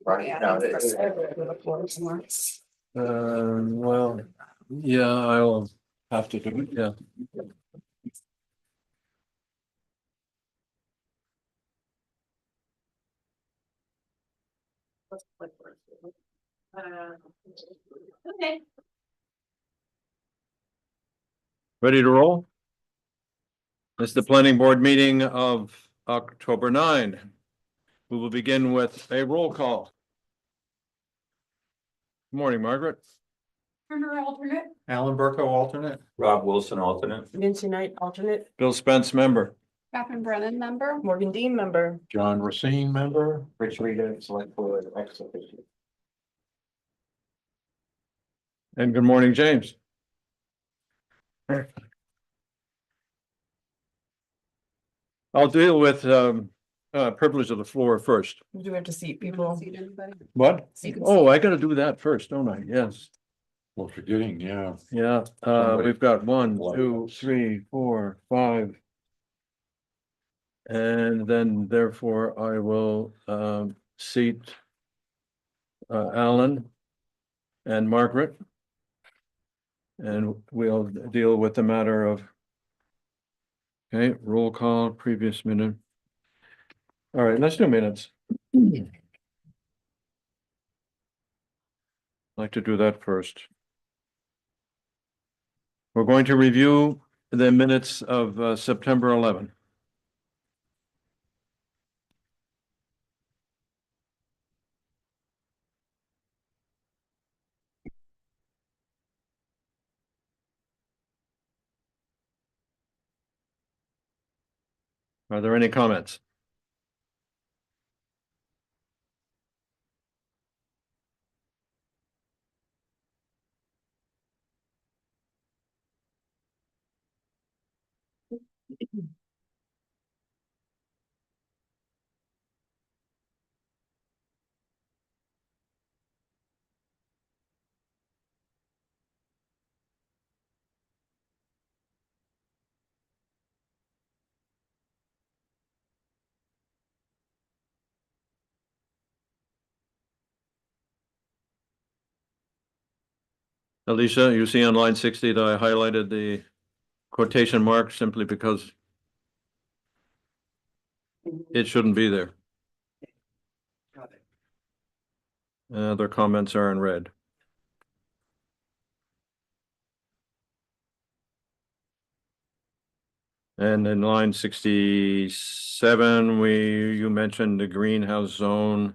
Right, no, Well, yeah, I'll have to do it, yeah. Okay. Ready to roll? This is the planning board meeting of October 9. We will begin with a roll call. Good morning, Margaret. Turner alternate. Alan Burko, alternate. Rob Wilson, alternate. Nancy Knight, alternate. Bill Spence, member. Catherine Brennan, member. Morgan Dean, member. John Racine, member. Rich Rita, select board, ex officio. And good morning, James. I'll deal with privilege of the floor first. Do we have to seat people? Seat anybody? What? You can Oh, I gotta do that first, don't I? Yes. Well, forgetting, yeah. Yeah, we've got 1, 2, 3, 4, 5. And then therefore I will seat Alan and Margaret. And we'll deal with the matter of. Okay, roll call, previous minute. All right, let's do minutes. I'd like to do that first. We're going to review the minutes of September 11. Are there any comments? Alicia, you see on line 60 that I highlighted the quotation mark simply because it shouldn't be there. Other comments are in red. And in line 67, you mentioned the greenhouse zone,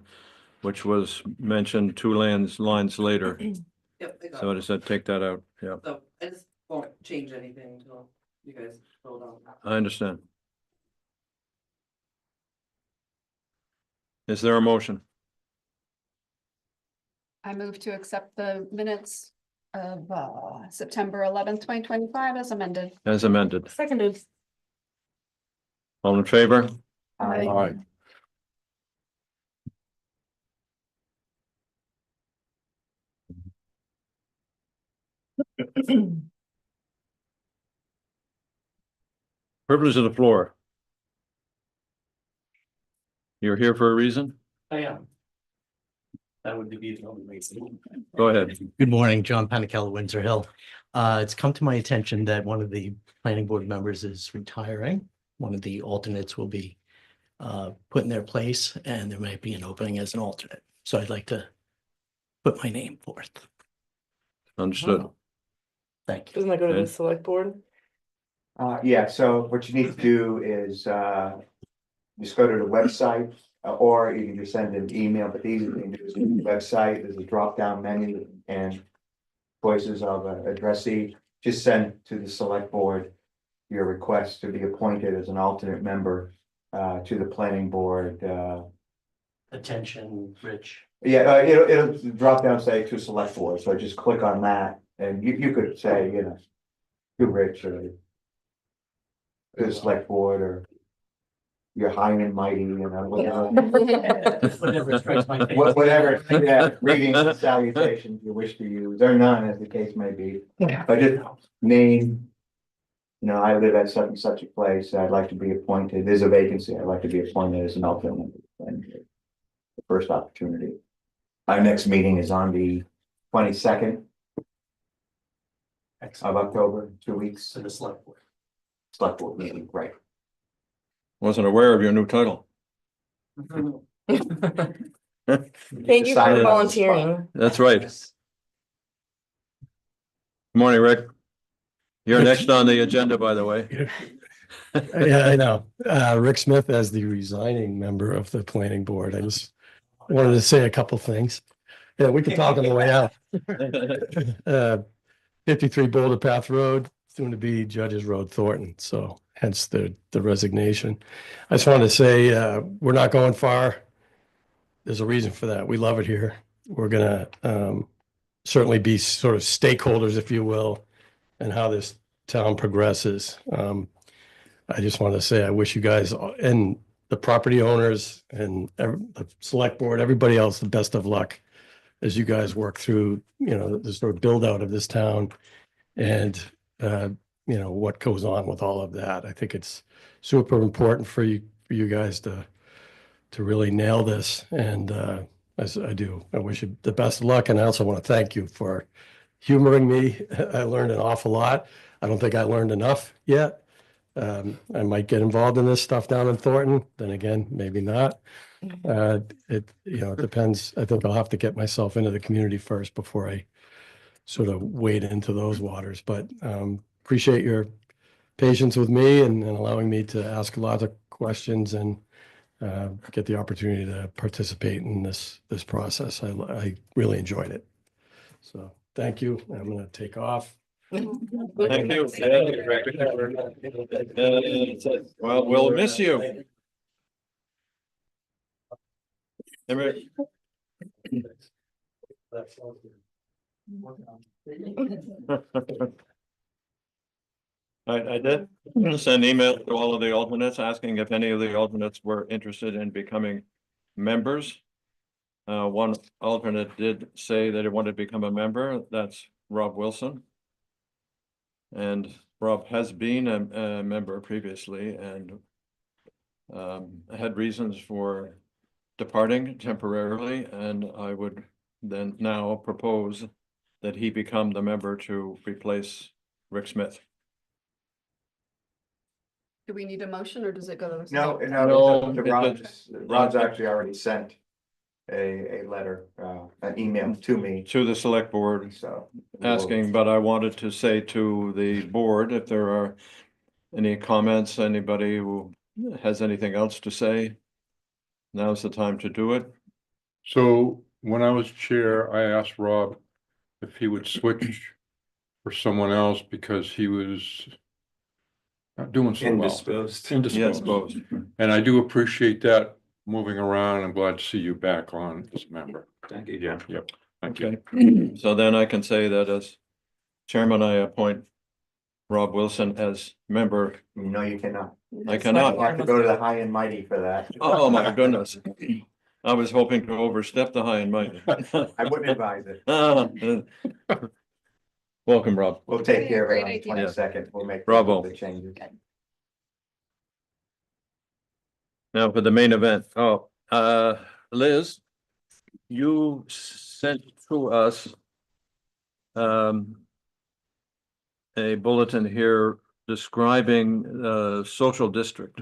which was mentioned 2 lines later. Yep, I got So I it. just said, take that out. Yeah, So I just won't change anything until you guys hold on. I understand. Is there a motion? I move to accept the minutes of September 11th, 2025 as amended. As amended. Seconded. All in favor? Aye. All right. Privilege of the floor. You're here for a reason? I am. That would be the only reason. Go ahead. Good morning, John Panicella, Windsor Hill. It's come to my attention that one of the planning board members is retiring. One of the alternates will be put in their place, and there might be an opening as an alternate. So I'd like to put my name forth. Understood. Thank you. Doesn't that go to the Okay. select board? Yeah, so what you need to do is, just go to the website, or you can just send an email, but the easy thing to do is go to the website, there's a drop-down menu and choices of addressee, just send to the select board your request to be appointed as an alternate member, to the planning board, Attention, Rich. yeah, it'll drop down, say to select board, so just click on that, and you could say, to Rich or to the select board, or you're high and mighty, whatever. Whatever strikes my fancy. Whatever, yeah, greetings and salutations you wish to use, or none, as the case may be, but just name. I live at such and such a place, I'd like to be appointed, there's a vacancy, I'd like to be appointed as an alternate. And the first opportunity. Our next meeting is on the 22nd of October, 2 weeks. To the select board. Select board meeting, right? Wasn't aware of your new title. Thank you Decided for on the spot. volunteering. That's right. Good morning, Rick. You're next on the agenda, by the way. Yeah, I know. Rick Smith as the resigning member of the planning board. I just wanted to say a couple things. Yeah, we can talk on the way out. 53 Boulder Path Road, soon to be Judges Road, Thornton. So hence the resignation. I just wanted to say, we're not going far. There's a reason for that. We love it here. We're gonna certainly be sort of stakeholders, if you will, in how this town progresses. I just want to say, I wish you guys and the property owners and the select board, everybody else, the best of luck as you guys work through, the sort of build out of this town and, what goes on with all of that. I think it's super important for you guys to really nail this. And as I do, I wish you the best of luck. And I also want to thank you for humoring me. I learned an awful lot. I don't think I learned enough yet. I might get involved in this stuff down in Thornton, then again, maybe not. It depends. I think I'll have to get myself into the community first before I sort of wade into those waters. But appreciate your patience with me and allowing me to ask a lot of questions and get the opportunity to participate in this process. I really enjoyed it. So thank you. I'm going to take off. Thank you. Well, we'll miss you. I did send email to all of the alternates asking if any of the alternates were interested in becoming members. One alternate did say that he wanted to become a member. That's Rob Wilson. And Rob has been a member previously and had reasons for departing temporarily, and I would then now propose that he become the member to replace Rick Smith. Do we need a motion or does it go to? No, No, the it Rod's actually already sent a letter, an email to me, To the select board so. asking, but I wanted to say to the board, if there are any comments, anybody who has anything else to say, now's the time to do it. So when I was chair, I asked Rob if he would switch for someone else because he was not doing so well. Indisposed. Yes, both. And I do appreciate that moving around. I'm glad to see you back on as a member. Thank you, Jim. Yep. Thank you. Okay, so then I can say that as chairman, I appoint Rob Wilson as member. No, you cannot. I You cannot. have to go to the high and mighty for that. Oh, my goodness. I was hoping to overstep the high and mighty. I wouldn't advise it. Welcome, Rob. We'll take care of it on Great the idea. 22nd. We'll make Bravo. the changes. Now for the main event. Oh, Liz, you sent to us a bulletin here describing social district.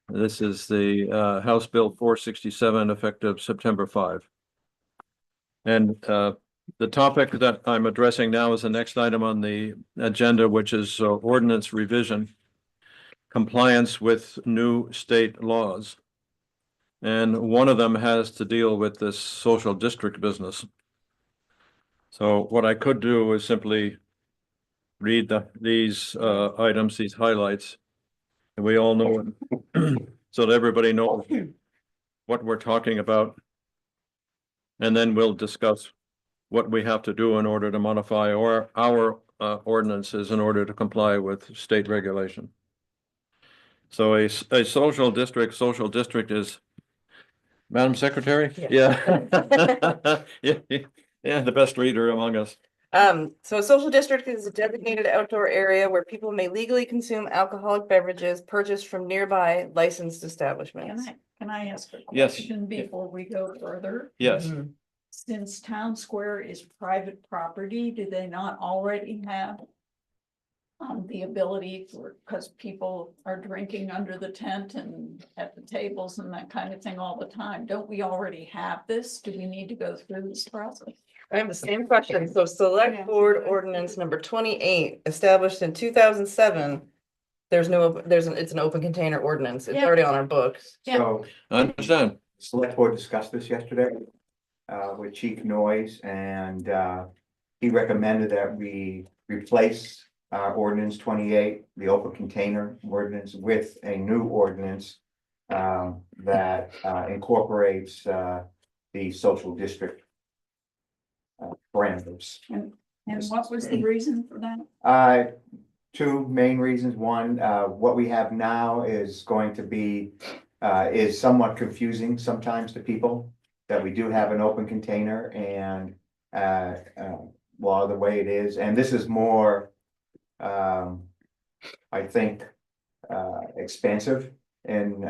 This is the House Bill 467 effective September 5. And the topic that I'm addressing now is the next item on the agenda, which is ordinance revision, compliance with new state laws. And one of them has to deal with this social district business. So what I could do is simply read these items, these highlights, and we all know it, so that everybody knows what we're talking about. And then we'll discuss what we have to do in order to modify our ordinances in order to comply with state regulation. So a social district is, Madam Secretary? Yeah. Yeah, the best reader among us. So a social district is a designated outdoor area where people may legally consume alcoholic beverages purchased from nearby licensed establishments. Can I ask a Yes. question before we go further? Yes, Since Town Square is private property, do they not already have the ability for, because people are drinking under the tent and at the tables and that kind of thing all the time? Don't we already have this? Do we need to go through this process? I have the same question. So select board ordinance number 28, established in 2007. It's an open container ordinance. It's Yeah. already on our books. Yeah. So I understand. select board discussed this yesterday with Chief Noyes, and he recommended that we replace our ordinance 28, the open container ordinance, with a new ordinance that incorporates the social district parameters. And what was the reason for that? Two main reasons. One, what we have now is going to be is somewhat confusing sometimes to people, that we do have an open container and well, the way it is, and this is more I think expansive and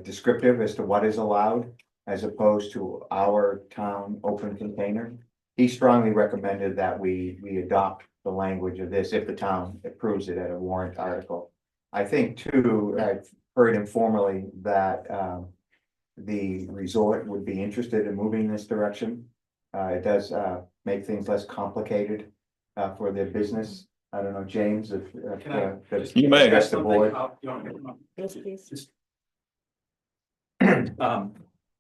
descriptive as to what is allowed as opposed to our town open container. He strongly recommended that we adopt the language of this if the town approves it at a warrant article. I think too, I've heard informally that the resort would be interested in moving in this direction. It does make things less complicated for their business. I don't know, James, if Can I if You may. address the board. Yes, please.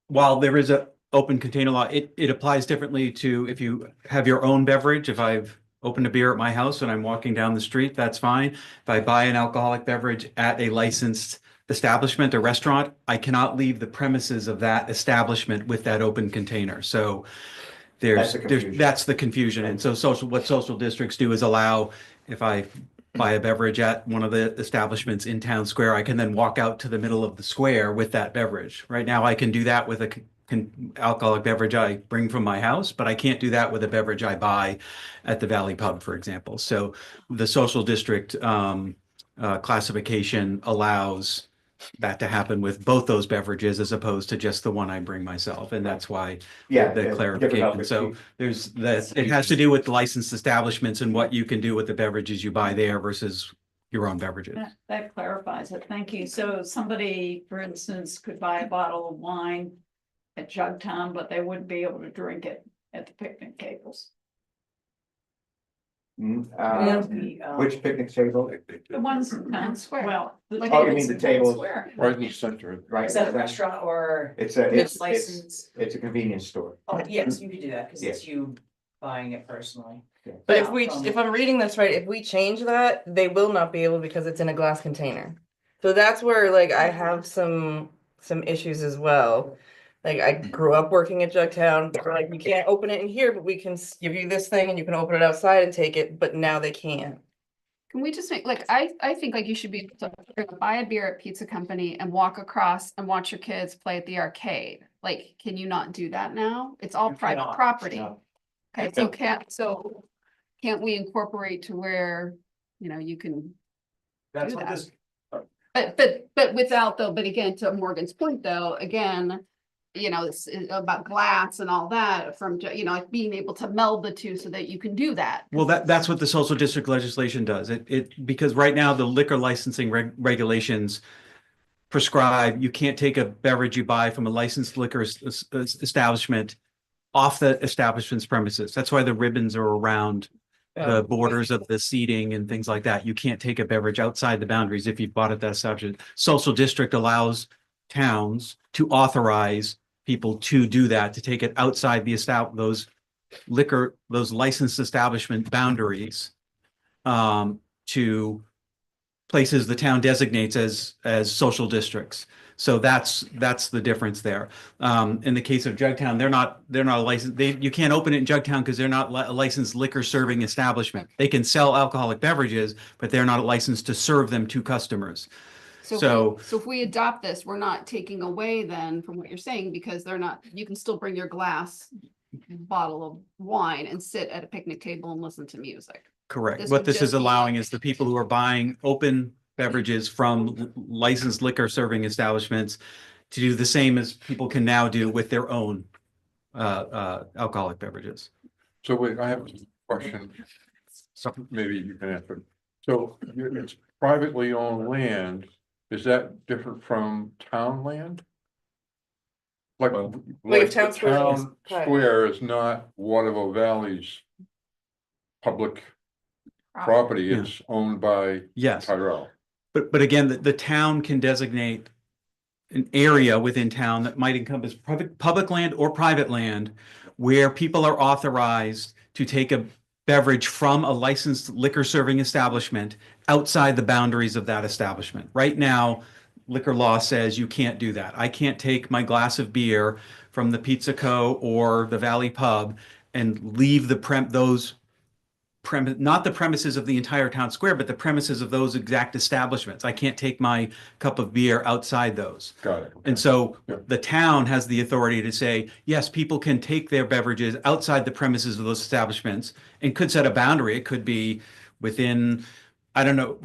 While there is a open container law, it applies differently to if you have your own beverage. If I've opened a beer at my house and I'm walking down the street, that's fine. If I buy an alcoholic beverage at a licensed establishment or restaurant, I cannot leave the premises of that establishment with that open container. So That's the confusion. that's the confusion. And so what social districts do is allow, if I buy a beverage at one of the establishments in Town Square, I can then walk out to the middle of the square with that beverage. Right now, I can do that with a alcoholic beverage I bring from my house, but I can't do that with a beverage I buy at the Valley Pub, for example. So the social district classification allows that to happen with both those beverages as opposed to just the one I bring myself. And that's why Yeah. the clarification. So there's that, it has to do with licensed establishments and what you can do with the beverages you buy there versus your own beverages. That clarifies it. Thank you. So somebody, for instance, could buy a bottle of wine at Jugtown, but they wouldn't be able to drink it at the picnic tables. Which picnic table? The ones in Town Square. Well. Like Oh, if you it's mean the in Town tables? Square. Right in the center. Right. Is that a restaurant or It's a, It's license? it's a convenience store. Oh, yes, you could do that, cause it's you buying it personally. But if I'm reading this right, if we change that, they will not be able because it's in a glass container. So that's where like I have some issues as well. Like I grew up working at Jugtown, they're like, you can't open it in here, but we can give you this thing and you can open it outside and take it, but now they can't. Can we just make, like, I think like you should be able to buy a beer at Pizza Company and walk across and watch your kids play at the arcade. Like, can you not do that now? It's all You private cannot, property. no. Okay, so can't we incorporate to where, you know, you can, That's Do what that. this, but without though, but again, to Morgan's point though, again, you know, it's about glass and all that from, you know, like being able to meld the two so that you can do that. Well, that's what the social district legislation does. Because right now the liquor licensing regulations prescribe you can't take a beverage you buy from a licensed liquor establishment off the establishment's premises. That's why the ribbons are around the borders of the seating and things like that. You can't take a beverage outside the boundaries if you've bought it that establishment. Social district allows towns to authorize people to do that, to take it outside the those licensed establishment boundaries to places the town designates as social districts. So that's the difference there. In the case of Jugtown, they're not licensed. You can't open it in Jugtown because they're not a licensed liquor serving establishment. They can sell alcoholic beverages, but they're not licensed to serve them to customers. So if we adopt this, we're not taking away then from what you're saying, because they're not, you can still bring your glass bottle of wine and sit at a picnic table and listen to music. Correct. This What would this just is be allowing like- is the people who are buying open beverages from licensed liquor serving establishments to do the same as people can now do with their own alcoholic beverages. So wait, I have a question. Something maybe you can answer. So it's privately owned land. Is that different from town land? Like, Like if the town square is town private. square is not Waterville Valley's public property, Yeah. it's owned by Yes. Tyrell. But again, the town can designate an area within town that might encompass public land or private land where people are authorized to take a beverage from a licensed liquor serving establishment outside the boundaries of that establishment. Right now, liquor law says you can't do that. I can't take my glass of beer from the Pizza Co. or the Valley Pub and leave not the premises of the entire town square, but the premises of those exact establishments. I can't take my cup of beer outside those. Got it. And so Yeah. the town has the authority to say, yes, people can take their beverages outside the premises of those establishments and could set a boundary. It could be within, I don't know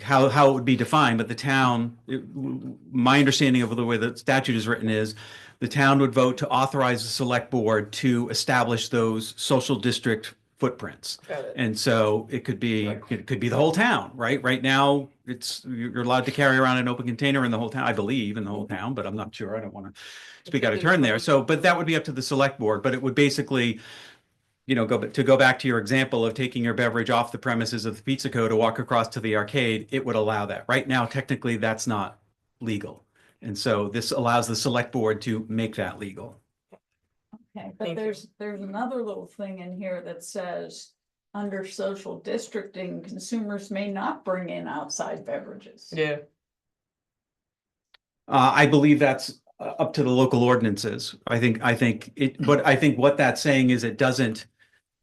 how it would be defined, but the town, my understanding of the way the statute is written is the town would vote to authorize the select board to establish those social district footprints. Got it. And so it could be the whole town, right? Right now, you're allowed to carry around an open container in the whole town, I believe, in the whole town, but I'm not sure. I don't want to speak out of turn there. So, but that would be up to the select board, but it would basically, go back to your example of taking your beverage off the premises of the Pizza Co. to walk across to the arcade, it would allow that. Right now, technically, that's not legal. And so this allows the select board to make that legal. Okay, but Thank you. there's another little thing in here that says, under social districting, consumers may not bring in outside beverages. Yeah. I believe that's up to the local ordinances. I think what that's saying is it doesn't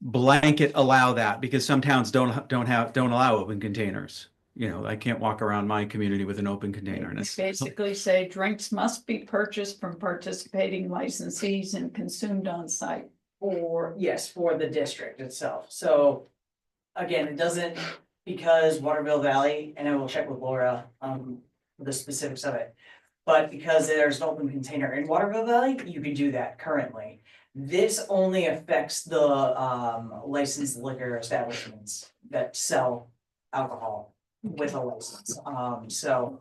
blanket allow that because some towns don't allow open containers. I can't walk around my community with an open container and it's Basically say drinks must be purchased from participating licensees and consumed on site. Yes, for the district itself. So again, it doesn't, because Waterville Valley, and I will check with Laura the specifics of it. But because there's an open container in Waterville Valley, you can do that currently. This only affects the licensed liquor establishments that sell alcohol with a license. So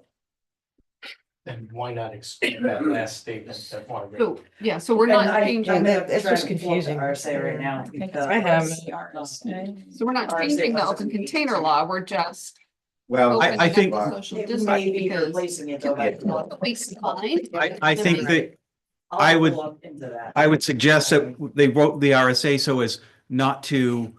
Then why not exclude that last statement that Margaret? So, yeah, so we're and not I- changing, I'm that- it's trying just to pull up the confusing. RSA right now I think because I have it's RSA. so we're not RSA changing the plus open it's container law, we're just. Well, I opening up think- the social it district may be because replacing it though. at least fine. I think that I'll would- look into that. I would suggest that they wrote the RSA so as not to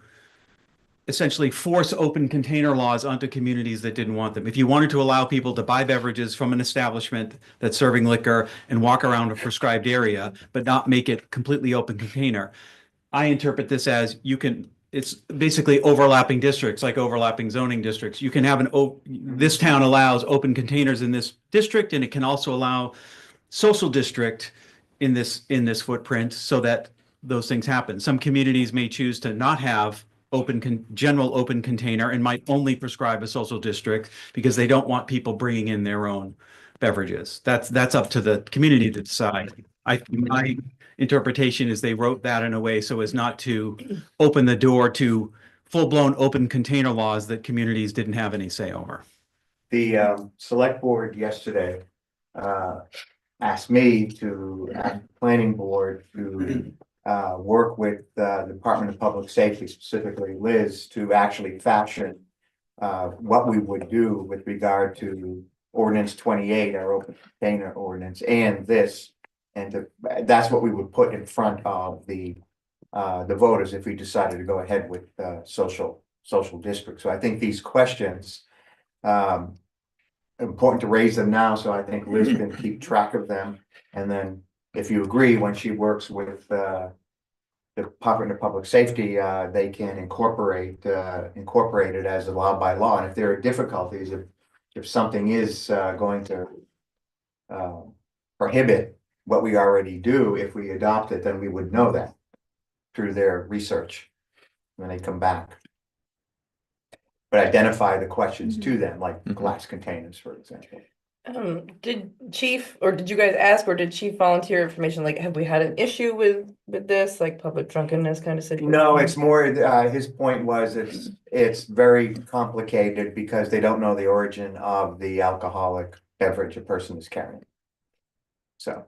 essentially force open container laws onto communities that didn't want them. If you wanted to allow people to buy beverages from an establishment that's serving liquor and walk around a prescribed area, but not make it completely open container, I interpret this as it's basically overlapping districts, like overlapping zoning districts. You can have this town allows open containers in this district, and it can also allow social district in this footprint so that those things happen. Some communities may choose to not have general open container and might only prescribe a social district because they don't want people bringing in their own beverages. That's up to the community to decide. My interpretation is they wrote that in a way so as not to open the door to full-blown open container laws that communities didn't have any say over. the select board yesterday asked me to ask the planning board to work with the Department of Public Safety, specifically Liz, to actually fashion what we would do with regard to ordinance 28, our open container ordinance, and this. And that's what we would put in front of the voters if we decided to go ahead with social district. So I think these questions important to raise them now, so I think Liz can keep track of them. And then if you agree, when she works with the Department of Public Safety, they can incorporate it as allowed by law. And if there are difficulties, if something is going to prohibit what we already do, if we adopt it, then we would know that through their research when they come back. But identify the questions to them, like glass containers, for example. Did Chief, or did you guys ask, or did Chief volunteer information? Like, have we had an issue with this, like public drunkenness kind of situation? No, it's more, his point was it's very complicated because they don't know the origin of the alcoholic beverage a person is carrying. So,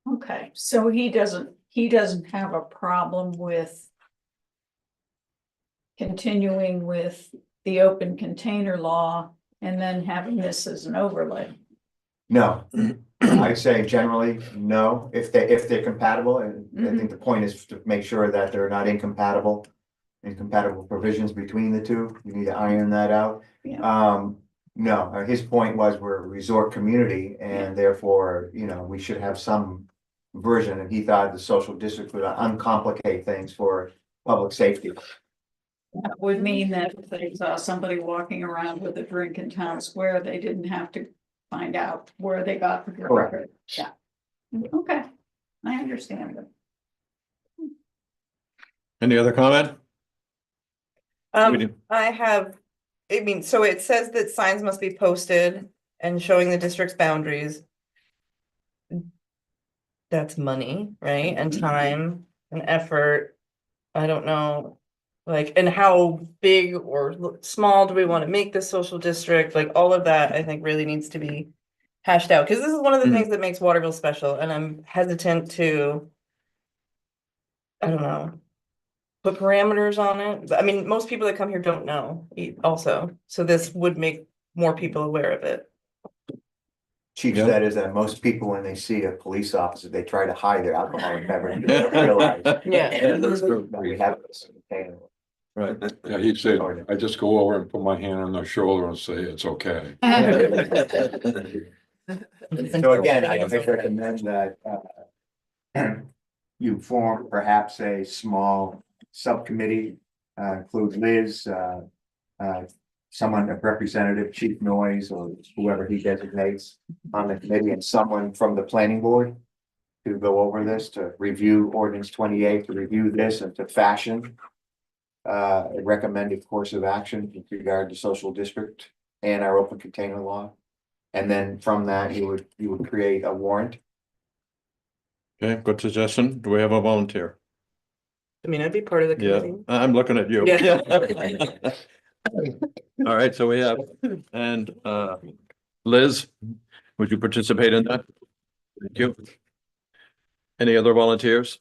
Okay, so he doesn't have a problem with continuing with the open container law and then having this as an overlay. no, I'd say generally, no, if they're compatible, and I think the point is to make sure that they're not incompatible provisions between the two, you need to iron that out. Yeah. No, his point was we're a resort community and therefore, we should have some version, and he thought the social district would uncomplicate things for public safety. That would mean that if they saw somebody walking around with a drink in town square, they didn't have to find out where they got the drink. Correct. Yeah. Okay, I understand it. Any other comment? So it says that signs must be posted and showing the district's boundaries. That's money, right? And time and effort. I don't know, like, and how big or small do we want to make this social district? Like, all of that, I think, really needs to be hashed out, because this is one of the things that makes Waterville special, and I'm hesitant to, I don't know, put parameters on it. But I mean, most people that come here don't know also, so this would make more people aware of it. Chief Yeah. said is that most people, when they see a police officer, they try to hide their alcoholic beverage. They don't realize Yeah. that we have this container. Right. Yeah, he said, I just go over and put my hand on their shoulder and say, it's okay. So again, I recommend that you form perhaps a small subcommittee, include Liz, someone, a representative, Chief Noyes, or whoever he designates on the committee, and someone from the planning board to go over this, to review ordinance 28, to review this and to fashion a recommended course of action with regard to social district and our open container law. And then from that, you would create a warrant. Okay, good suggestion. Do we have a volunteer? I mean, I'd be part of the Yeah, committee. I'm looking at you. Yeah. All right, so we have, and Liz, would you participate in that? Thank you. Any other volunteers?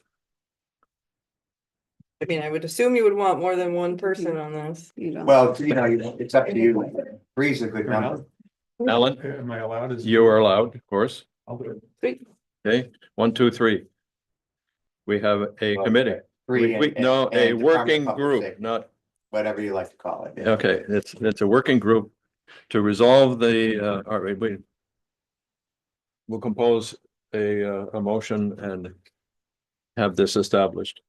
I mean, I would assume you would want more than one person on this. Well, it's up to you. Three's a good number. Alan, Am I allowed? you are allowed, of course. I'll do it. Sweet. Okay, 1, 2, 3. We have a committee. Three. No, a and working Department of Public group, Safety, not, whatever you like to call it. okay, it's a working group to resolve the, all right, we'll compose a motion and have this established.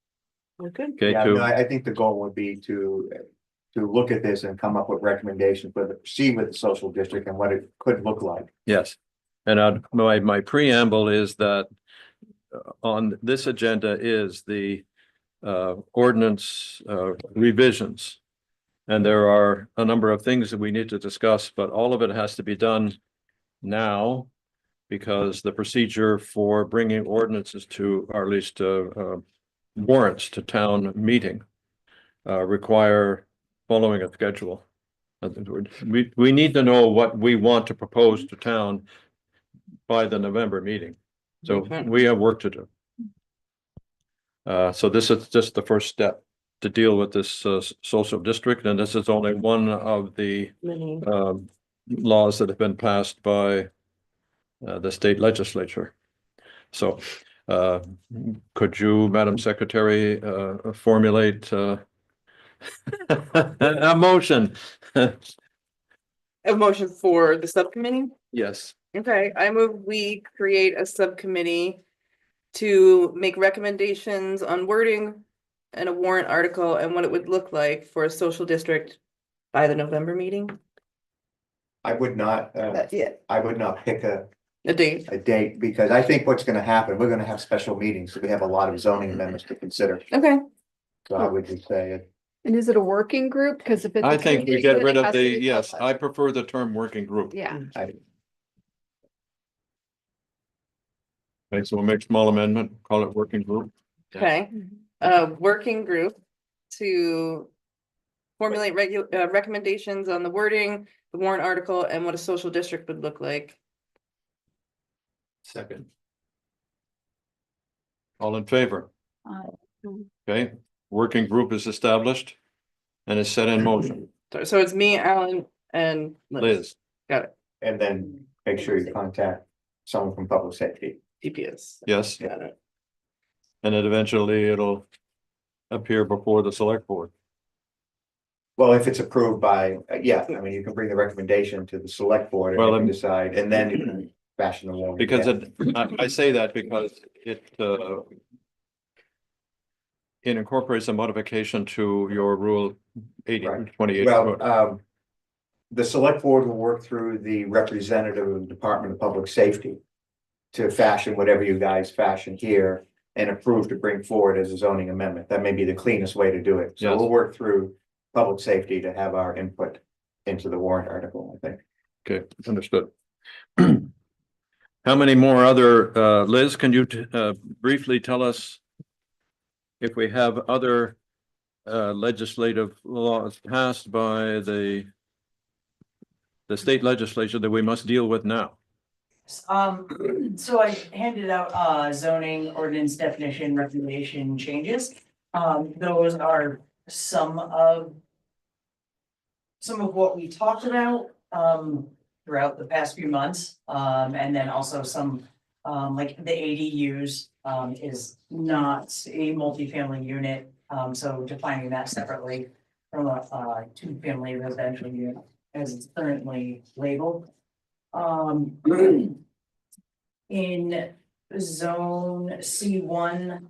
Okay. Okay, Yeah, no, I think the goal would be to look at this and come up with recommendations for the proceed with the social district and what it could look like. yes. And my preamble is that on this agenda is the ordinance revisions. And there are a number of things that we need to discuss, but all of it has to be done now because the procedure for bringing ordinances to, or at least warrants to town meeting require following a schedule. We need to know what we want to propose to town by the November meeting. So we have work to do. So this is just the first step to deal with this social district, and this is only one of the Many. laws that have been passed by the state legislature. So could you, Madam Secretary, formulate a motion? A motion for the subcommittee? Yes. Okay, I move we create a subcommittee to make recommendations on wording and a warrant article and what it would look like for a social district by the November meeting. I would not pick A date. a date because I think what's gonna happen, we're gonna have special meetings, so we have a lot of zoning amendments to consider. Okay. So I would just say And is it a working group? Because if it's. I a think we committee, get then rid it of has to the, be yes, public. I prefer the term working group. Yeah, Okay, so we'll make small amendment, call it working group. Okay, working group to formulate recommendations on the wording, the warrant article, and what a social district would look like. Second. All in favor? Okay, working group is established and is set in motion. So it's me, Alan, and Liz, Got it, And then make sure you contact someone from public safety. DPS. yes, Got it. and then eventually it'll appear before the select board. Well, if it's approved by, yeah, I mean, you can bring the recommendation to the select board and Well, they can then- decide, and then you can fashion the warrant. Because Yeah. I say that because it incorporates a modification to your rule 80/28. Well, the select board will work through the representative of the Department of Public Safety to fashion whatever you guys fashion here and approve to bring forward as a zoning amendment. That may be the cleanest way to do it. So Yes. we'll work through public safety to have our input into the warrant article, I think. Okay, understood. How many more other, Liz, can you briefly tell us if we have other legislative laws passed by the state legislature that we must deal with now? So I handed out zoning ordinance definition recommendation changes. Those are some of what we talked about throughout the past few months. And then also some like the ADUs is not a multifamily unit. So defining that separately from a two-family residential unit as it's currently labeled. In zone C1,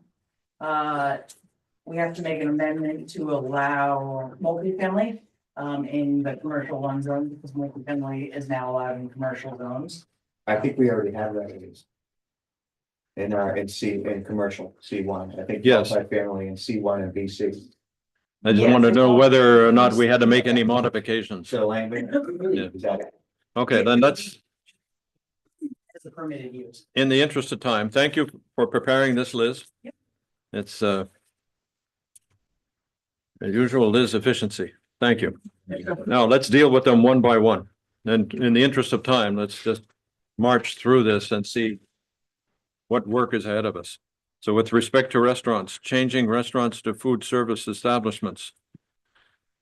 we have to make an amendment to allow multifamily in the commercial one zone because multifamily is now allowed in commercial zones. I think we already have that in our, in commercial C1. I think. Yes. Family in C1 and BC. I just Yeah, want to it's know all- whether or not we had to make any modifications. So language. Yeah. Is that it? Okay, then let's, As a permitted use. in the interest of time, thank you for preparing this, Liz. Yep. It's the usual Liz efficiency. Thank you. Now let's deal with them one by one. And in the interest of time, let's just march through this and see what work is ahead of us. So with respect to restaurants, changing restaurants to food service establishments.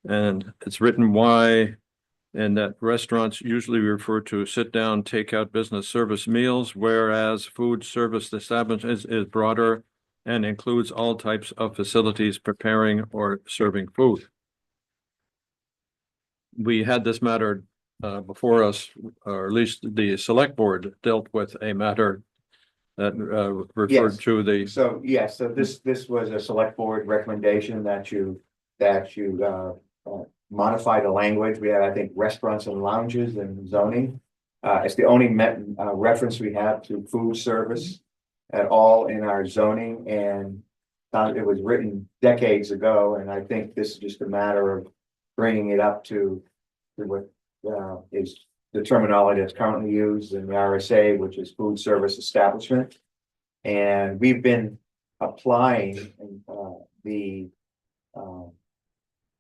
And it's written why, and that restaurants usually refer to sit-down, takeout business service meals, whereas food service establishment is broader and includes all types of facilities preparing or serving food. We had this matter before us, or at least the select board dealt with a matter that referred Yes. to the, So, yeah, so this was a select board recommendation that you modify the language. We have, I think, restaurants and lounges and zoning. It's the only reference we have to food service at all in our zoning, and it was written decades ago, and I think this is just a matter of bringing it up to what is the terminology that's currently used in the RSA, which is food service establishment. And we've been applying the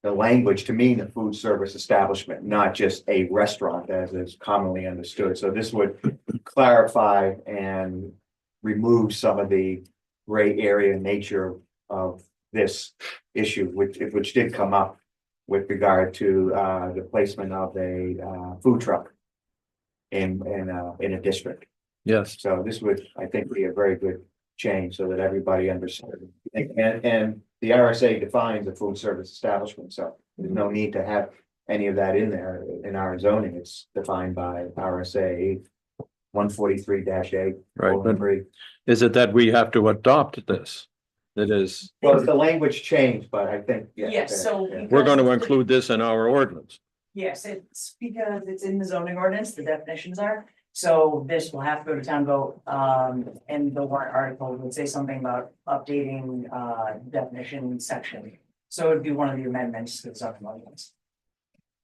language to mean a food service establishment, not just a restaurant as is commonly understood. So this would clarify and remove some of the gray area nature of this issue, which did come up with regard to the placement of a food truck in a district. yes, So this would, I think, be a very good change so that everybody understood. And the RSA defines a food service establishment, so there's no need to have any of that in there in our zoning. It's defined by RSA 143-8. right. But is it that we have to adopt this? That is, Well, the language changed, but I think, yeah. Yes, so. yeah. we're going to include this in our ordinance. Yes, it's because it's in the zoning ordinance, the definitions are, so this will have to go to town vote, and the warrant article would say something about updating, definition section. So it'd be one of the amendments to the zoning ordinance.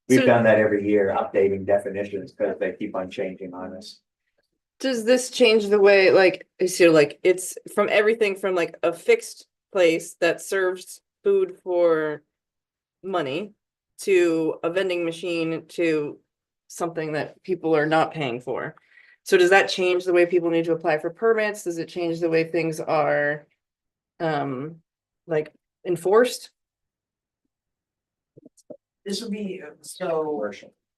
We've So- done that every year, updating definitions because they keep on changing on us. Does this change the way, like, so like, it's from everything from like a fixed place that serves food for money to a vending machine to something that people are not paying for? So does that change the way people need to apply for permits? Does it change the way things are like enforced? This would be, so,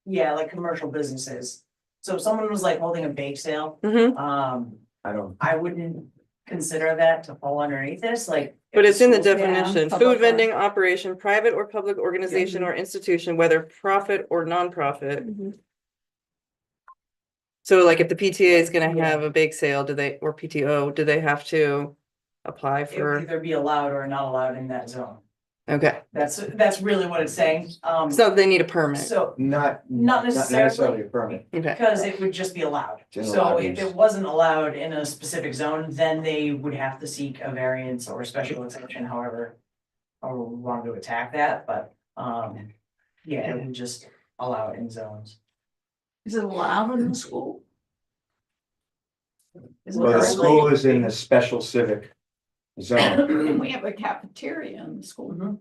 yeah, like commercial businesses. So if someone was like holding a bake sale, Mhm. I don't, I wouldn't consider that to fall underneath this, like. But if it's in the schools- definition, public food vending operation, private or public organization Mhm. or institution, whether profit or nonprofit. Mhm. So like if the PTA is gonna Yeah. have a bake sale, do they, or PTO, do they have to apply It would for, either be allowed or not allowed in that zone. okay, That's really what it's saying, so they need a permit, so, not. Not necessarily. a permit. okay. because it would just be allowed. Just So allowed if use. it wasn't allowed in a specific zone, then they would have to seek a variance or a special exception, however. Or want to attack that, but, yeah, it would just allow it in zones. Is it allowed in the school? Is it Well, the currently- school is in a special civic zone. And we have a cafeteria in the school. Mhm.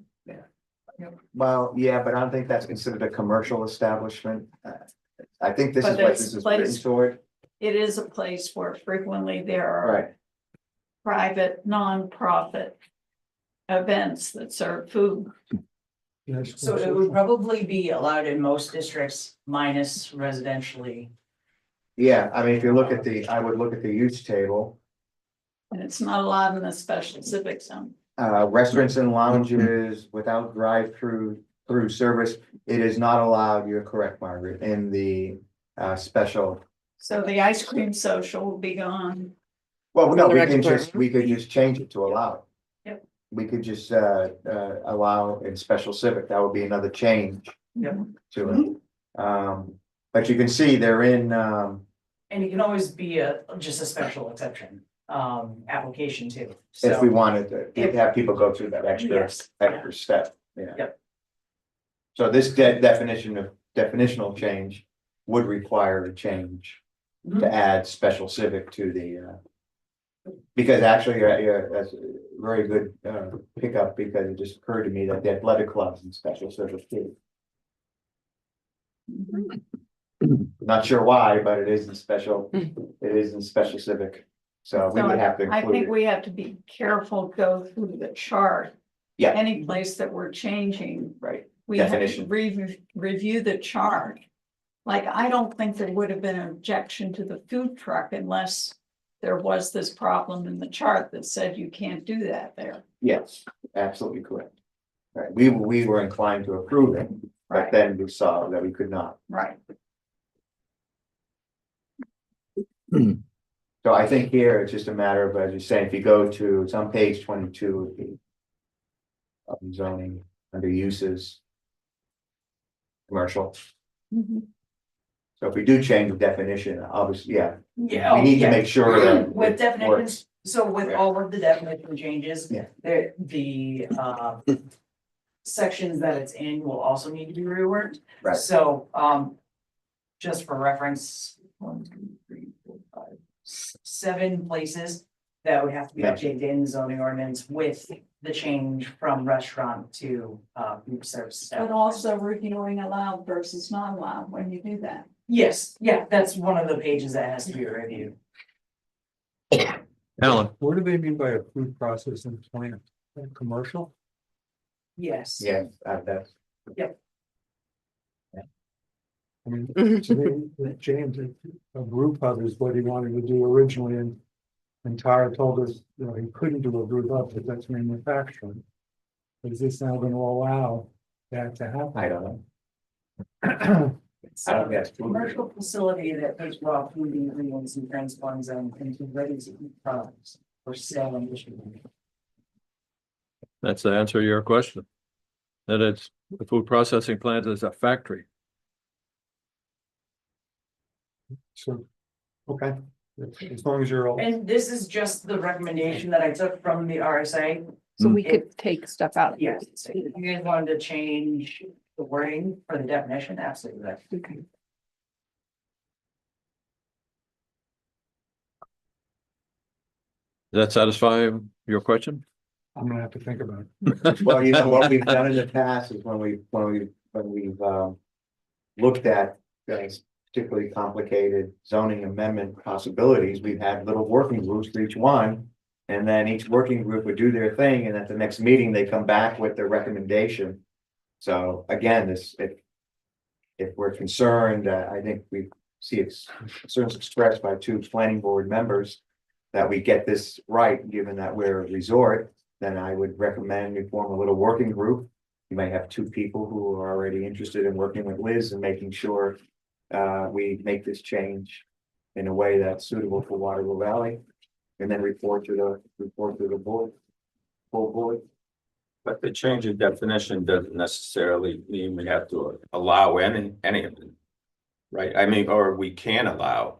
Well, yeah, but I don't think that's considered a commercial establishment. I think this But is what that's this is written place- toward, It is a place where frequently there are right? private, nonprofit events that serve food. So it would probably be allowed in most districts minus residentially. Yeah, I mean, if you look at I would look at the use table, And it's not allowed in the special civic zone. restaurants and lounges without through service. It is not allowed, you're correct, Margaret, in the special. So the ice cream social will be gone. Well, no, the rec we could just change it to allow it. Yep. We could just allow in special civic, that would be another change Yep. to it. But you can see they're in, And it can always be just a special exception, application too, if we so. wanted to have people go through that Yes. extra step, yeah. Yep. So this definitional change would require a change to Mhm. add special civic to the. Because actually, yeah, that's a very good pickup, because it just occurred to me that the athletic clubs and special civic too. Not sure why, but it is in special civic, so we So would have to I include think it. we have to be careful, go through the chart. Yeah. Any place that we're changing, right? We have to Definition. review the chart. Like, I don't think there would have been an objection to the food truck unless there was this problem in the chart that said you can't do that there. Yes, absolutely correct. Right, we were inclined to approve it, but Right. then we saw that we could not. Right. So I think here it's just a matter of, as you're saying, if you go to, it's on page 22 of the zoning under uses. Commercial, Mhm. so if we do change the definition, obviously, yeah, Yeah, we need to yeah. make sure that. With it definitions, so with Yeah. all of the definition changes. Yeah. The sections that it's in will also need to be reworked. Right. So, just for reference, 1, 2, 3, 4, 5, 7 places that would have to be Yeah. updated in the zoning ordinance with the change from restaurant to, food service. But also reviewing allowed versus not allowed when you do that. Yes, yeah, that's one of the pages that has to be reviewed. Alan, What do they mean by a food processing plant? Commercial? Yes. Yeah, that's, I mean, Mhm. today, James, a brew pub is what he wanted to do originally, and Tara told us, you know, he couldn't do a brew pub because that's manufacturing. Is this now gonna allow that to happen? I don't know. It's I a don't guess. commercial facility that takes raw food ingredients and transforms them into ready to eat products for sale and distribution. that's the answer to your question. That it's, the food processing plant is a factory. So, okay, as long as you're all. And this is just the recommendation that I took from the RSA. So Mm. we could take stuff out. Yes, if you guys wanted to change the wording for the definition, absolutely. Okay. Does that satisfy your question? I'm gonna have to think about it. Well, you know, what we've done in the past is when we've looked at particularly complicated zoning amendment possibilities, we've had little working groups for each one. And then each working group would do their thing, and at the next meeting, they come back with their recommendation. So again, if we're concerned, I think we see concerns expressed by two planning board members that we get this right, given that we're a resort, then I would recommend we form a little working group. You may have two people who are already interested in working with Liz and making sure we make this change in a way that's suitable for Waterville Valley, and then report to the board, full board. But the change in definition doesn't necessarily mean we have to allow any of it. Right, I mean, or we can allow.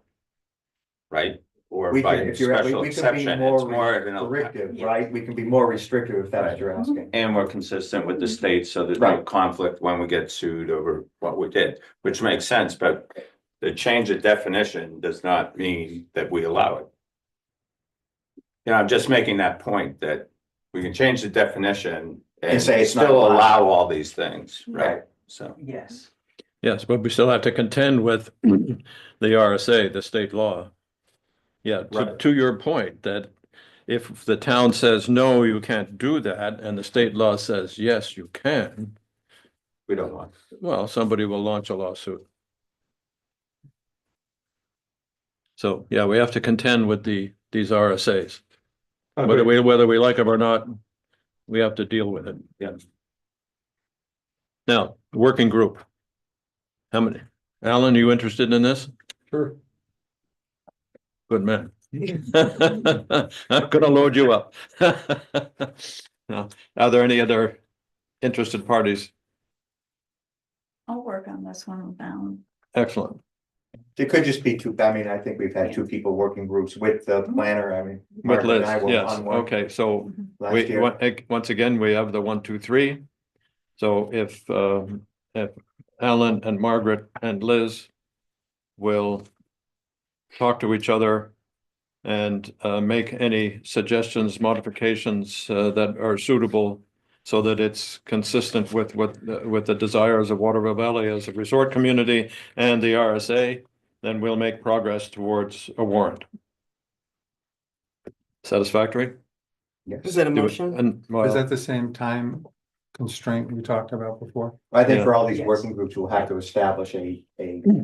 Right, or We by can, if you're, special we can be exception, it's more more of an. restrictive, right? We can be more restrictive if that's what you're asking. And we're consistent with the state, so there's no Right. conflict when we get sued over what we did, which makes sense, but. The change of definition does not mean that we allow it. You know, I'm just making that point that we can change the definition and say it's not still allowed. allow all these things, right? Right. So, Yes. Yes, but we still have to contend with the RSA, the state law. Yeah, Right. to your point, that if the town says, no, you can't do that, and the state law says, yes, you can, we don't want. well, somebody will launch a lawsuit. So, yeah, we have to contend with these RSAs. Whether we like them or not, we have to deal with it. Yeah. Now, working group. How many? Alan, you interested in this? Sure. Good man. I'm gonna load you up. Now, are there any other interested parties? I'll work on this one with Alan. Excellent. It could just be two, I mean, I think we've had two people working groups with the planner, I mean. With Margaret Liz, and I were yes, on one okay, so last we, year. once again, we have the 1, 2, 3. So if Alan and Margaret and Liz will talk to each other and make any suggestions, modifications that are suitable so that it's consistent with with the desires of Waterville Valley as a resort community and the RSA, then we'll make progress towards a warrant. Satisfactory? Yes. Is that a Do it- motion? And, well, Is that the same time constraint we talked about before? I think Yeah. for all these Yes. working groups, we'll have to establish a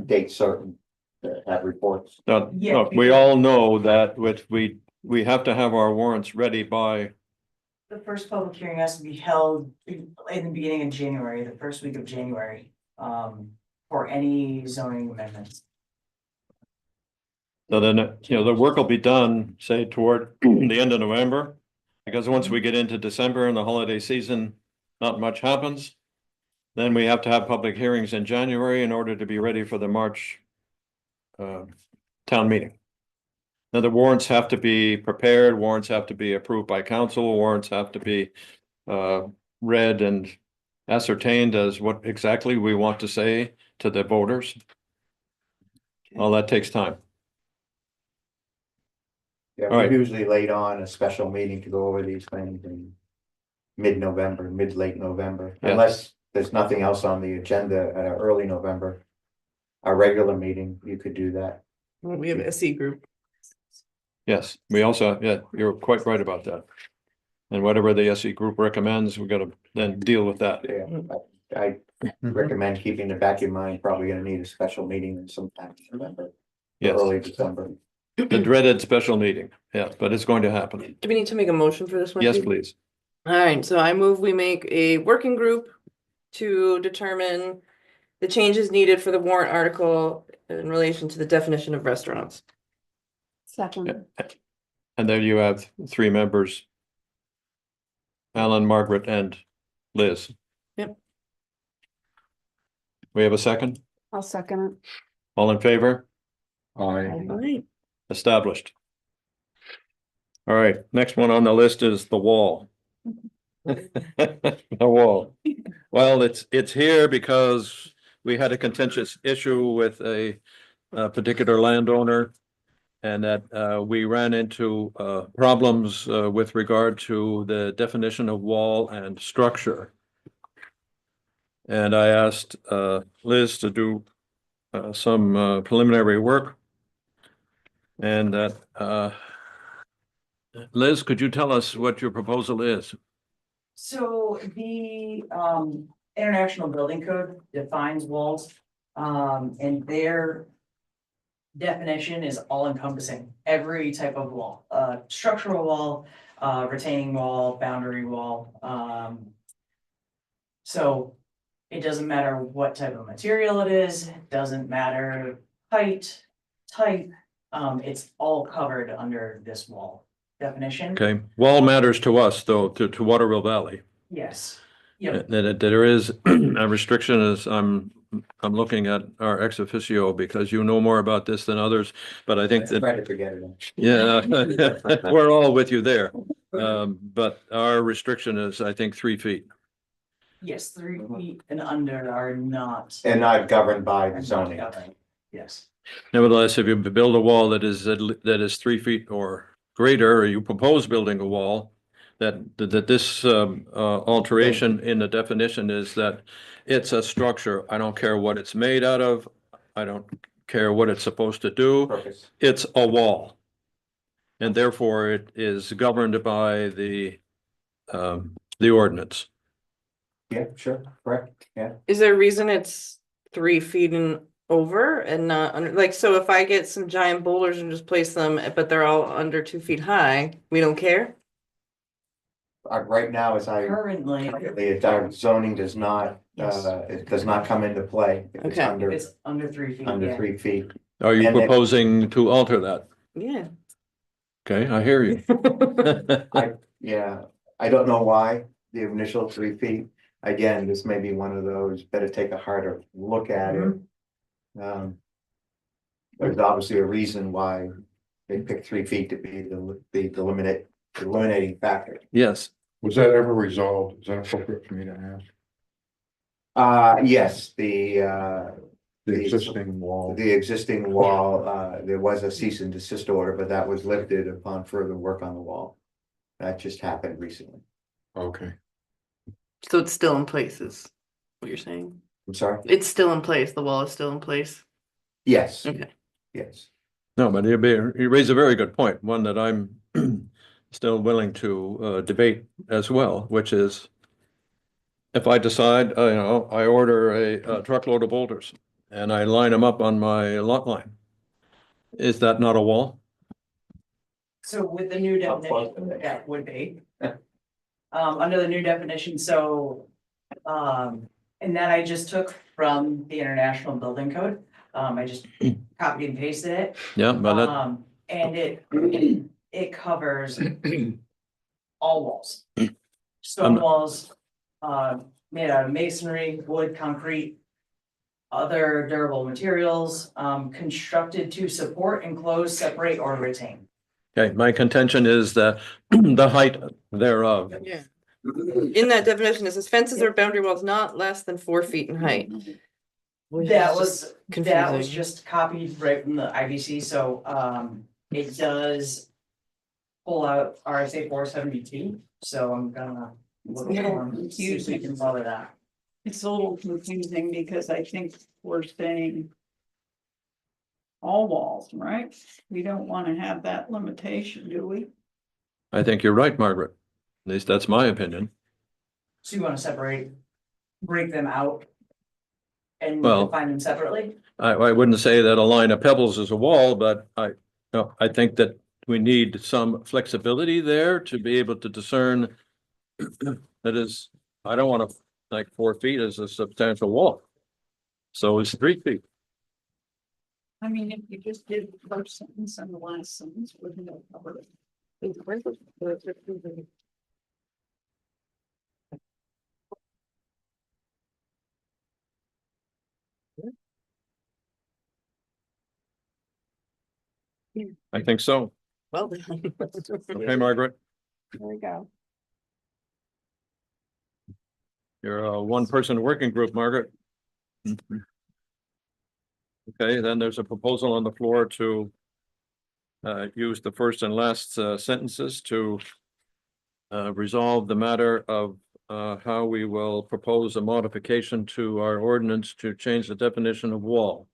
date certain to have reports. Now, Yeah, look, we all know that we have to have our warrants ready by, The first public hearing has to be held in the beginning of January, the first week of January, for any zoning amendments. so then, the work will be done, say, toward the end of November. Because once we get into December and the holiday season, not much happens. Then we have to have public hearings in January in order to be ready for the March town meeting. Now, the warrants have to be prepared, warrants have to be approved by council, warrants have to be read and ascertained as what exactly we want to say to the voters. All that takes time. Yeah, All right. we usually late on a special meeting to go over these things in mid-November, late November, Yeah. unless there's nothing else on the agenda at our early November. Our regular meeting, you could do that. We have a SE group. Yes, we also, yeah, you're quite right about that. And whatever the SE group recommends, we gotta then deal with that. Yeah, I recommend keeping the back of your mind, probably gonna need a special meeting sometime in November, Yes, early December. the dreaded special meeting, yeah, but it's going to happen. Do we need to make a motion for this one? Yes, too? please. All right, so I move we make a working group to determine the changes needed for the warrant article in relation to the definition of restaurants. Second, And there you have 3 members. Alan, Margaret, and Liz. Yep. We have a second? I'll second it. All in favor? All right. Established. All right, next one on the list is the wall. The wall. Well, it's here because we had a contentious issue with a particular landowner and that we ran into problems with regard to the definition of wall and structure. And I asked Liz to do some preliminary work. And that Liz, could you tell us what your proposal is? So the International Building Code defines walls, and their definition is all encompassing, every type of wall, structural wall, retaining wall, boundary wall. So it doesn't matter what type of material it is, it doesn't matter height, type, it's all covered under this wall definition. Okay, wall matters to us, though, to Waterville Valley. Yes, yep, That there is a restriction as I'm looking at our ex officio because you know more about this than others, but I think that, Try to forget it. yeah, we're all with you there. But our restriction is, I think, 3 feet. yes, 3 feet and under are not. And not governed by are not zoning. governed. Yes, Nevertheless, if you build a wall that is 3 feet or greater, or you propose building a wall, that this alteration in the definition is that it's a structure. I don't care what it's made out of. I don't care what it's supposed to do. Purpose. It's a wall. And therefore it is governed by the ordinance. Yeah, sure, correct, yeah. Is there a reason it's 3 feet and over and not under, like, so if I get some giant boulders and just place them, but they're all under 2 feet high, we don't care? Right now, as currently, our zoning does not, Yes. it does not come into play. If it's Okay. if under, it's under 3 feet, under yeah. 3 feet. Are you And it- proposing to alter that? Yeah. Okay, I hear you. Yeah, I don't know why the initial 3 feet. Again, this may be one of those, better take a harder look at it. There's obviously a reason why they picked 3 feet to be the eliminating factor. Yes, Was that ever resolved? Is that appropriate for me to ask? Yes, The existing wall, the existing wall, there was a cease and desist order, but that was lifted upon further work on the wall. That just happened recently. okay. So it's still in place is what you're saying? I'm sorry? It's still in place, the wall is still in place? Yes. Okay. Yes. no, but you raise a very good point, one that I'm still willing to debate as well, which is if I decide, I order a truckload of boulders and I line them up on my lot line, is that not a wall? So with the new How close definition, are they? that would be. Under the new definition, so, and that I just took from the International Building Code. I just copied and pasted it. Yeah, but that, And it covers all walls. Stone not- walls, made out of masonry, wood, concrete, other durable materials, constructed to support, enclose, separate, or retain. okay, my contention is that the height thereof. Yeah. In that definition, it says fences or boundary walls not less than 4 feet in height. Which That is was, just that was confusing. just copied right from the IBC, so, it does pull out RSA 470T, so I'm gonna look Yeah, for, see if we can follow that. It's a little confusing because I think we're saying all walls, right? We don't want to have that limitation, do we? I think you're right, Margaret. At least that's my opinion. So you wanna separate, break them out and Well- define them separately? I wouldn't say that a line of pebbles is a wall, but I think that we need some flexibility there to be able to discern. That is, I don't want to, like 4 feet is a substantial wall. So is 3 feet. I mean, if you just did the first sentence and the last sentence, wouldn't it cover it? I think so. Well done. Okay, Margaret, There we go. you're a one-person working group, Margaret. Okay, then there's a proposal on the floor to use the first and last sentences to resolve the matter of how we will propose a modification to our ordinance to change the definition of wall.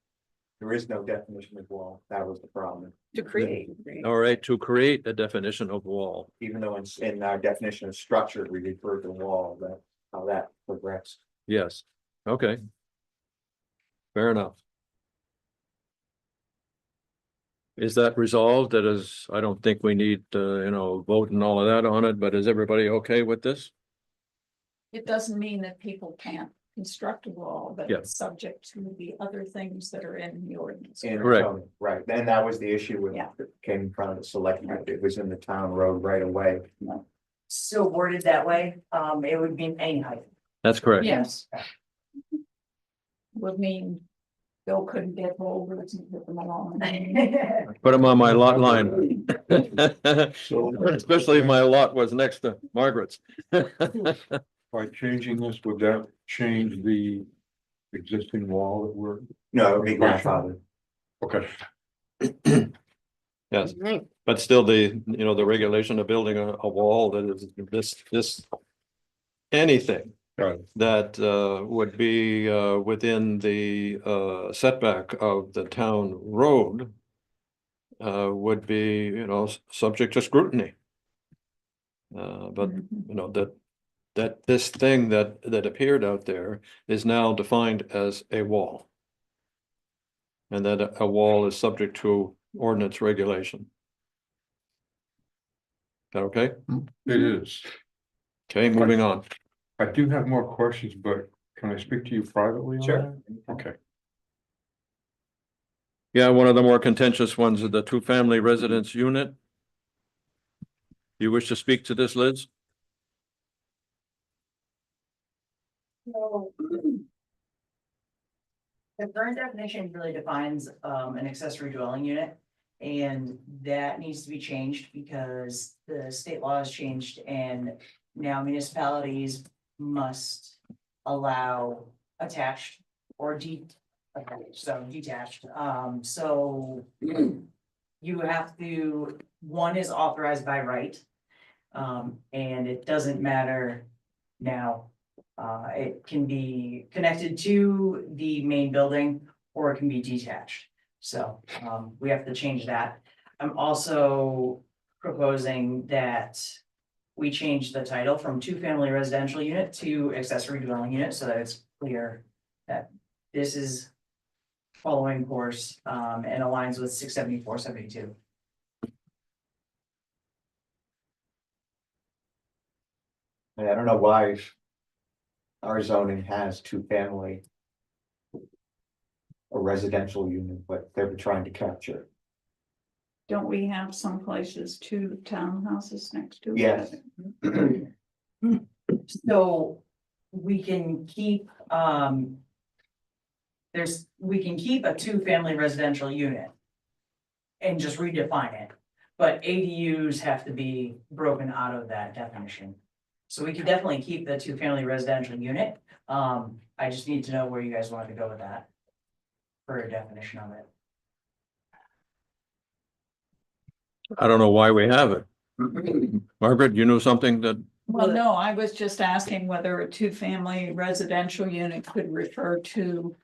There is no definition of wall. That was the problem. To create. All right, to create a definition of wall. Even though in our definition of structure, we refer to wall, that, how that progressed. Yes, okay. Fair enough. Is that resolved? That is, I don't think we need, vote and all of that on it, but is everybody okay with this? It doesn't mean that people can't construct a wall, but Yeah. it's subject to the other things that are in the ordinance. And Correct. zoning, right, and that was the issue with, Yeah. that came in front of the select, board. It was in the town road right away. So worded that way, it would mean any height. That's correct. Yes. Would mean Bill couldn't get boulders and put them along. Put them on my lot line. So Especially if my lot was next to Margaret's. by changing this, would that change the existing wall that we're, No, it would be grandfathered. okay, Yes, but still the regulation of building a wall that is this. Anything got it. that would be within the setback of the town road. Would be, subject to scrutiny. But that this thing that appeared out there is now defined as a wall. And that a wall is subject to ordinance regulation. Is that okay? It is. Okay, moving on. I do have more questions, but can I speak to you privately on Sure. that? Okay. Yeah, one of the more contentious ones is the two-family residence unit. You wish to speak to this, Liz? So, the current definition really defines an accessory dwelling unit. And that needs to be changed because the state law has changed and now municipalities must allow attached or detached. So you have to, one is authorized by right. And it doesn't matter now. It can be connected to the main building or it can be detached. So we have to change that. I'm also proposing that we change the title from two-family residential unit to accessory dwelling unit so that it's clear that this is following course and aligns with 674-72. And I don't know why our zoning has two-family a residential unit, but they were trying to capture. Don't we have some places two townhouses next to? it? Yes. So we can keep, we can keep a two-family residential unit and just redefine it, but ADUs have to be broken out of that definition. So we can definitely keep the two-family residential unit. I just need to know where you guys wanted to go with that for a definition of it. I don't know why we have it. Margaret, you know something that, Well, no, I was just asking whether a two-family residential unit could refer to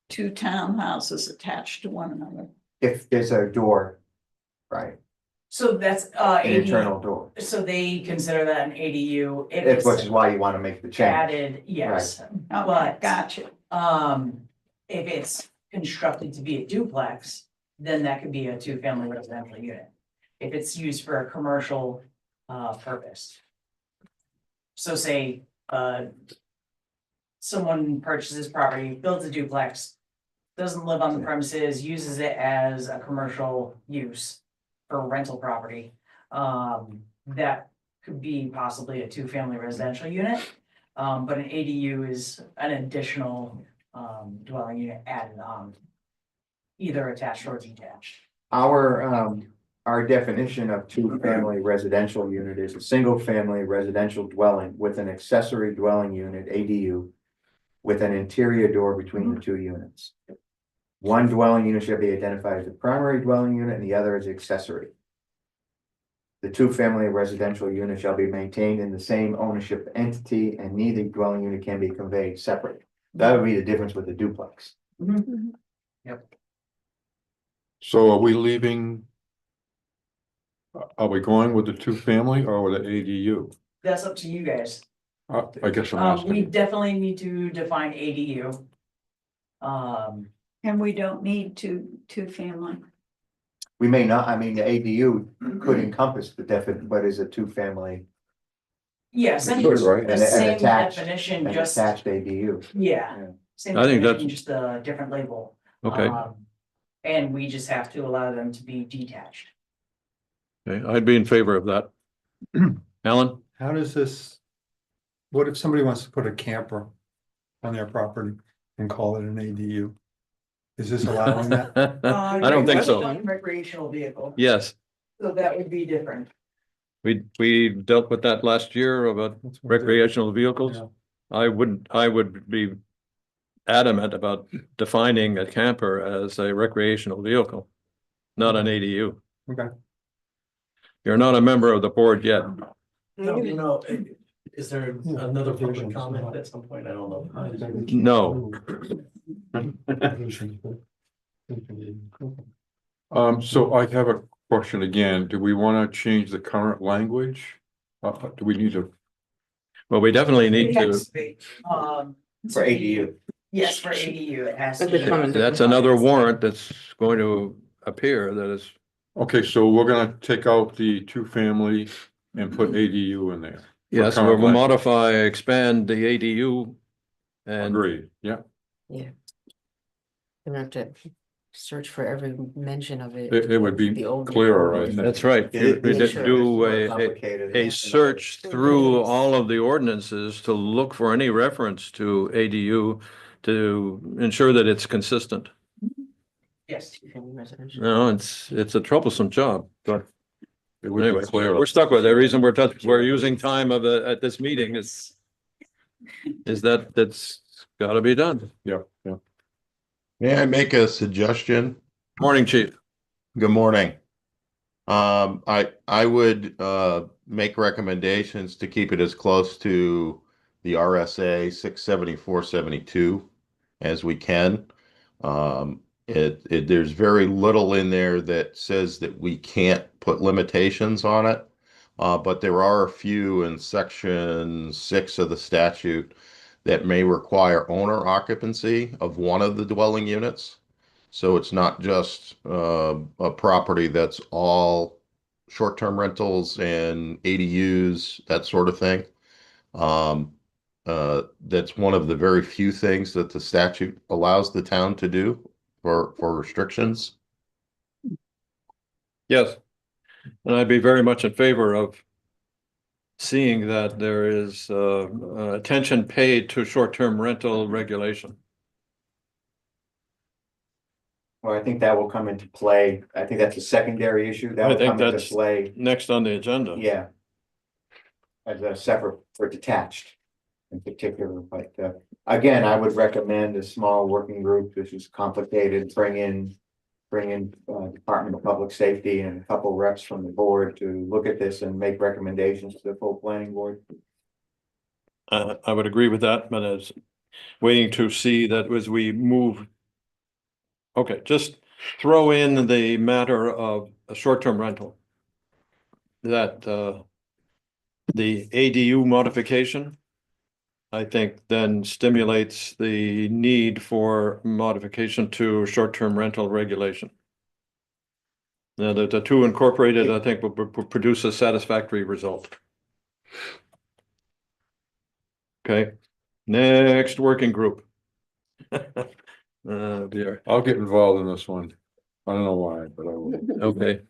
two townhouses attached to one another. If there's a door, right, So that's an ADU, internal door, so they consider that an ADU if that's which it's is why you want to make the change. added, yes. Okay, But- gotcha. If it's constructed to be a duplex, then that could be a two-family residential unit. If it's used for a commercial purpose. So say someone purchases property, builds a duplex, doesn't live on the premises, uses it as a commercial use for rental property. That could be possibly a two-family residential unit. But an ADU is an additional dwelling unit added on. Either attached or detached. Our definition of two-family residential unit is a single-family residential dwelling with an accessory dwelling unit, ADU, with an interior door between the two units. One dwelling unit shall be identified as a primary dwelling unit and the other as accessory. The two-family residential unit shall be maintained in the same ownership entity and neither dwelling unit can be conveyed separate. That would be the difference with the duplex. So are we leaving? Are we going with the two-family or with the ADU? That's up to you guys. I guess I'm We asking. definitely need to define ADU. And we don't need two-family. We may not, I mean, the ADU could encompass the definite, but is a two-family. Yeah, essentially, Good, right? the And- and same attached- definition, An just, attached ADU. yeah. Yeah. Same I think definition, that's- just a different label. Okay, And we just have to allow them to be detached. okay, I'd be in favor of that. Alan? How does this, what if somebody wants to put a camper on their property and call it an ADU? Is this allowing that? I don't think so. Recreational vehicle, Yes, so that would be different. we dealt with that last year about That's what it is. recreational vehicles. Yeah. I would be adamant about defining a camper as a recreational vehicle, not an ADU. Okay. You're not a member of the board yet. No, is there Yeah. another public comment at some point? I don't know. No. So I have a question again. Do we want to change the current language? Do we need to? Well, we definitely need It has to, to be, For ADU. yes, for ADU, it has to That's a be. common- that's another warrant that's going to appear that is, Okay, so we're gonna take out the two-family and put ADU in there. yes, current we'll language. modify, expand the ADU. And Agreed, yeah. Gonna have to search for every mention of it. It would be The old- clearer, I think. that's right. You It is did do more a complicated. search through all of the ordinances to look for any reference to ADU to ensure that it's consistent. Yes. Two-family residential. No, it's a troublesome job, but It would be anyway, clearer. we're stuck with it. The reason we're using time at this meeting is that's gotta be done. Yeah, yeah. May I make a suggestion? Morning, chief. Good morning. I would make recommendations to keep it as close to the RSA 674-72 as we can. There's very little in there that says that we can't put limitations on it. But there are a few in section 6 of the statute that may require owner occupancy of one of the dwelling units. So it's not just a property that's all short-term rentals and ADUs, that sort of thing. That's one of the very few things that the statute allows the town to do for restrictions. Yes. And I'd be very much in favor of seeing that there is attention paid to short-term rental regulation. Well, I think that will come into play. I think that's a secondary issue. That I will think come into that's- play, Next on the agenda. yeah. As a separate for detached in particular, but again, I would recommend a small working group. This is complicated, bring in Department of Public Safety and a couple reps from the board to look at this and make recommendations to the full planning board. I would agree with that, but as waiting to see that as we move. Okay, just throw in the matter of a short-term rental. That the ADU modification, I think then stimulates the need for modification to short-term rental regulation. Now, the two incorporated, I think, will produce a satisfactory result. Okay, next working group. Dear, I'll get involved in this one. I don't know why, but I will. okay.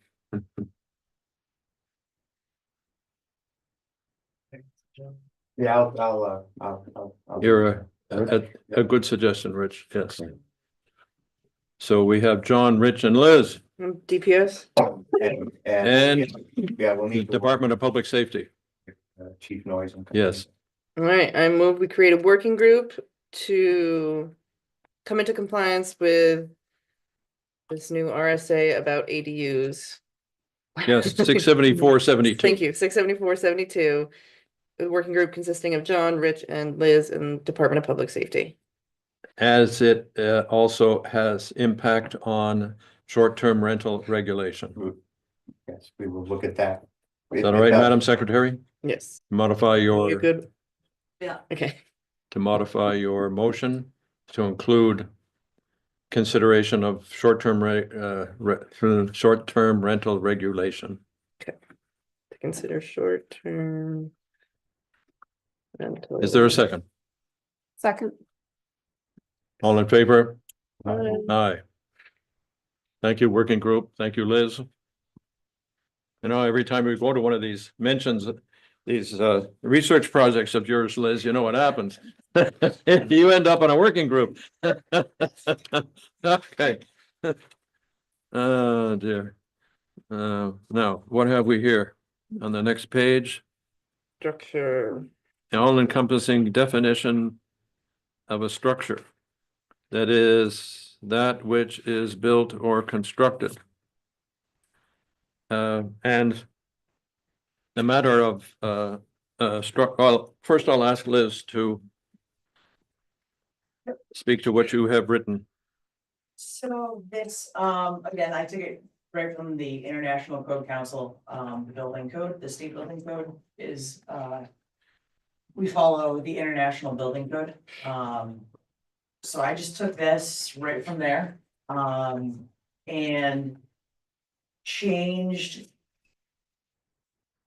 Yeah, I'll. You're a good suggestion, Rich, yes. So we have John, Rich, and Liz, DPS? and Yeah, we'll the need. to work, Department of Public Safety, Chief Noise. yes. All right, I move we create a working group to come into compliance with this new RSA about ADUs. Yes, 674-72. Thank you, 674-72. The working group consisting of John, Rich, and Liz in Department of Public Safety. As it also has impact on short-term rental regulation. Yes, we will look at that. Is that all right, Madam Secretary? Yes. Modify You your, good? Yeah. Okay. to modify your motion to include consideration of short-term short-term rental regulation. To consider short-term rental. Is there a second? Second. All in favor? Aye. Aye. Thank you, working group. Thank you, Liz. You know, every time we go to one of these mentions, these research projects of yours, Liz, you know what happens. You end up on a working group. Okay. Oh, dear. Now, what have we here on the next page? Structure. All encompassing definition of a structure. That is that which is built or constructed. And the matter of well, first I'll ask Liz to speak to what you have written. So this, again, I took it right from the International Code Council, the building code, the state building code is, we follow the International Building Code. So I just took this right from there, and changed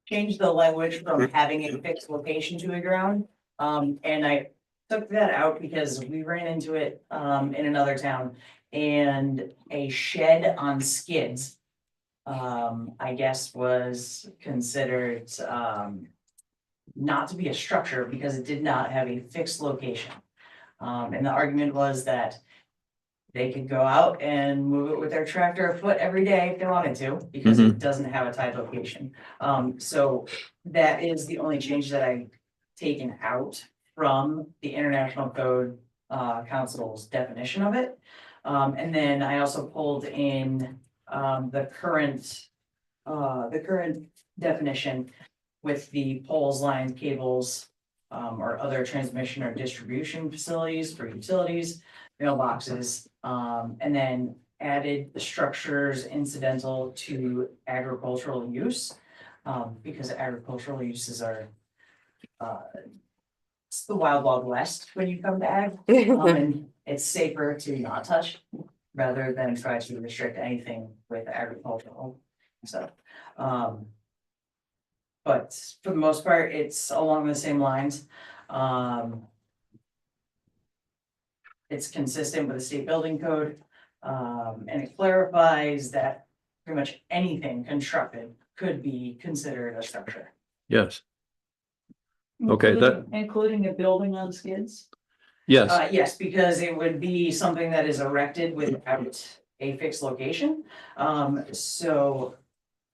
the language from having a fixed location to a ground. And I took that out because we ran into it, in another town, and a shed on skids, I guess was considered, not to be a structure because it did not have a fixed location. And the argument was that they could go out and move it with their tractor afoot every day if they wanted to, because it doesn't have a tied location. So that is the only change that I've taken out from the International Code Council's definition of it. And then I also pulled in the current definition with the poles, lines, cables, or other transmission or distribution facilities for utilities, mailboxes, and then added the structures incidental to agricultural use, because agricultural uses are it's the wild west when you come to ag, and it's safer to not touch rather than try to restrict anything with agricultural stuff. But for the most part, it's along the same lines. It's consistent with the state building code, and it clarifies that pretty much anything constructed could be considered a structure. Yes. Okay, Including a building on skids? Yes, Yes, because it would be something that is erected without a fixed location. So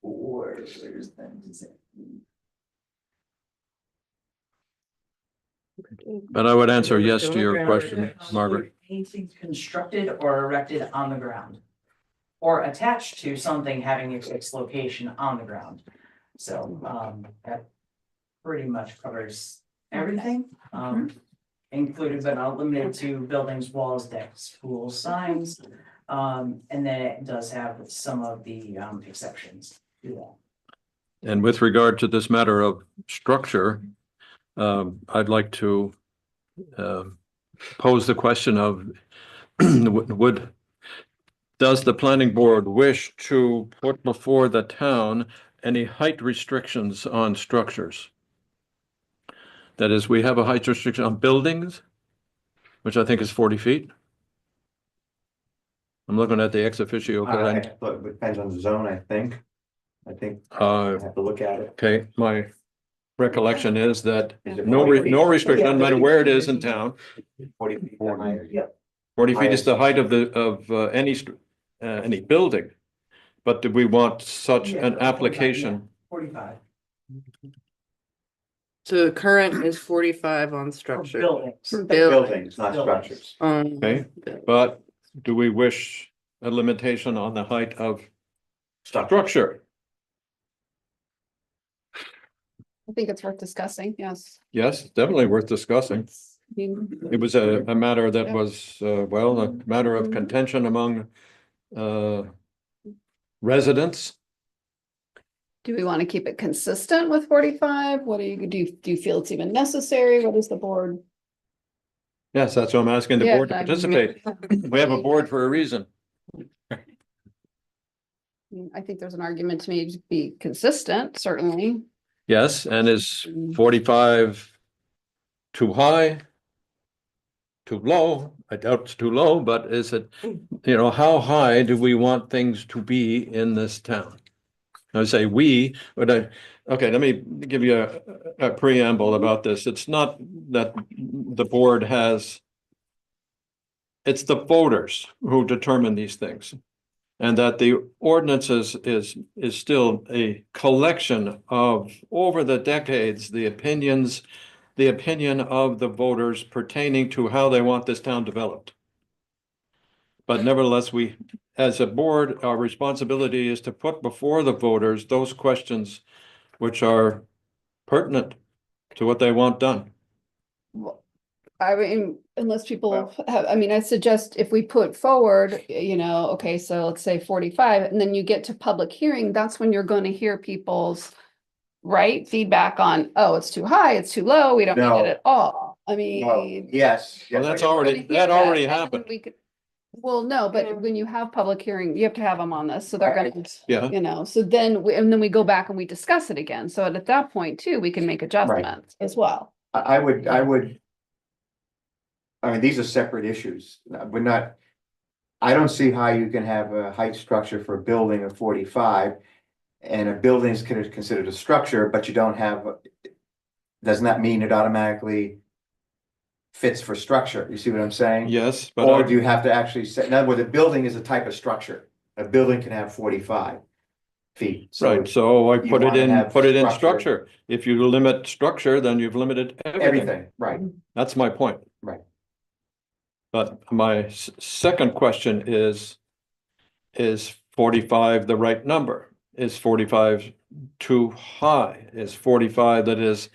where's that? but I would answer yes to your question, Margaret. Anything constructed or erected on the ground. Or attached to something having a fixed location on the ground. So that pretty much covers everything. Included but not limited to buildings, walls, decks, pools, signs. And then it does have some of the exceptions to that. And with regard to this matter of structure, I'd like to pose the question of does the planning board wish to put before the town any height restrictions on structures? That is, we have a height restriction on buildings, which I think is 40 feet. I'm looking at the ex officio. Look, it depends on the zone, I think. I have to look at it. Okay, my recollection is that Is it no 40 feet? restriction, no matter where it is in town. 40 feet or higher. Yeah. 40 feet is the height of any building. But do we want such an application? 45. So the current is 45 on For structure. buildings. For Buildings, not structures. Okay, but do we wish a limitation on the height of structure. I think it's worth discussing, yes. Yes, definitely worth discussing. I mean, It was a matter that Yeah. was, well, a matter of Mhm. contention among residents. do we want to keep it consistent with 45? What do you feel it's even necessary? What is the board? Yes, that's what I'm asking the Yeah, board to I- participate. We have a board for a reason. I think there's an argument to maybe be consistent, certainly. Yes, and is 45 too high? Too low? I doubt it's too low, but is it, how high do we want things to be in this town? I say we, but okay, let me give you a preamble about this. It's not that the board has, it's the voters who determine these things. And that the ordinances is still a collection of, over the decades, the opinion of the voters pertaining to how they want this town developed. But nevertheless, we, as a board, our responsibility is to put before the voters those questions which are pertinent to what they want done. I mean, unless people have, I mean, I suggest if we put forward, okay, so let's say 45, and then you get to public hearing, that's when you're going to hear people's feedback on, oh, it's too high, it's too low, we don't need No. it at all. I Well, mean. yes. Well, yes, that's I- already, We're gonna hear that already and then happened. we could- Well, no, but when you have public hearing, you have to have them on this, so they're gonna, Yeah. so then, and then we go back and we discuss it again, so at that point too, we can make adjustments as well. I would, I mean, these are separate issues. We're not, I don't see how you can have a height structure for a building of 45. And a building is considered a structure, but you don't have, doesn't that mean it automatically fits for structure? You see what I'm saying? Yes, but Or do you have to actually say, in other words, a building is a type of structure. A building can have 45 feet. right, so I you put it wanna in, have structure. structure. If you limit structure, then you've limited everything. Everything, right, That's my point. right. But my second question is 45 the right number? Is 45 too high? Is 45, that is,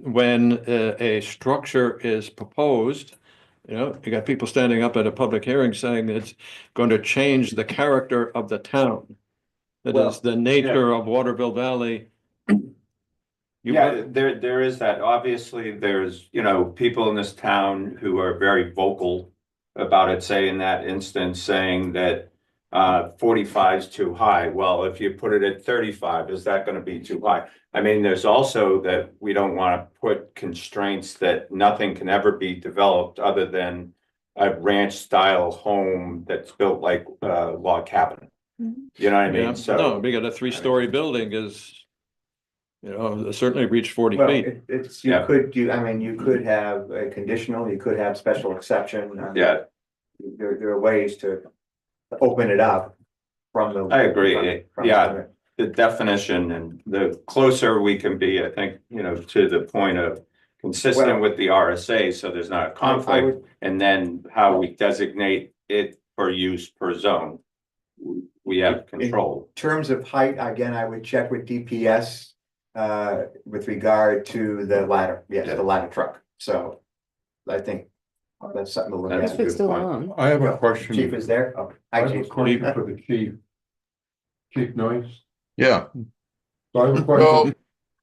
when a structure is proposed, you got people standing up at a public hearing saying it's going to change the character of the town. That Well, is the nature of Waterville Valley. Yeah, there is that. Obviously, there's, people in this town who are very vocal about it, say in that instance, saying that 45 is too high. Well, if you put it at 35, is that going to be too high? I mean, there's also that we don't want to put constraints that nothing can ever be developed other than a ranch style home that's built like a log cabin. You know what I mean? Yeah, So no, we got a 3-story building is, certainly reach 40 Well, feet. it's, Yeah. I mean, you could have a conditional, you could have special exception. yeah, There are ways to open it up from the. I agree. from Yeah. the definition and the closer we can be, I think, to the point of consistent Well, with the RSA, so there's not a I conflict. would- And then how we designate it for use per zone. We have control. In terms of height, again, I would check with DPS with regard to the ladder, yes, Yeah. the ladder truck, so. I think that's something to look That's at. a good point. I have a question. Chief is there? Oh, I hi, have a Chief. question for the chief. Chief Noyes. Yeah, So I have a Well- question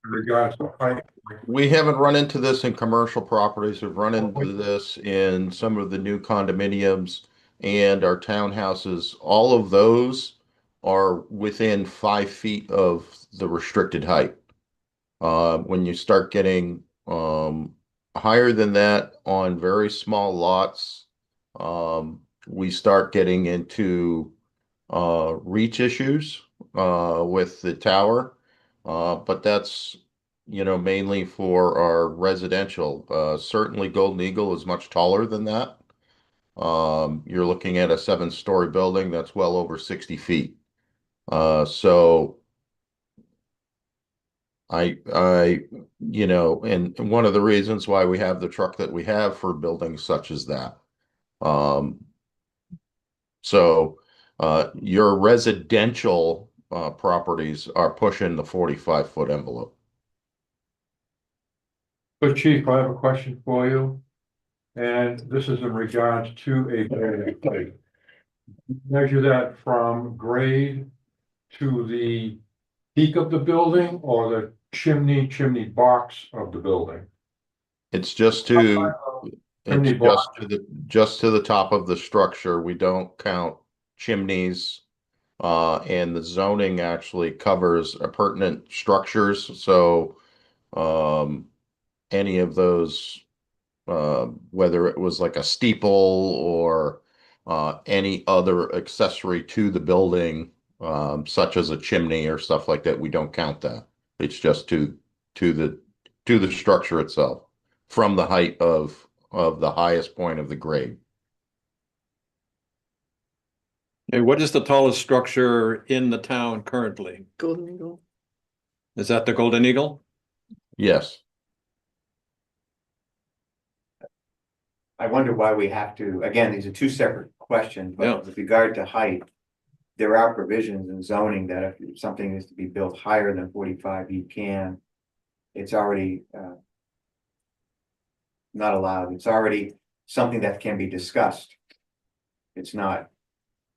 in regards to height. we haven't run into this in commercial properties. We've run into this in some of the new condominiums and our townhouses. All of those are within 5 feet of the restricted height. When you start getting higher than that on very small lots, we start getting into reach issues with the tower. But that's, mainly for our residential. Certainly Golden Eagle is much taller than that. You're looking at a 7-story building that's well over 60 feet. So and one of the reasons why we have the truck that we have for buildings such as that. So Your residential properties are pushing the 45-foot envelope. But Chief, I have a question for you. And this is in regards to a building height. Measure that from grade to the peak of the building or the chimney box of the building? It's just Chimney just to the top of the structure. We don't count chimneys. And the zoning actually covers appurtenant structures, so any of those, whether it was like a steeple or any other accessory to the building, such as a chimney or stuff like that, we don't count that. It's just to the structure itself, from the height of the highest point of the grade. Okay, what is the tallest structure in the town currently? Golden Eagle. Is that the Golden Eagle? Yes. I wonder why we have to, again, these are two separate questions, Yeah. but with regard to height. There are provisions in zoning that if something is to be built higher than 45, you can. It's already not allowed. It's already something that can be discussed. It's not,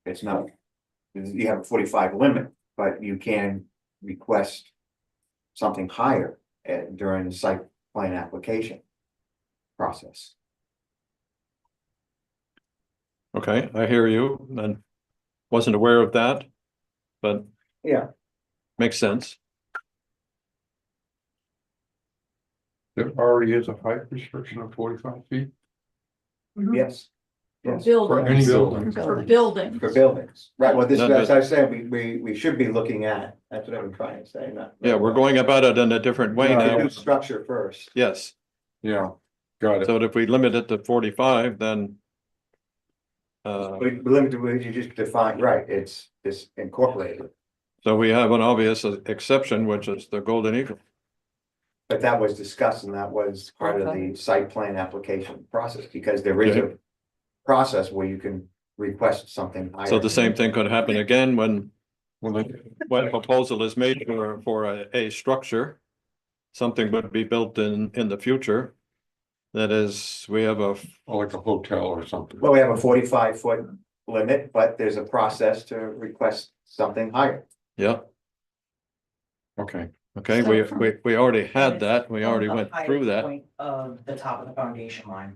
you have a 45 limit, but you can request something higher during the site plan application process. Okay, I hear you, and wasn't aware of that, but Yeah. makes sense. There already is a height restriction of 45 feet? Yes. For Yes. For any buildings, building. for buildings. For buildings, right, well, this, No, as but- I said, we should be looking at, that's what I'm trying to say, not. Yeah, we're going about it in a different way No, now. do structure first. Yes, Yeah, got it. so if we limit it to 45, then We limit to what you just defined, right, it's incorporated, so we have an obvious exception, which is the Golden Eagle. but that was discussed and that was part of the site plan application process, because there is a process where you can request something higher. So the same thing could happen again when Well, a proposal is made for a structure. Something would be built in the future. That is, we have a, like a hotel or something. Well, we have a 45-foot limit, but there's a process to request something higher. yeah, Okay, okay, So we already had that, we already From the went through higher that. point of the top of the foundation line.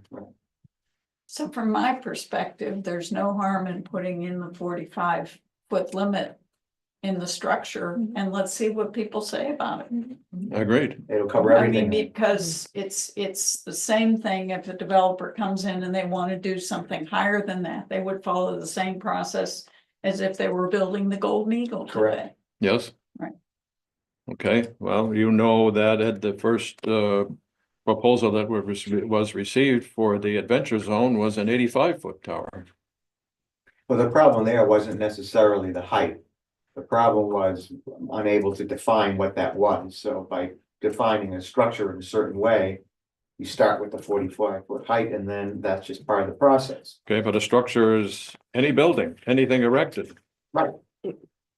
So from my perspective, there's no harm in putting in the 45-foot limit in the structure, and let's see what people say about it. Agreed. It'll cover I mean, everything. because it's the same thing if a developer comes in and they want to do something higher than that, they would follow the same process as if they were building the Golden Eagle today. Correct. Yes. Right. Okay, well, you know that at the first proposal that was received for the Adventure Zone was an 85-foot tower. Well, the problem there wasn't necessarily the height. The problem was unable to define what that was, so by defining a structure in a certain way. You start with the 45-foot height, and then that's just part of the process. Okay, but a structure is any building, anything erected. Right.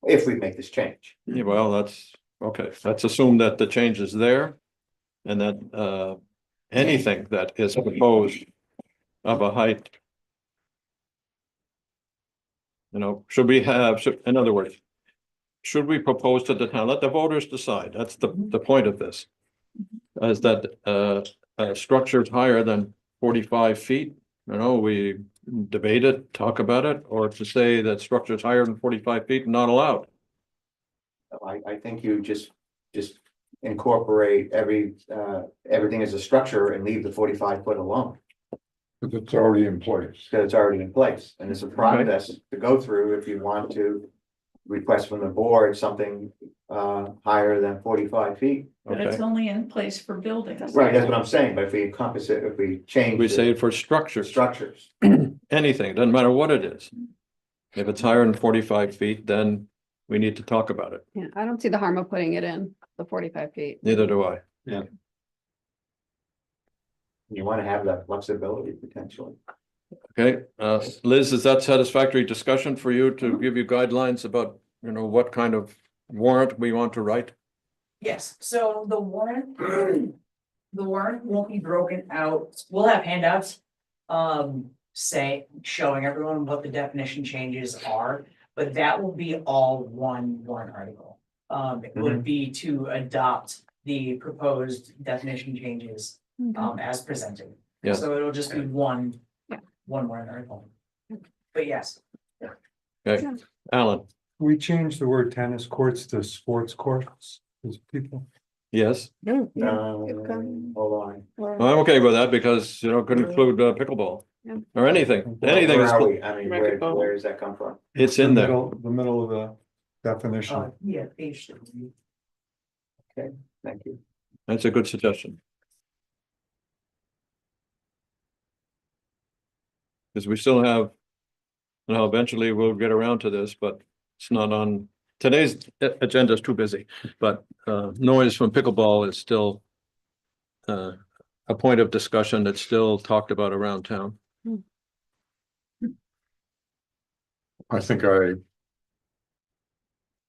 If we make this change. Yeah, well, that's, okay, let's assume that the change is there. And that anything that is proposed of a height. You know, should we have, in other words, should we propose to the town, let the voters decide, that's the point of this. Is that structures higher than 45 feet, you know, we debate it, talk about it, or to say that structures higher than 45 feet not allowed. I think you just incorporate everything as a structure and leave the 45-foot alone. because it's already in place. Because it's already in place, and it's a process to go through if you want to request from the board something higher than 45 feet. But it's Okay, only in place for buildings. Right, that's what I'm saying, but if we encompass it, if we change. we the say for structures, structures, anything, doesn't matter what it is. If it's higher than 45 feet, then we need to talk about it, Yeah, I don't see the harm of putting it in the 45 feet. neither do I. you want to have that flexibility potentially. Okay, Liz, is that satisfactory discussion for you to give you guidelines about, what kind of warrant we want to write? Yes, so the warrant, the warrant won't be broken out, we'll have handouts. Showing everyone what the definition changes are, but that will be all one warrant article. It would be to adopt the proposed definition changes, as presented. Yeah. So it'll just be one, Yeah. one warrant article. But yes, Okay, Alan, We changed the word tennis courts to sports courts, as people. yes, Hold on. I'm okay with that because, could include pickleball. Yeah. Or anything, anything Where is, are we? I mean, where does that come from? it's in there. The middle of the definition. yeah, page 3. Okay, thank you. That's a good suggestion. Because we still have, eventually we'll get around to this, but it's not on, today's agenda is too busy, but noise from pickleball is still a point of discussion that's still talked about around town. I think I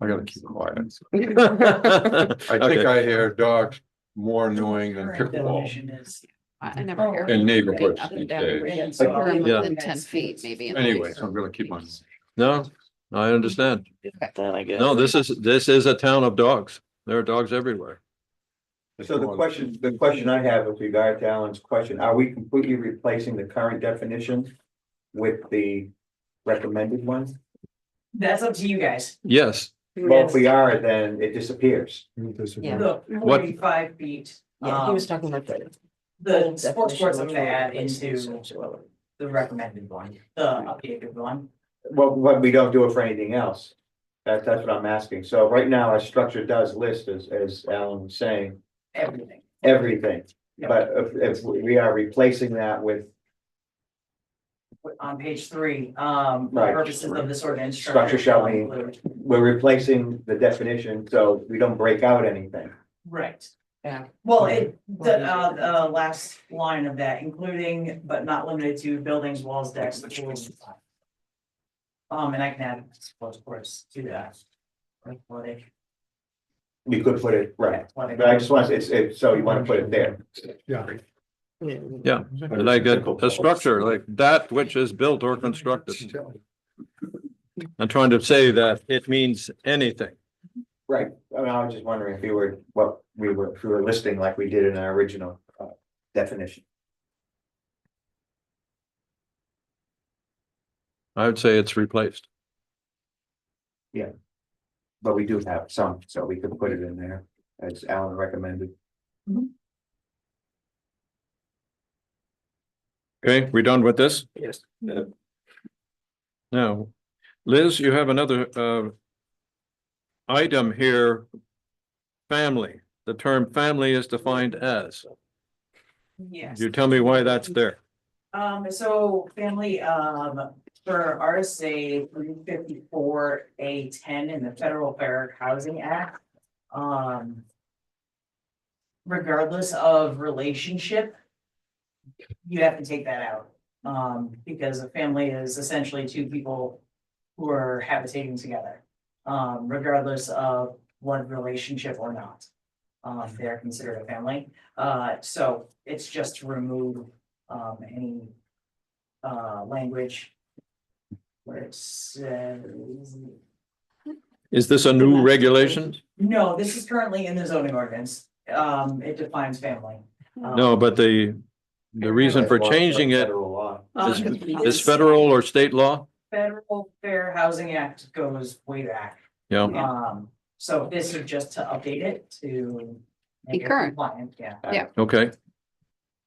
gotta keep quiet. I think I hear dogs more annoying than Current pickleball. definition is. I never hear. In neighborhoods Up and these down, days. right? So Or Yeah. within 10 feet, maybe. Anyway, so I'm gonna keep my. No, I understand. Then I guess. No, this is a town of dogs. There are dogs everywhere. So the question I have with regard to Alan's question, are we completely replacing the current definition with the recommended one? That's up to you guys. Yes, Well, if we are, then it disappears. The What- 45 feet. Yeah, he was talking about that. The sports courts I'm gonna add into the recommended one, the updated one. Well, but we don't do it for anything else. That's what I'm asking. So right now, our structure does list, as Alan was saying, Everything. everything. Yeah. But if we are replacing that with On page 3, the Right. purposes of this ordinance. Structure shall be- include- we're replacing the definition, so we don't break out anything. Right. Yeah. Well, the last line of that, including but not limited to buildings, walls, decks, pools. And I can add sports courts to that. Athletic. You could put it, right, athletic. but I just want, so you want to put it there. Yeah. yeah, like a structure like that which is built or constructed. I'm trying to say that it means anything. Right, I mean, I was just wondering if if we were listing like we did in our original definition. I would say it's replaced. But we do have some, so we could put it in there, as Alan recommended. Okay, we done with this? Yes. Now, Liz, you have another item here. Family. The term family is defined as. Yes. You tell me why that's there. So family, for RSA 354A10 in the Federal Fair Housing Act. Regardless of relationship. You have to take that out, because a family is essentially two people who are habitating together. Regardless of blood relationship or not. They're considered a family, so it's just to remove any language. Where it says, Is this a new regulation? no, this is currently in the zoning ordinance, it defines family. No, but the reason for changing it Federal law. is federal or state law? Federal Fair Housing Act goes way back. Yeah, So this is just to update it to. make it current. compliant, yeah. okay,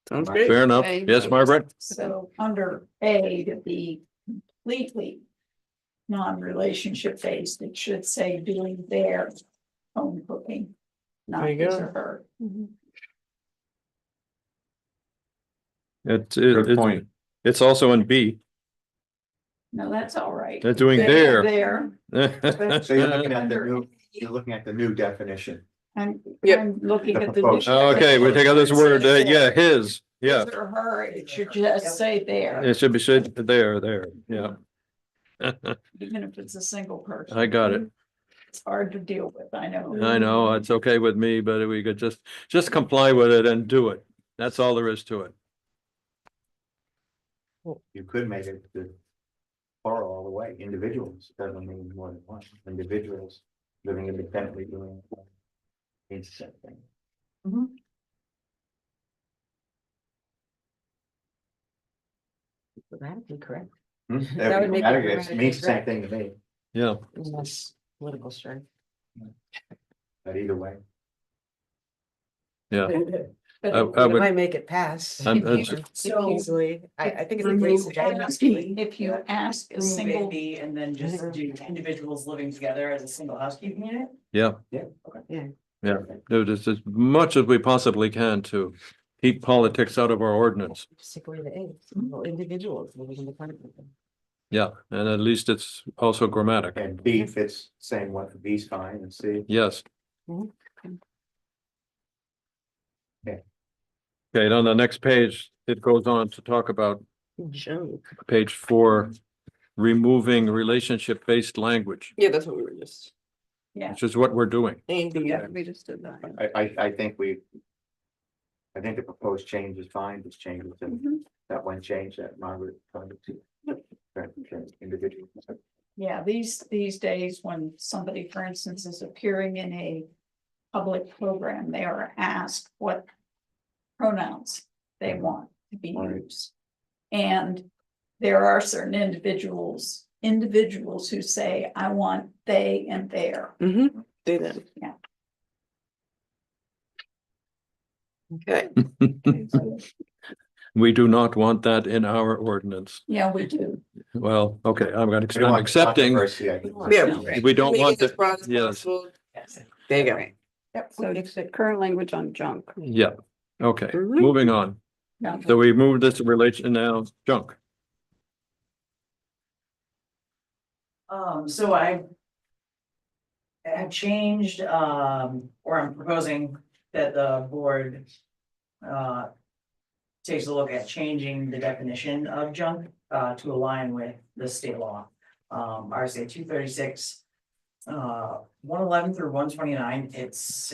Sounds great. fair enough. Okay. Yes, Margaret? So under A, to be completely non-relationship based, it should say doing their own cooking. Not There you his go. or her. Good point. It's also in B. No, that's all right. They're doing There. So you're looking at the new definition. I'm Yep. looking The at the. proposed. Okay, we take out this word, yeah, his. Yeah. his or her, it should just say there, It should be said there, yeah. even if it's a single person. I got it. It's hard to deal with, I know. I know, it's okay with me, but we could just comply with it and do it. That's all there is to it. You could make it the plural all the way, individuals, doesn't mean more than one, individuals living independently doing. It's the same thing. Grammatically correct. That would make it it means the same thing to me, Yeah, Unless political strife. but either way. yeah. But I It would, might make it pass. I'm- if you- it's- So Easily, I think it's a great remove suggestion. asking, if you ask a Remove single, AB and then just do individuals living together as a single housekeeping unit? yeah. Yeah. Yeah, do this as much as we possibly can to keep politics out of our ordinance. Just take away the A, single individuals living independently. Yeah, and at least it's also grammatic. And B fits same one, B's fine, and C. Yes. Mhm. Okay, and on the next page, it goes on to talk about Junk. page 4, removing relationship-based language, Yeah, that's what we were just. which is what we're doing. Yeah. We just did that. I think I think the proposed change is fine, just change it to that one change that Margaret tried to. Individual. yeah, these days, when somebody, for instance, is appearing in a public program, they are asked what pronouns they want to be Right. used. And there are certain individuals who say, I want they and their. Mm-hmm, do that. Yeah. Okay. We do not want that in our ordinance. Yeah, we do. Well, okay, I'm We don't I'm want accepting, controversy, I think. Yeah. we don't Make it want as the, broad as yes, possible. Yes. There you go. Yep. So it's the current language on junk. yeah, okay, Mhm. moving on. Yeah. So we move this relation now, junk. So I have changed, or I'm proposing that the board, takes a look at changing the definition of junk, to align with the state law. RSA 236, 111 through 129, it's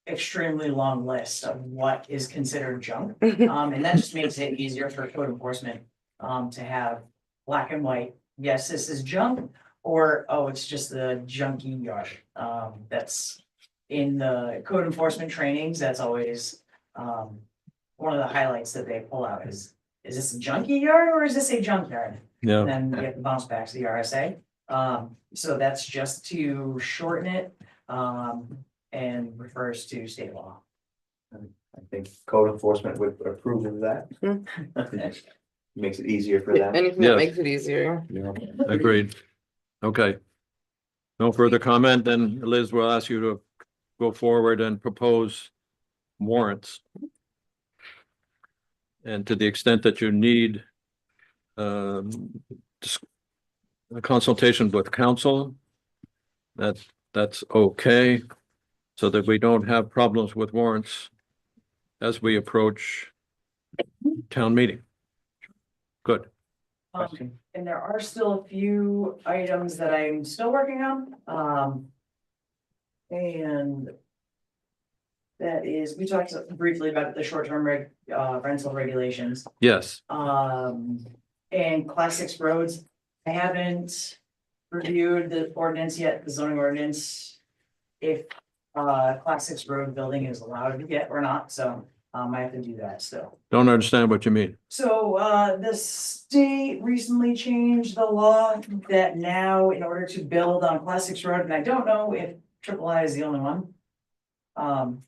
extremely long list of what is considered junk. And that just makes it easier for code enforcement, to have black and white, yes, this is junk, or, oh, it's just the junky yard. That's in the code enforcement trainings, that's always, one of the highlights that they pull out is this a junky yard or is this a junkyard? Yeah, And then you get the bounce backs to the RSA. So that's just to shorten it, and refers to state law. I think code enforcement would approve of that. Makes it easier for them. Anything Yes. that makes it easier. agreed. Okay. No further comment, then Liz will ask you to go forward and propose warrants. And to the extent that you need dis- a consultation with council, that's okay, so that we don't have problems with warrants as we approach town meeting. Good. And there are still a few items that I'm still working on, and that is, we talked briefly about the short-term rental regulations. Yes, And class 6 roads, I haven't reviewed the ordinance yet, the zoning ordinance. If class 6 road building is allowed yet or not, so I have to do that still. don't understand what you mean. So the state recently changed the law that now in order to build on class 6 road, and I don't know if Triple I is the only one.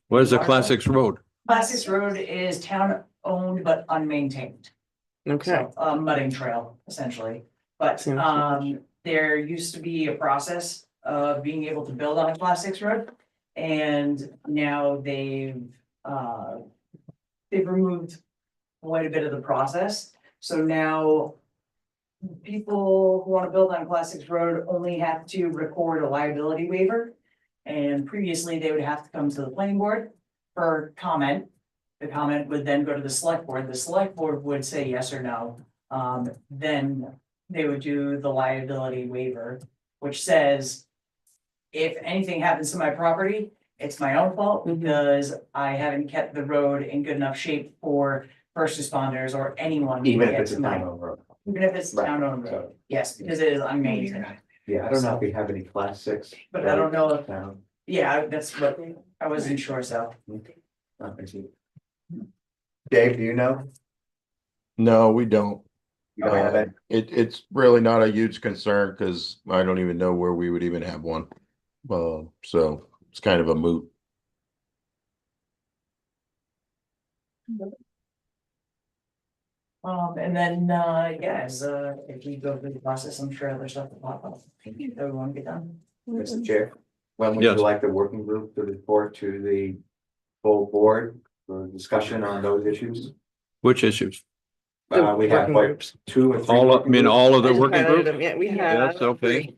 What is a class 6 road? Class 6 road is town owned but unmaintained. Okay. So a mudding trail essentially, but Seems there used to be a process of being able to build on a class 6 road. And now they've removed quite a bit of the process. So now people who want to build on a class 6 road only have to record a liability waiver. And previously they would have to come to the planning board for comment. the comment would then go to the select board. The select board would say yes or no. Then they would do the liability waiver, which says if anything happens to my property, it's my own fault because I haven't kept the road in good enough shape for first responders or anyone. to Even if get it's a to my- town-owned road. Even if it's a Right. town-owned road, yes, because it is unmade. Yeah, I don't know if we have any class 6. But I don't know if- Town. Yeah, that's what I wasn't sure, so. Dave, do you know? No, we don't. You don't have it? It's really not a huge concern because I don't even know where we would even have one. So it's kind of a moot. And then, yes, if we go through the process, I'm sure other stuff will pop up. That we want to get done. Mr. Chair, when would you Yes. like the working group to report to the full board for discussion on those issues? Which issues? We have working like groups. 2 or 3. All, I mean, all of I the just working highlighted groups? them. Yeah, we have. Yes, okay.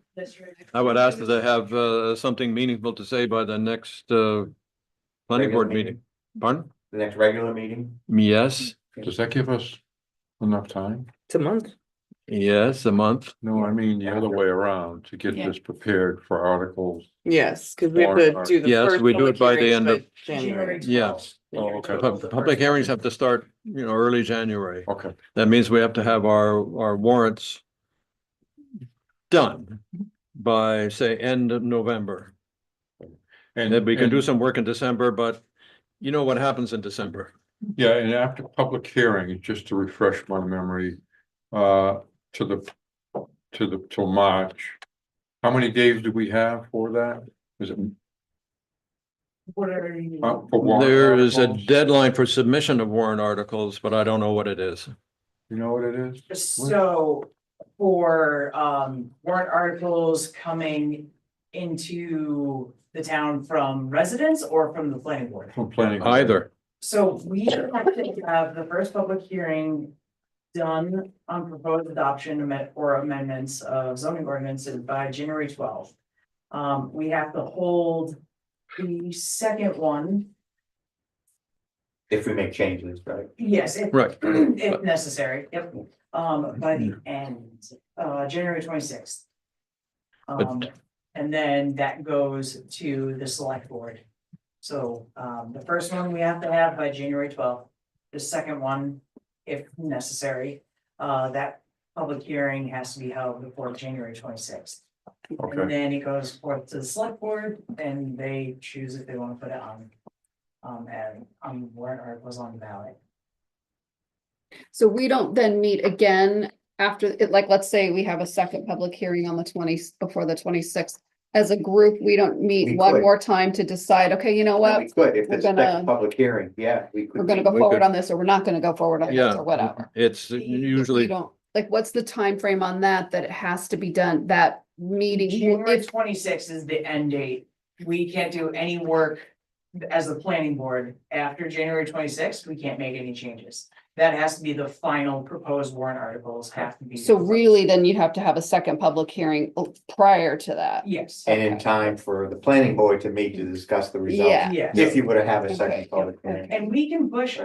I would ask that they have something meaningful to say by the next planning Regular board meeting. meeting. Pardon? The next regular meeting? Yes, Does that give us enough time? It's a month. yes, a month. No, I mean the other way around to get Yeah. this prepared for articles. Yes, because we have to do the Yes, first we do public it by the hearings end by of- January. Yeah. Oh, okay, Public hearings have to start, early January. okay. That means we have to have our warrants done by, say, end of November. And then we can do some work in December, but you know what happens in December. Yeah, and after public hearing, just to refresh my memory, till March. How many days do we have for that? Is it? What are you? For warrant There is a articles? deadline for submission of warrant articles, but I don't know what it is. You know what it is? So for warrant articles coming into the town from residents or from the planning board? From planning. Either. So we have to have the first public hearing done on proposed adoption or amendments of zoning ordinances by January 12th. We have to hold the second one, If we make changes, right? yes, if Right. if necessary, yep, by the end, January 26th. And then that goes to the select board. So, the first one we have to have by January 12th, the second one, if necessary, that public hearing has to be held before January 26th. Okay, And then it goes forth to the select board and they choose if they want to put it on warrant articles on the ballot. So we don't then meet again after it, like, let's say we have a second public hearing on the 20th, before the 26th. As a group, we don't meet We one could. more time to decide, okay, you know what? We could, if we're it's a gonna- second public hearing, yeah, we could. We're gonna meet. go we forward could- on this, or we're not gonna go forward on this, Yeah. or whatever. It's We usually, don't, like, what's the time frame on that it has to be done, that meeting? January If 26th is the end date. We can't do any work as the planning board after January 26th. We can't make any changes. That has to be the final proposed warrant articles have to be. So really, then you'd have to have a second public hearing prior to that. Yes. And in time for the planning board to meet to discuss the results. Yeah. Yes. If you were to have a Okay, second public yeah, hearing. And we can push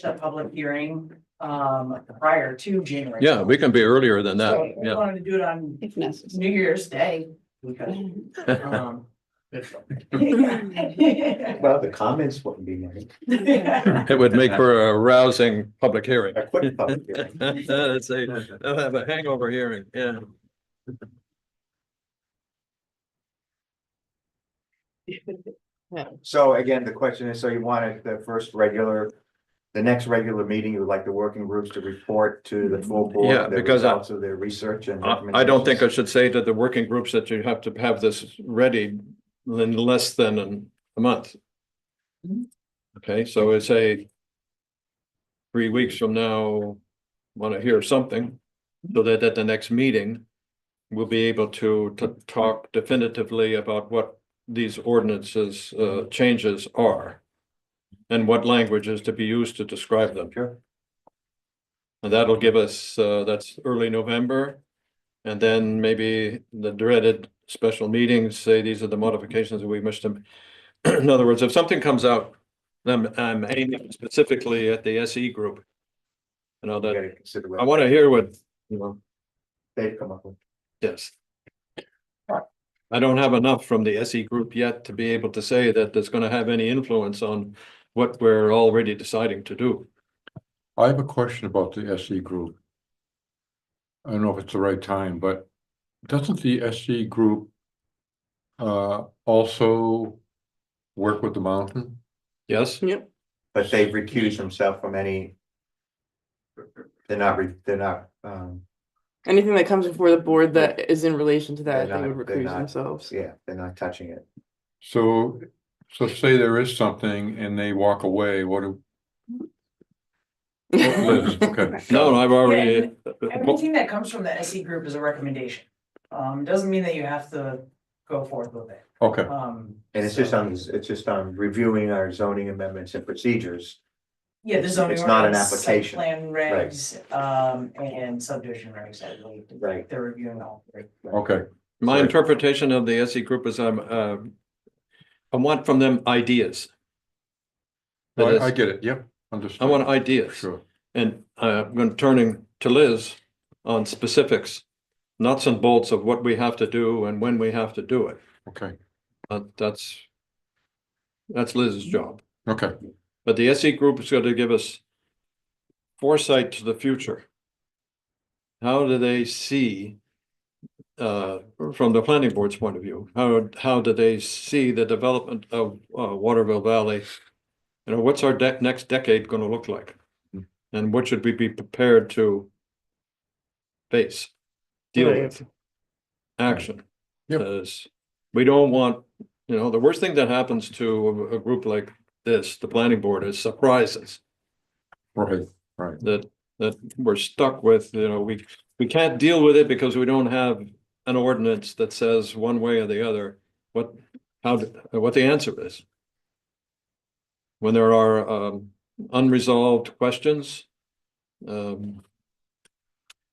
the public hearing prior to January. yeah, we can be earlier than So that. if we Yeah. wanted to do it on If necessary. New Year's Day, we could. Well, the comments wouldn't be many. It would make for a rousing public hearing. A quick public hearing. Let's say, they'll have a hangover hearing, yeah. So again, the question is, so you wanted the next regular meeting, you would like the working groups to report to the full board? Yeah, the because results of their research and. I don't think I recommendations? should say to the working groups that you have to have this ready in less than a month. Okay, so it's 3 weeks from now, want to hear something, so that at the next meeting, we'll be able to talk definitively about what these ordinances, changes are. And what language is to be used to describe them. Sure. And that'll give us, that's early November. And then maybe the dreaded special meetings, say these are the modifications that we wish to. In other words, if something comes out I'm aiming specifically at the SE group. You know, We that, gotta consider I want to hear what, you know, they've come up with. yes. I don't have enough from the SE group yet to be able to say that that's gonna have any influence on what we're already deciding to do. I have a question about the SE group. I don't know if it's the right time, but doesn't the SE group also work with the mountain? Yes, But they've recused themselves from any. They're not, Anything that comes before the board that is in relation to that, They're they would not- they're recuse not- themselves. yeah, they're not touching it. So, so say there is something and they walk away, what do? Liz, okay. no, I've already. Everything that comes from the SE group is a recommendation. Doesn't mean that you have to go forth with it. Okay, And it's just on reviewing our zoning amendments and procedures. Yeah, the zoning. It's not an ordinance, site application. Plan regs, and subdivision regs, I believe. Right. They're reviewing all three. okay, My Right. interpretation of the SE group is I want from them ideas. No, That I is, get it, yep, I understood. want ideas. Sure, And I'm going to turning to Liz on specifics, nuts and bolts of what we have to do and when we have to do it. okay, That's Liz's job. okay, But the SE group is going to give us foresight to the future. How do they see, from the planning board's point of view, how do they see the development of Waterville Valley? You know, what's our next decade going to look like? And what should we be prepared to face, deal Right. with, action? Yep. Because we don't want, you know, the worst thing that happens to a group like this, the planning board, is surprises. right, That we're stuck with, you know, we can't deal with it because we don't have an ordinance that says one way or the other what the answer is. When there are unresolved questions,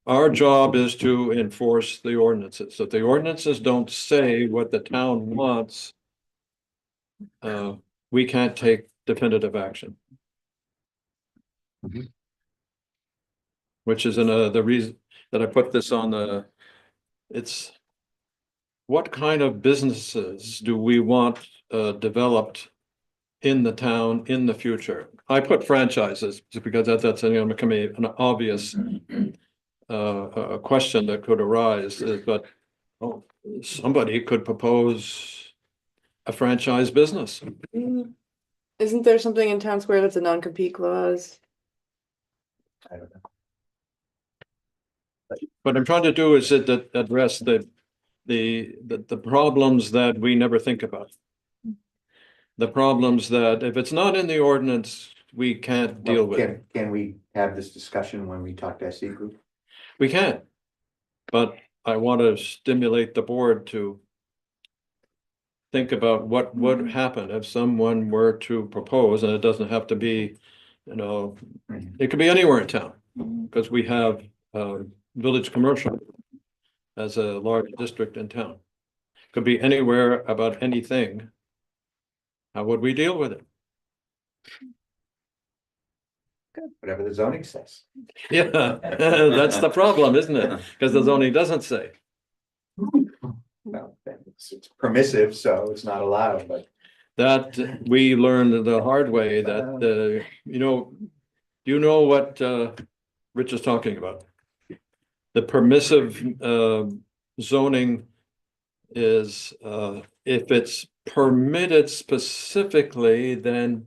our job is to enforce the ordinances. If the ordinances don't say what the town wants, we can't take definitive action. Mhm. Which is the reason that I put this on it's what kind of businesses do we want developed in the town in the future? I put franchises because that's an obvious a question that could arise, but somebody could propose a franchise business. Isn't there something in town square that's a non-compete clause? I don't know. What I'm trying to do is address the problems that we never think about. The problems that if it's not in the ordinance, we can't deal with it. Can we have this discussion when we talk to SE group? We can. But I want to stimulate the board to think about what would happen if someone were to propose, and it doesn't have to be, you know, it could be anywhere in town. Because we have village commercial as a large district in town. Could be anywhere about anything. How would we deal with it? Whatever the zoning says. Yeah, that's the problem, isn't it? Because the zoning doesn't say. No, it's permissive, so it's not allowed, but. That we learned the hard way that, you know, do you know what Rich is talking about? The permissive zoning is if it's permitted specifically, then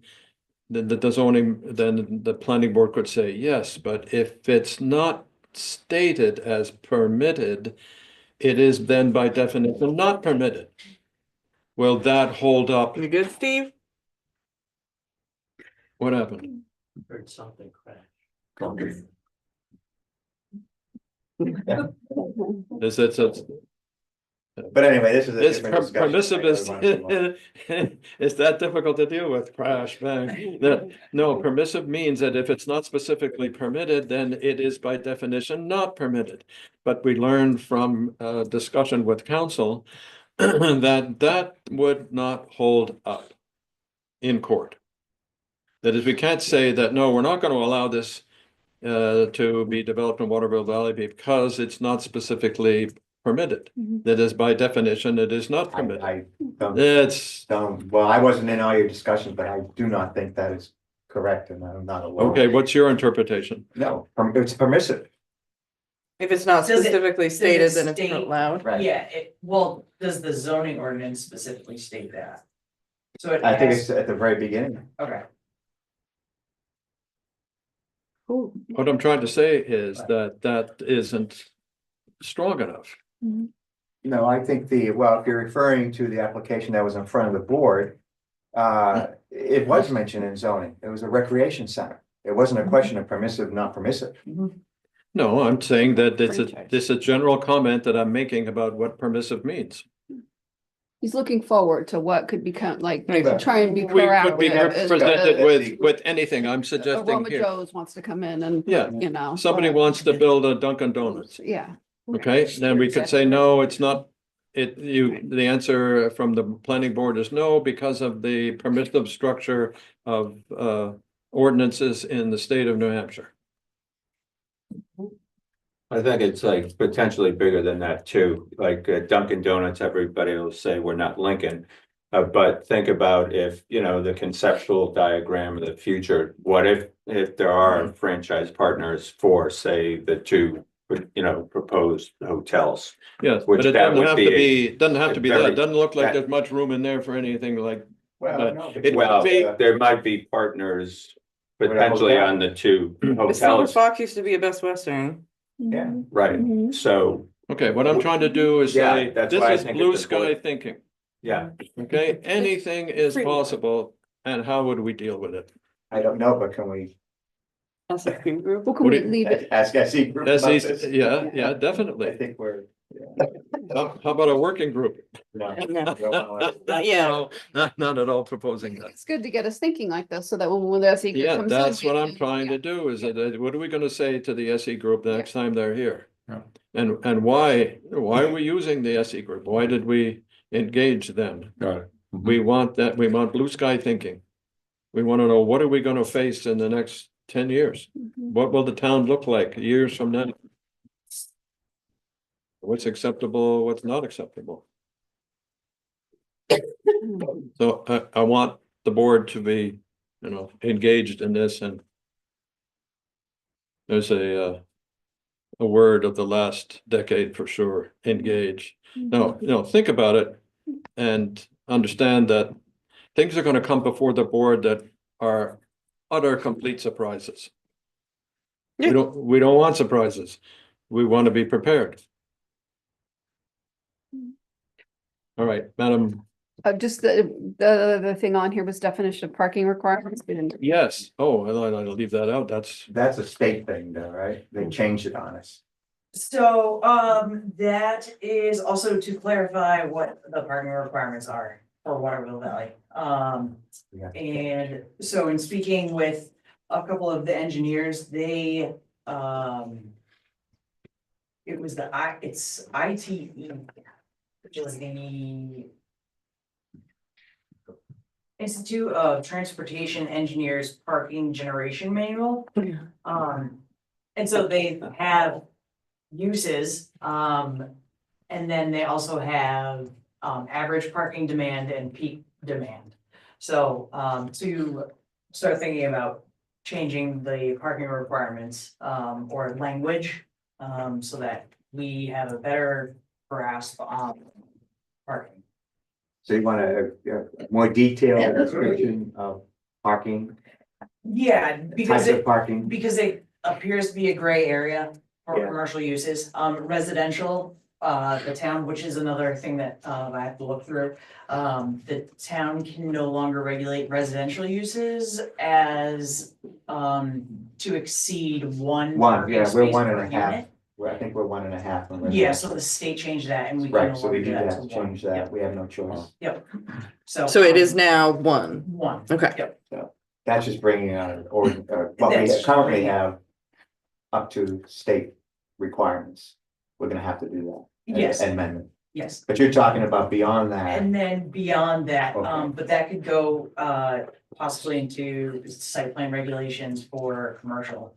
the zoning, then the planning board could say yes, but if it's not stated as permitted, it is then by definition not permitted. Will that hold up? You good, Steve? What happened? Heard something crash. okay. Is it, But anyway, this is a it's different discussion. permissive I really wanna come up. is that difficult to deal with? Crash, bang. No, permissive means that if it's not specifically permitted, then it is by definition not permitted. But we learned from discussion with council that would not hold up in court. That is, we can't say that, no, we're not gonna allow this to be developed in Waterville Valley because it's not specifically permitted. Mhm. That is, by definition, it is not I, permitted. I don't, It's, well, I wasn't in all your discussions, but I do not think that is correct and I'm not aware. okay, what's your interpretation? No, it's permissive. If it's not Does it- specifically does it stated, then it's state- not allowed. Right. Yeah, well, does the zoning ordinance specifically state that? So it I think has- it's at the very beginning. Okay, What I'm trying to say is that that isn't strong enough. No, I think well, if you're referring to the application that was in front of the board, it was mentioned in zoning. It was a recreation center. It wasn't a question of permissive, not permissive. No, I'm saying that Franchise. this is a general comment that I'm making about what permissive means. He's looking forward to what could become, like, Right. to try and be We could be proactive. as- presented as- with anything I'm suggesting Aroma here. Joe's wants to come in and, Yeah, you know. somebody whatever. wants to build a Dunkin' Donuts, Yeah. okay? Then we could say, no, it's not. The answer from the planning board is no, because of the permissive structure of ordinances in the state of New Hampshire. I think it's like potentially bigger than that too, like Dunkin' Donuts, everybody will say we're not Lincoln. But think about if, you know, the conceptual diagram of the future, what if there are franchise partners for, say, the two, you know, proposed hotels? Yes, Which but it that doesn't would have be to be, doesn't have a to be that. very- Doesn't look like that- there's much room in there for anything like, Well, no, but it- Well, be- there might be partners potentially hotel. on the two The Silver hotels, Fox used to be a Best Western. Yeah. right? Mhm. So, okay, what I'm trying to do is Yeah, say, that's this why I is think blue it's sky important. thinking, yeah, okay? Anything is Free will. possible, and how would we deal with it? I don't know, but can we SFP group. Well, can What we do you- leave it? ask SE group about That's this? yeah, I definitely. think we're. How about a working group? No. No. Not yet. No, not at all proposing that. It's good to get us thinking like this, so that when the SE Yeah, comes in. that's we what I'm can- trying yeah. to do, is that, what are we gonna say to the SE group the next time they're here? Yeah. And why are we using the SE group? Why did we engage them? Got it. We want that, we want blue sky thinking. We wanna know, what are we gonna face in the next 10 years? Mhm. What will the town look like years from now? What's acceptable, what's not acceptable? So I want the board to be, you know, engaged in this, and there's a word of the last decade for sure, engage. No, you know, think about it and understand that things are gonna come before the board that are utter complete surprises. Yeah. We don't want surprises. We want to be prepared. All right, Madam, Just the thing on here was definition of parking requirements. We didn't. yes, oh, I'll leave that out, that's, That's a state thing though, right? They changed it on us. so, that is also to clarify what the parking requirements are for Waterville Valley. Yeah. And so in speaking with a couple of the engineers, they, it was it's ITE, which is the Institute of Transportation Engineers Parking Generation Manual. And so they have uses, and then they also have, average parking demand and peak demand. So, to start thinking about changing the parking requirements, or language, so that we have a better grasp on parking. So you want a more detailed description of parking, Yeah, because types of parking? because it appears to be a gray area for Yeah. commercial uses, residential, the town, which is another thing that, I have to look through. The town can no longer regulate residential uses as, to exceed one. One, parking yeah, we're space one per and a half. unit. I think we're 1.5. on Yeah, residential. so the state changed that and we can Right, no so we longer do do that have to to one. change that. We have no choice. Yep, So it is now one. one. Okay. Yep. That's just bringing what we That's currently right. have up to state requirements. We're gonna have to do that. Yes, Amendment. yes. But you're talking about beyond that. And then beyond that, Okay. but that could go, possibly into site plan regulations for commercial.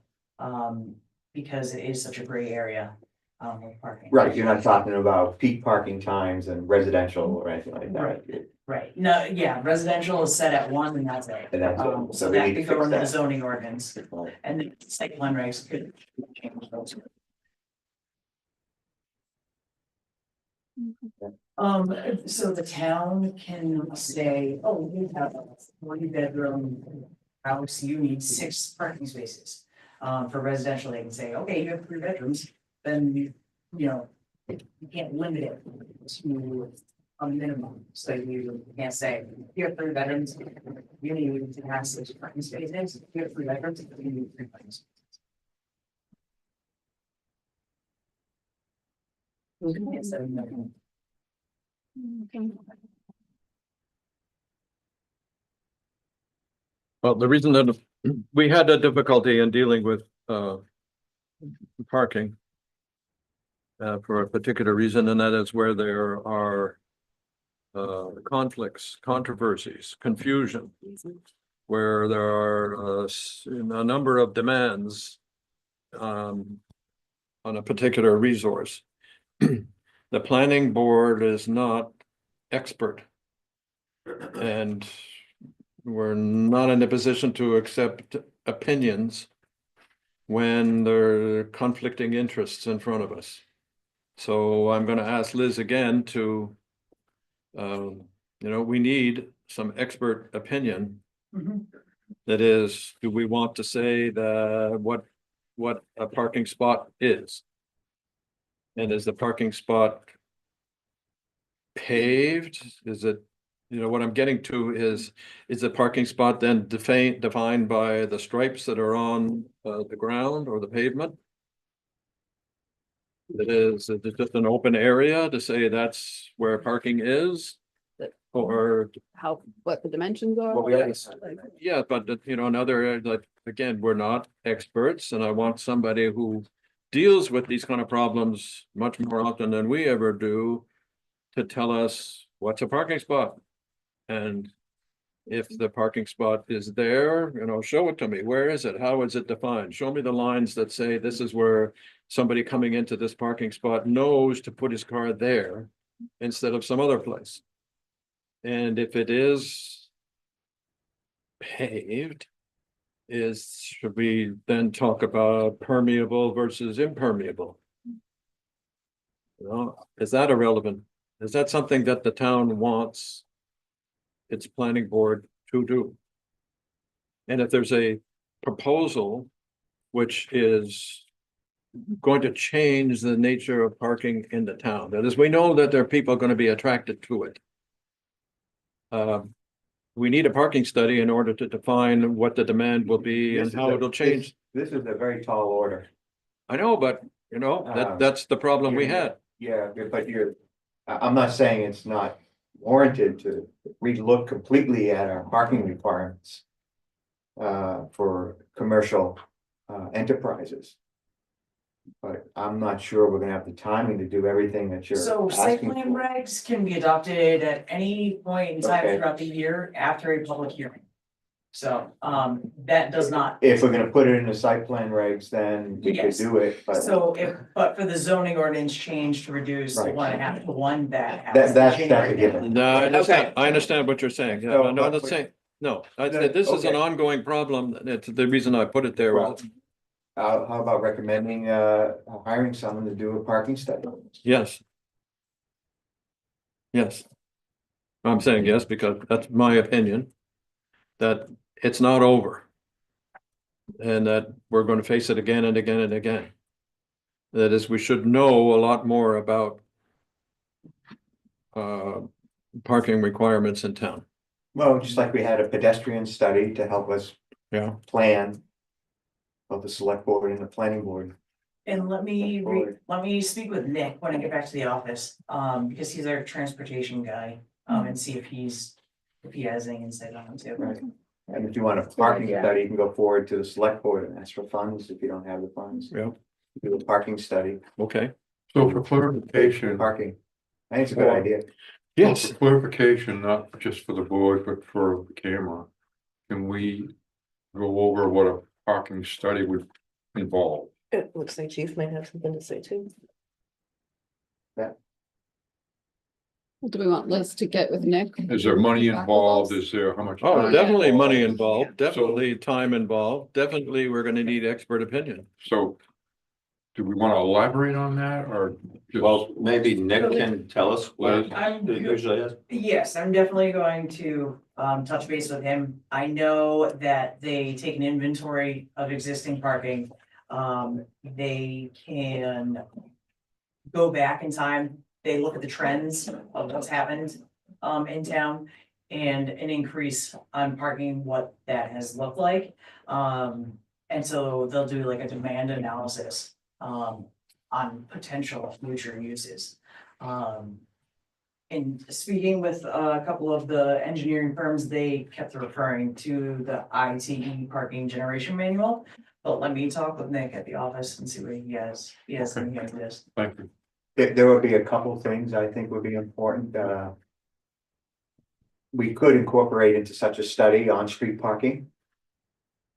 Because it is such a gray area, with parking. Right, you're not talking about peak parking times and residential or anything like that. Right, no, yeah, residential is set at 1 and that's it. And that's it. So So we that need to could go fix into the that. zoning ordinance and the site plan regs could change those. So the town can say, oh, you have a 40-bedroom house, you need 6 parking spaces. For residential, they can say, okay, you have 3 bedrooms, then you know, you can't limit it to a minimum. So you can't say, you have 3 bedrooms, you need to have 6 parking spaces, you have 3 bedrooms, you need 3 parking spaces. You can't set a minimum. Well, the reason that we had a difficulty in dealing with parking for a particular reason, and that is where there are conflicts, controversies, confusion, where there are a number of demands on a particular resource. The planning board is not expert, and we're not in a position to accept opinions when there are conflicting interests in front of us. So I'm going to ask Liz again to, we need some expert opinion. That is, do we want to say that what a parking spot is? And is the parking spot paved? Is it, what I'm getting to is the parking spot then defined by the stripes that are on the ground or the pavement? Is it just an open area to say that's where parking is? Or, What the dimensions are? Well, yes. yeah, but another, like, again, we're not experts, and I want somebody who deals with these kind of problems much more often than we ever do to tell us what's a parking spot. And if the parking spot is there, show it to me. Where is it? How is it defined? Show me the lines that say this is where somebody coming into this parking spot knows to put his car there instead of some other place. And if it is paved, should we then talk about permeable versus impermeable? Is that irrelevant? Is that something that the town wants its planning board to do? And if there's a proposal which is going to change the nature of parking in the town, that is, we know that there are people going to be attracted to it. We need a parking study in order to define what the demand will be and how it'll change. This is a very tall order. I know, but that's the problem we had. Yeah, but I'm not saying it's not warranted to relook completely at our parking requirements for commercial enterprises. But I'm not sure we're gonna have the timing to do everything that you're So site asking plan for. regs can be adopted at any point in time Okay. throughout the year after a public hearing. So, that does not, If we're gonna put it in the site plan regs, then we could Yes. do it, but but for the zoning ordinance change to reduce the Right. 1.5 to 1, that That- happens. that's in a January. given. No, I understand, Okay. I understand what you're saying. Yeah, So, no, I'm but- not saying, no, No, this is an okay. ongoing problem. It's the reason I put it there. Well, how about recommending hiring someone to do a parking study? Yes. Yes. I'm saying yes, because that's my opinion. That it's not over. And that we're going to face it again and again and again. That is, we should know a lot more about parking requirements in town. Well, just like we had a pedestrian study to help us Yeah. plan of the select board and the planning board. And let me speak with Nick when I get back to the office, because he's our transportation guy, and see if he has any insight on it too. Right. And if you want a parking Yeah. study, you can go forward to the select board and ask for funds if you don't have the funds. Yeah. Do a parking study, Okay. So for clarification, parking. I think it's a good Well, idea. Yes. for clarification, not just for the board, but for the camera. can we go over what a parking study would involve? It looks like Chief might have something to say too. Do we want Liz to get with Nick? Is there money Back with involved? us? Is there, how much? Oh, time definitely money involved? involved, definitely time involved, definitely we're gonna need expert opinion. So do we want to elaborate on that or? just- Well, maybe Nick can tell us what I'm it usually is. Yes, I'm definitely going to touch base with him. I know that they take an inventory of existing parking. They can go back in time. They look at the trends of what's happened in town and an increase on parking, what that has looked like. And so they'll do like a demand analysis on potential future uses. And speaking with a couple of the engineering firms, they kept referring to the ITE parking generation manual. But let me talk with Nick at the office and see what he has any ideas. Thank you. There would be a couple things I think would be important. We could incorporate into such a study on-street parking.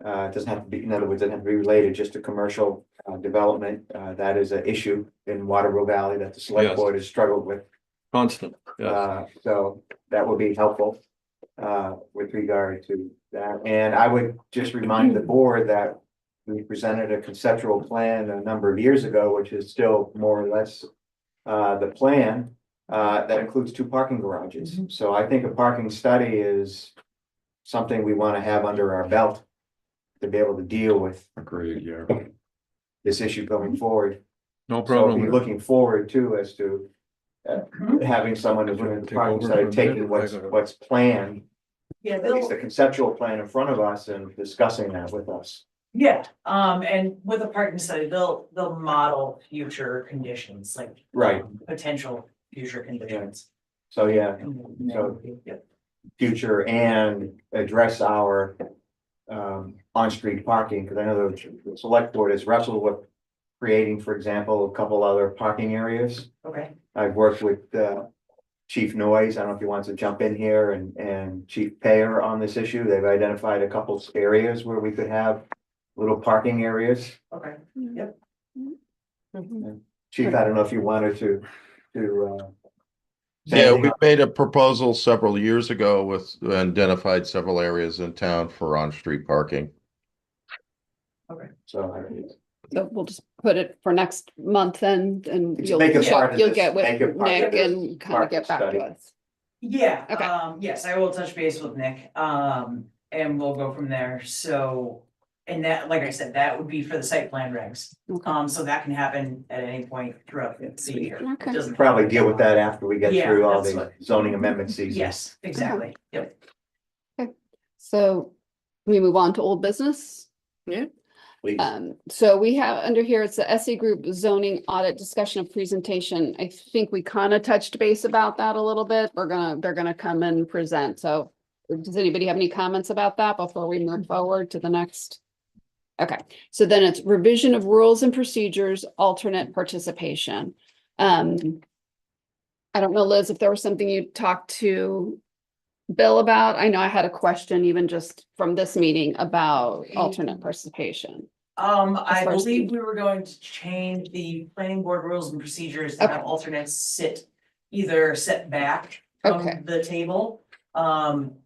It doesn't have to be, in other words, it doesn't have to be related just to commercial development. That is an issue in Waterville Valley that the select Yes. board has struggled with. Constant, yes. So that would be helpful with regard to that. And I would just remind the board that we presented a conceptual plan a number of years ago, which is still more or less the plan that includes 2 parking garages. So I think a parking study is something we want to have under our belt to be able to deal with Agreed, yeah. this issue going forward. No So I'll problem. be looking forward to as to having someone who's doing the Take parking over study, for a taking minute. what's planned, Yeah, at least the conceptual plan in front of us and discussing that with us. Yeah, and with a parking study, they'll model future conditions, like. Right. Potential future conditions. So, yeah, So. future and address our on-street parking, because I know the select board has wrestled with creating, for example, a couple other parking areas. Okay, I've worked with Chief Noyes, I don't know if he wants to jump in here, and Chief Payer on this issue. They've identified a couple areas where we could have little parking areas. okay, yep. Chief, I don't know if you wanted to say Yeah, anything we on- made a proposal several years ago with identified several areas in town for on-street parking. So So we'll just put it for next month and Just you'll make it part of you'll this- get with make it part of Nick this and kind of get back study. to us. Yeah, Okay. yes, I will touch base with Nick, and we'll go from there, so. And that, like I said, that would be for the site plan regs, Okay. so that can happen at any point throughout the year. It Okay. doesn't- probably deal with that after we get Yeah, through all that's the what- zoning amendment season. Yes, exactly, yep. So we move on to old business. Please. So we have under here, it's the SE Group zoning audit discussion of presentation. I think we kind of touched base about that a little bit. They're gonna come and present. So does anybody have any comments about that before we move forward to the next? Okay, so then it's revision of rules and procedures, alternate participation. I don't know, Liz, if there was something you talked to Bill about. I know I had a question even just from this meeting about alternate participation. I first believe thing. we were going to change the planning board rules and procedures to have Okay. alternates sit either set back Okay. from the table.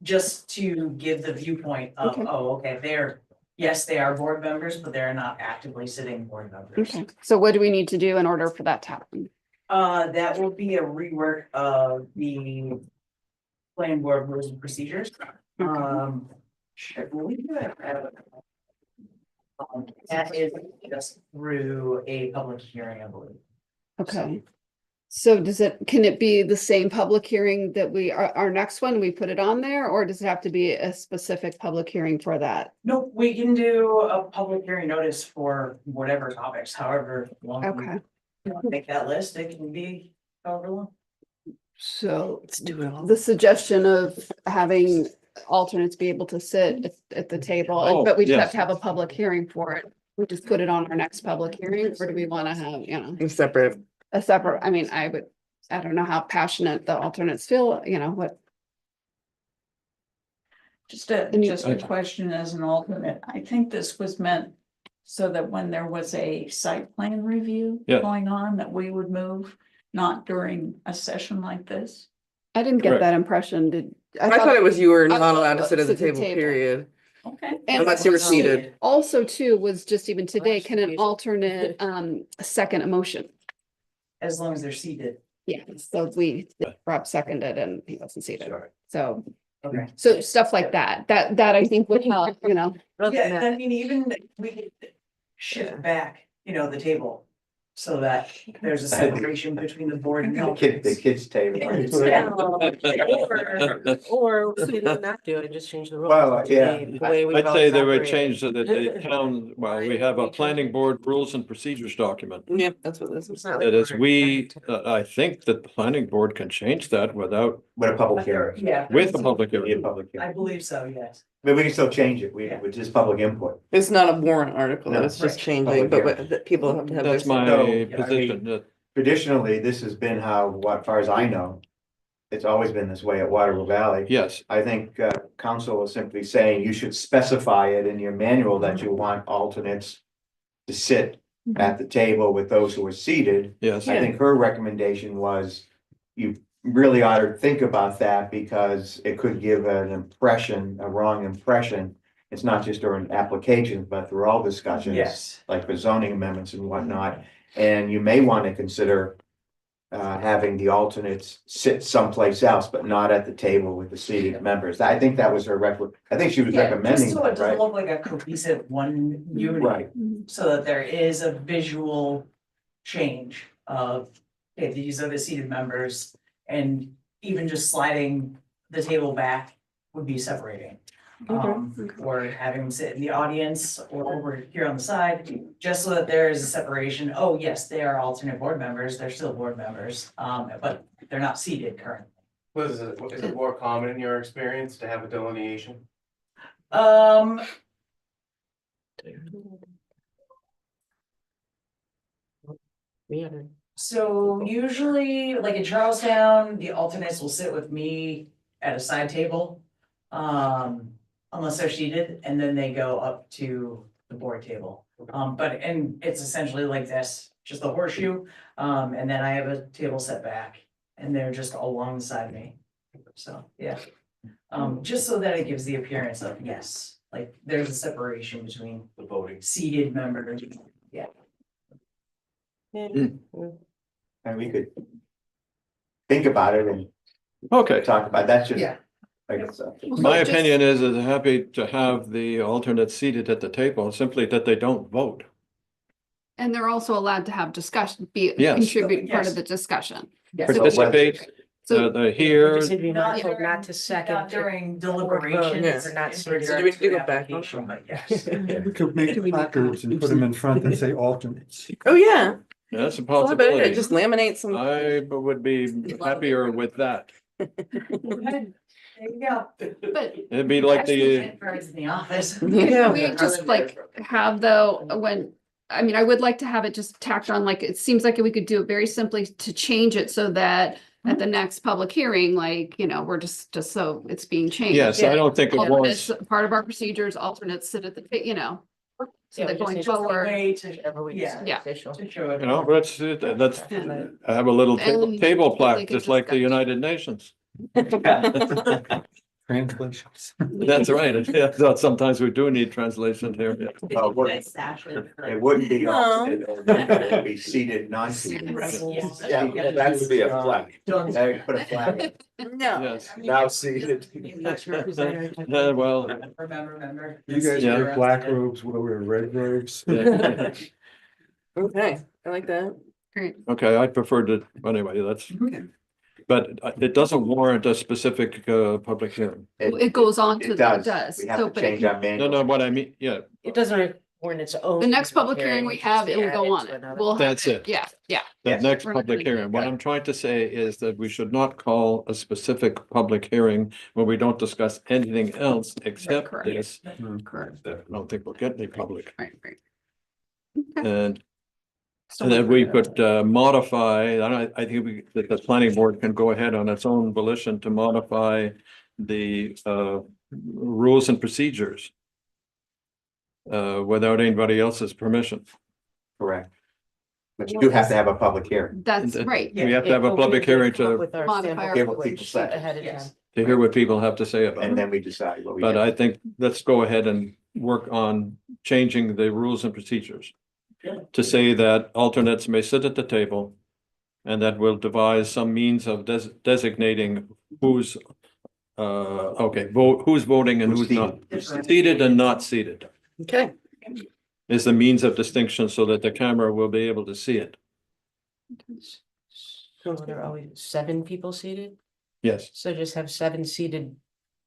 Just to give the viewpoint of, Okay. okay, yes, they are board members, but they're not actively sitting board members. Okay, so what do we need to do in order for that to happen? That will be a rework of the planning board rules and procedures. I believe that, that is just through a public hearing, I believe. Okay. So can it be the same public hearing that our next one, we put it on there, or does it have to be a specific public hearing for that? Nope, we can do a public hearing notice for whatever topics, however long. Okay, you want to make that list, it can be however long. so Let's do it all. the suggestion of having alternates be able to sit at the table, Oh, but we just have yes. to have a public hearing for it. We just put it on our next public hearing, or do we want to have, Separate. a separate, I mean, I don't know how passionate the alternates feel, what. Just a, And you- just a question as an alternate. I think this was meant so that when there was a site plan review Yeah. going on, that we would move, not during a session like this. I didn't get Correct. that impression, did. I thought it was you were I not thought allowed it to sit at was the table, period. Okay. And Unless you were also- seated. Also too, was just even today, can an Yes. alternate, second a motion? As long as they're seated. Yeah, so Rob seconded and he wasn't seated, so, Okay. so stuff like that, that I think would help, you know. Yeah, I mean, even we could shift back, the table. So that there's a separation between the board and the The kids table. Or we did not do it, just change the rules. Well, yeah. The way we've I'd say they would always change so that the town, well, we have a planning board rules and procedures document. Yeah, that's what this It's is. not like That is, we're- I think that the planning board can change that without, With a public hearing. Yeah. with the public Be a hearing. public I hearing. believe so, yes. But we can still change it, with just public input. It's not a warrant article, No, it's just right. changing, Public but people have to have. their That's say. my No, I position, that, Traditionally, this has been how, as far as I know, it's always been this way at Waterloo Valley. yes, I think council is simply saying you should specify it in your manual that you want alternates to sit at the table with those who are seated. yes. I think her recommendation was you really ought to think about that because it could give an impression, a wrong impression. It's not just during applications, but through all discussions. Yes. Like for zoning amendments and whatnot. And you may want to consider having the alternates sit someplace else, but not at the table with the seated members. I think that was her I think she was Yeah, just recommending so it that, doesn't right? look like a cohesive one unit. Right. So that there is a visual change of, okay, these are the seated members. And even just sliding the table back would be separating. Or having them sit in the audience or over here on the side, just so that there is a separation. Oh, yes, they are alternate board members, they're still board members, but they're not seated currently. Is it more common in your experience to have a delineation? So usually, like in Charlestown, the alternates will sit with me at a side table. Unless they're seated, and then they go up to the board table. And it's essentially like this, just a horseshoe, and then I have a table set back, and they're just alongside me. So, yeah. Just so that it gives the appearance of, yes, like there's a separation between The voting. seated members. Yeah. And we could think about it and Okay, talk about, that's just. Yeah. I guess, my opinion is happy to have the alternate seated at the table, simply that they don't vote. And they're also allowed to have discussion, Yes. contribute part Yes. of the discussion. Yeah. Participate, So they're here, Just need to be Not mindful not during- to second. Not during deliberation. Yeah. it's Not in seated. regards So do we to do go back? application, but yes. We could make placards and put them in front and say alternates. Oh, yeah, that's a it's a lot better, possibility. just laminate some. I would be happier with that. There you go. But It'd be like the, Birds in the office. Yeah. we just like have though, I mean, I would like to have it just tacked on, like, it seems like we could do it very simply to change it so that at the next public hearing, like, we're just so it's being changed. yes, I don't think it Alternates, was, part of our procedures, alternates sit at the, so Yeah, we that just going need to forward. Way to, Whatever we Yeah. decide Yeah. official. to show it. let's have a little And table they plaque, could just like the discuss. United Nations. Translations. That's right, yeah, so sometimes we do need translation here. Yeah. Well, it wouldn't- It's actually it correct. wouldn't be No. alternate, it would be seated, non-seated. Yes. Yeah, that would be a flag. Don't- Now you put a flag. No. Yes, Now seated. well, Remember. You guys Yeah. wear black robes, we'll wear red robes. yeah. Okay, I like that. Okay, I prefer to, anyway, that's, but it doesn't warrant a specific public hearing. It goes on to, It it does. does. We So, have to but change if our No, manual. no, what I mean, yeah, It doesn't warrant its own. the next public hearing we have, it will go on it. We'll have that's it. Yeah, yeah. The Yes. next We're not public gonna do hearing, what that. I'm trying to say is that we should not call a specific public hearing where we don't discuss anything else except correct. this. Correct. I don't think we'll get any public, Right, right. and So then we we'll- could modify, I think that the planning board can go ahead on its own volition to modify the rules and procedures. Without anybody else's permission. Correct. But you do have to have a public hearing. That's right. We have to have a public hearing to With our Modify sample our Hear what language people say. ahead of Yes. time. to hear what people have to say about And it. then we decide what we. But do. I think let's go ahead and work on changing the rules and procedures. Yeah. To say that alternates may sit at the table. And that will devise some means of designating who's, who's voting and Who's who's not. seated. Seated and not seated Okay. is the means of distinction so that the camera will be able to see it. So there are always 7 people seated, Yes, so just have 7 seated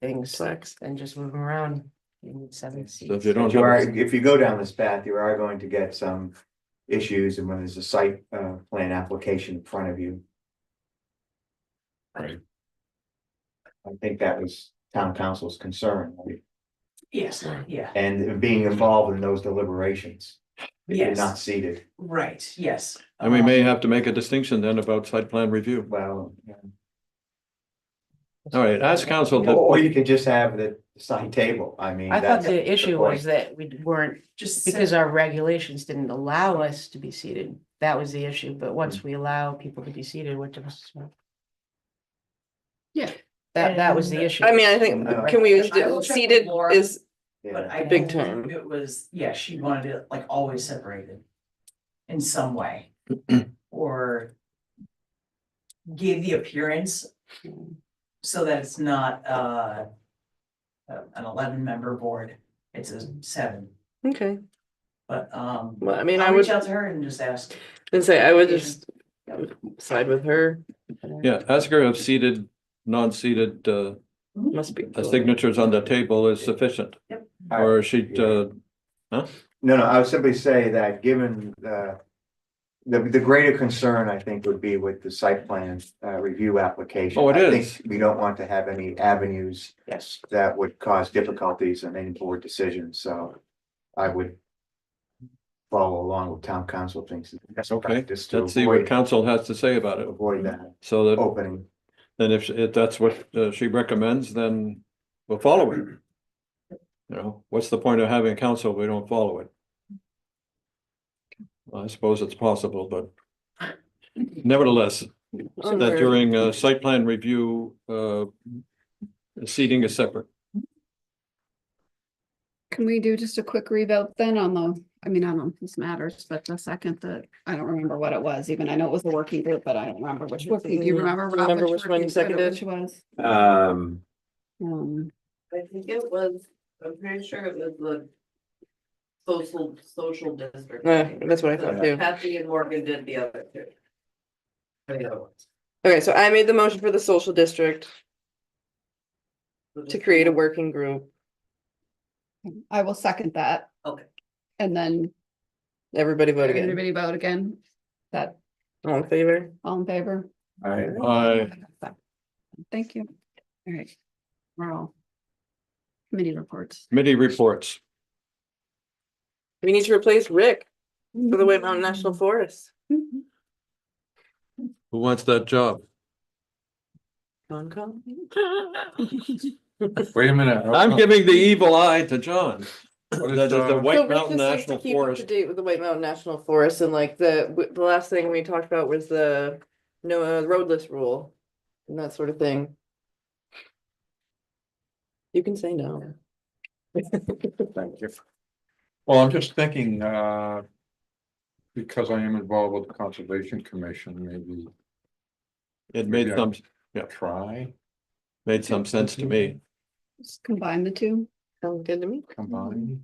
things and just move them around. You need 7 seats. so if you don't But you are, have, if you go down this path, you are going to get some issues and when there's a site plan application in front of you. Right. I think that was town council's concern, right? Yes, yeah, And being involved in those deliberations. If you're Yes. not seated, right, yes. and we may have to make a distinction then about site plan review. well, All right, ask council. or you could just have the side table, I mean. I thought that's the issue point. was that we weren't, Just because our regulations didn't allow us to be seated. That was the issue, but Mm. once we allow people to be seated, what does? Yeah. That was the issue. I mean, I think, can we use I will check with seated Laura. is, But Yeah. I Big believe time. it was, yeah, she wanted it like always separated. In some way. Or. Gave the appearance. So that it's not an 11-member board, it's a 7, okay, but well, I mean, I I'll would reach out to her and just ask. say, I would just side with her. Yeah, ask her if seated, non-seated, Must be. signatures on the table is sufficient. Or she'd, No, I would simply say that given the greater concern, I think, would be with the site plan review application. Oh, it I think is. We don't want to have any avenues Yes. that would cause difficulties in any board decisions, so I would follow along with town council thinks. That's okay, just to let's see what avoid, council has to say about it. avoid that So that, opening. then if that's what she recommends, then we'll follow it. You know, what's the point of having council if we don't follow it? I suppose it's possible, but nevertheless, that during a site plan review, seating is separate. Can we do just a quick revote then on the, I mean, I don't know if this matters, but the second that, I don't remember what it was, even I know it was a working group, but I don't remember which working, do you remember? Rob, Remember which one you working group it seconded? was? I think it was, I'm pretty sure it was the social district. That's what I thought too. Kathy and Morgan did the other 2. The other ones. Okay, so I made the motion for the social district to create a working group. I will second that. Okay. And then Everybody vote again. everybody vote again. That, All in favor? all in favor? I, Thank you. All right. We're all. Committee reports. committee reports. We need to replace Rick for the White Mountain National Forest. Mhm. Who wants that job? Concom? Wait a minute. I'm giving the evil eye to John. What is, That is the uh, White So Rick Mountain just needs to National keep up to Forest. date with the White Mountain National Forest and like the last thing we talked about was the roadless rule and that sort of thing. You can say no. Thank you. Well, I'm just thinking, because I am involved with the Conservation Commission, maybe It made some, try, made some sense to me. Just combine the two. Sounds good to me. combine.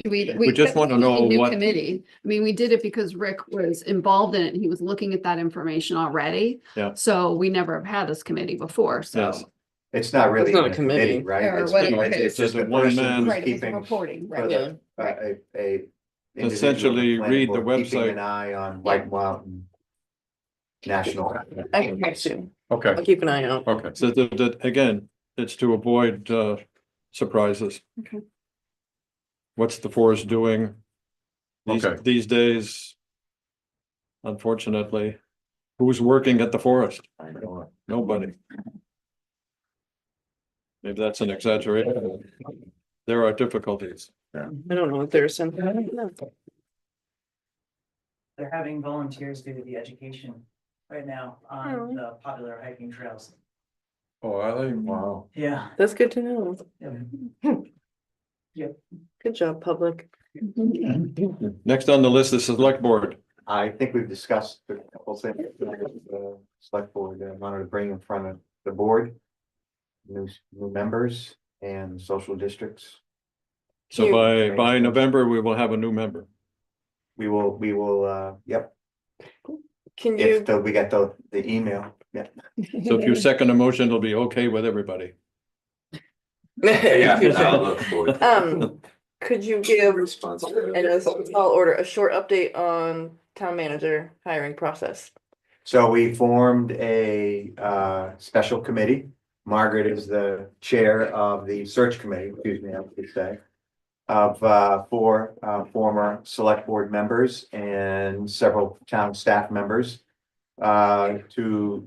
We just want to know a new what- Committee. I mean, we did it because Rick was involved in it. and He was looking at that information already. Yeah. So we never have had this committee before, so. Yes. It's not really It's not even a committee. right? Or It's- what it it's is. just a It's a one person man- who's Right, it was keeping reporting, right. Yeah. a Essentially, individual on read the planning board, keeping website. An eye on White Mountain National. I can text you. Okay, I'll keep an eye out. okay. So again, it's to avoid surprises. Okay. What's the forest doing? Okay. These days. Unfortunately, who's working at the forest? Nobody. Maybe that's an exaggeration. There are difficulties. I don't know if there's some. They're having volunteers do the education right now on the popular hiking trails. Oh, I like, wow. Yeah. That's good to know. Yep. Good job, public. Next on the list is select board. I think we've discussed a couple things, the select board, I wanted to bring in front of the board. New members and social districts. So by November, we will have a new member. We will, yep, Can if you, we get the email, yeah. So if you second a motion, it'll be okay with everybody. Yeah, I'll look forward. could you give, and as I'll order, a short update on town manager hiring process? So we formed a special committee. Margaret is the chair of the search committee, excuse me, I would say. Of four former select board members and several town staff members. To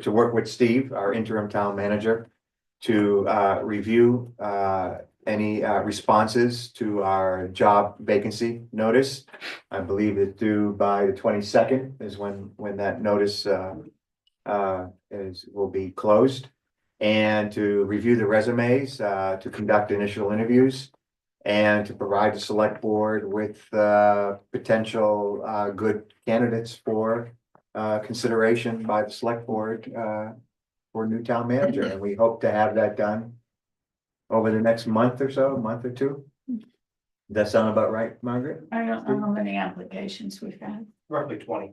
work with Steve, our interim town manager. To review any responses to our job vacancy notice. I believe it's due by the 22nd is when that notice will be closed. And to review the resumes, to conduct initial interviews. And to provide the select board with potential good candidates for consideration by the select board for new town manager. And we hope to have that done over the next month or so, month or two. Does that sound about right, Margaret? I don't know how many applications we've had. Roughly 20.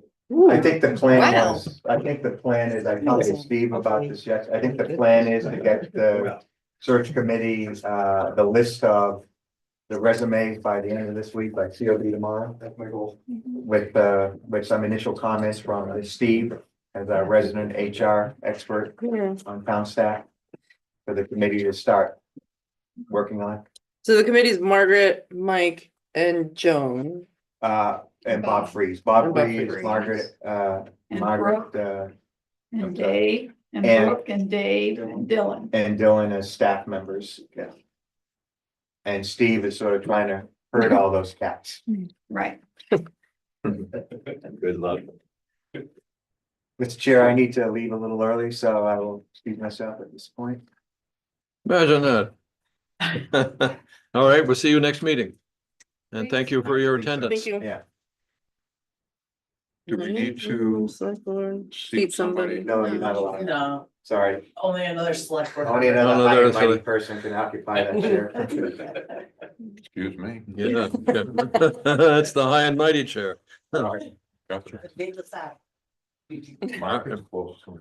I think the plan Wow. was, I talked to Steve about this yet, I think the plan is to get the search committee, the list of the resumes by the end of this week, like COD tomorrow. That's my goal. With some initial comments from Steve as our resident HR expert on town staff. For the committee to start working on, So the committee's Margaret, Mike, and Joan. and Bob Freeze, Bob And Bob Freeze, Freeze. Margaret, And Margaret, And Dave, and And- Brooke, and Dave, and Dylan. and Dylan as staff members, yeah. And Steve is sort of trying to herd all those cats. Right. Good luck. Mr. Chair, I need to leave a little early, so I will excuse myself at this point. Imagine that. All right, we'll see you next meeting. And thank you for your attendance. Thank you. Yeah. Do we need to Select board, seat seat somebody. No, you're not allowed. No, Sorry, only another select board. only No, another no, high and there's mighty a- person can occupy that chair. Excuse me. Yeah, that's the high and mighty chair. Gotcha. Dave the Sack. Mark is close to me.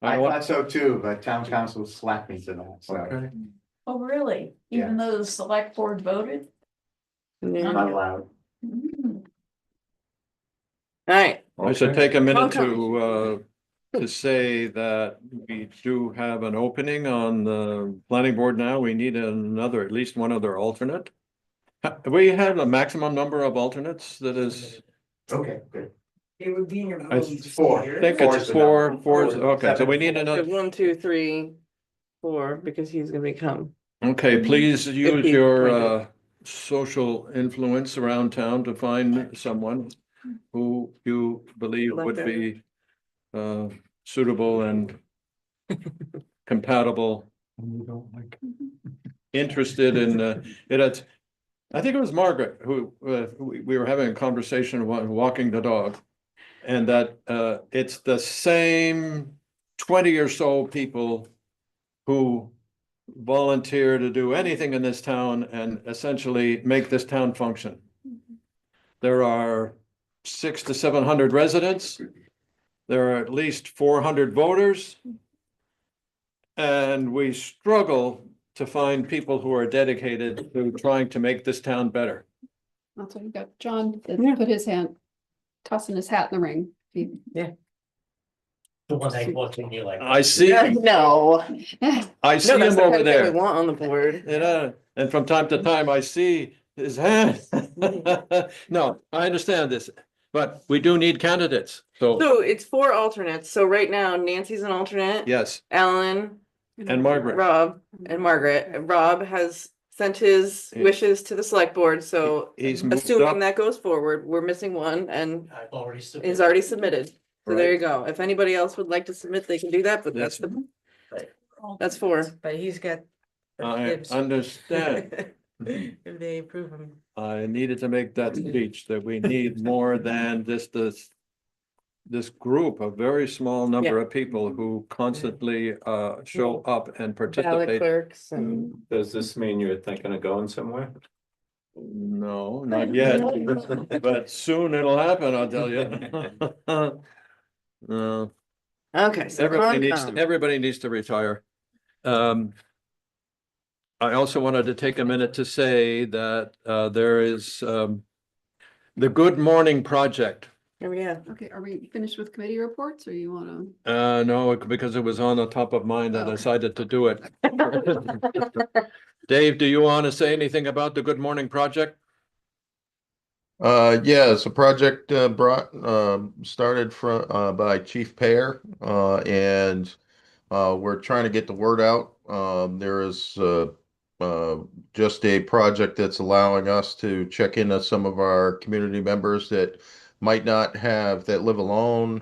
I I want- thought so too, but town council slapped me tonight, so Okay. Oh, really? Even though the select board voted? I'm Yeah. not allowed. Mm. Alright, I should take a minute Okay. to say that we do have an opening on the planning board now. We need another, at least one other alternate. We have a maximum number of alternates that is, Okay, good. It would be in your. I votes four. here. I think Four it's is the four, number. four, Four, okay, so we need so another. 1, 2, 3, 4, because he's gonna become. Okay, please use he your appointed. social influence around town to find someone who you believe would be suitable and compatible, interested in it. I think it was Margaret who we were having a conversation while walking the dog. And that it's the same 20 or so people who volunteer to do anything in this town and essentially make this town function. There are 600 to 700 residents. There are at least 400 voters. And we struggle to find people who are dedicated to trying to make this town better. That's what you got. John that Yeah. put his hand, tossing his hat in the ring. The ones I looked in, you like. I see, No. I see No, that's him the over kind of thing we there. want on the board. You know, and from time to time I see his hand. No, I understand this, but we do need candidates. So, So it's 4 alternates, so right now Nancy's an alternate. yes, Alan, And Margaret. Rob and Margaret. Rob has sent his He- wishes to the select board, so He's moved assuming up. that goes forward, we're missing one and I've already is submitted. already submitted. So there Right. you go. If anybody else would like to submit, they can do that, but that's that's four. But he's got. I dibs. understand. If they approve him. I needed to make that speech that we need more than just this group, a very small number of people who constantly show up and Ballot participate. clerks and. Does this mean you're thinking of going somewhere? No, not yet, but soon it'll happen, I'll tell you. No, Okay, so Concom. everybody needs to retire. I also wanted to take a minute to say that there is the Good Morning Project. Oh, yeah. Okay, are we finished with committee reports or you wanna? No, because it was on the top of mind, I Oh. decided to do it. Dave, do you want to say anything about the Good Morning Project? Yeah, it's a project started by Chief Pear, and we're trying to get the word out. There is just a project that's allowing us to check into some of our community members that might not have, that live alone,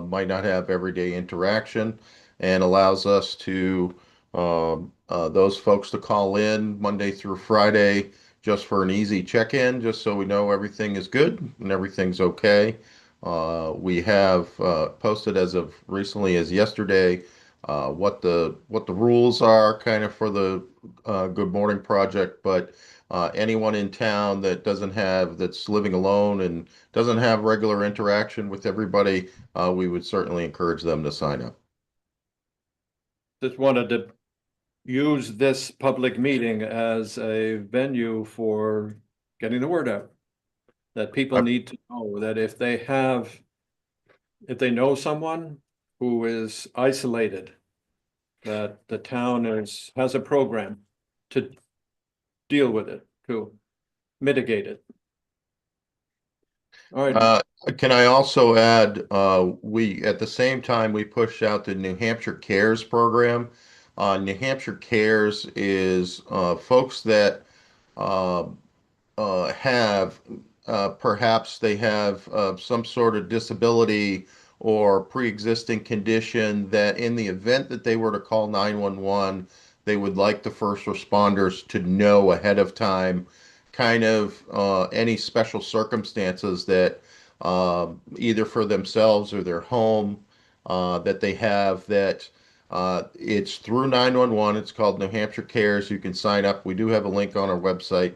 might not have everyday interaction, and allows us to those folks to call in Monday through Friday just for an easy check-in, just so we know everything is good and everything's okay. We have posted as of recently as yesterday what the rules are kind of for the Good Morning Project, but anyone in town that that's living alone and doesn't have regular interaction with everybody, we would certainly encourage them to sign up. Just wanted to use this public meeting as a venue for getting the word out. That people need to know that if they know someone who is isolated, that the town has a program to deal with it, to mitigate it. All right. Can I also add, we, at the same time, we pushed out the New Hampshire Cares program. New Hampshire Cares is folks that have, perhaps they have some sort of disability or pre-existing condition that in the event that they were to call 911, they would like the first responders to know ahead of time kind of any special circumstances that either for themselves or their home that they have, that it's through 911. It's called New Hampshire Cares. You can sign up. We do have a link on our website.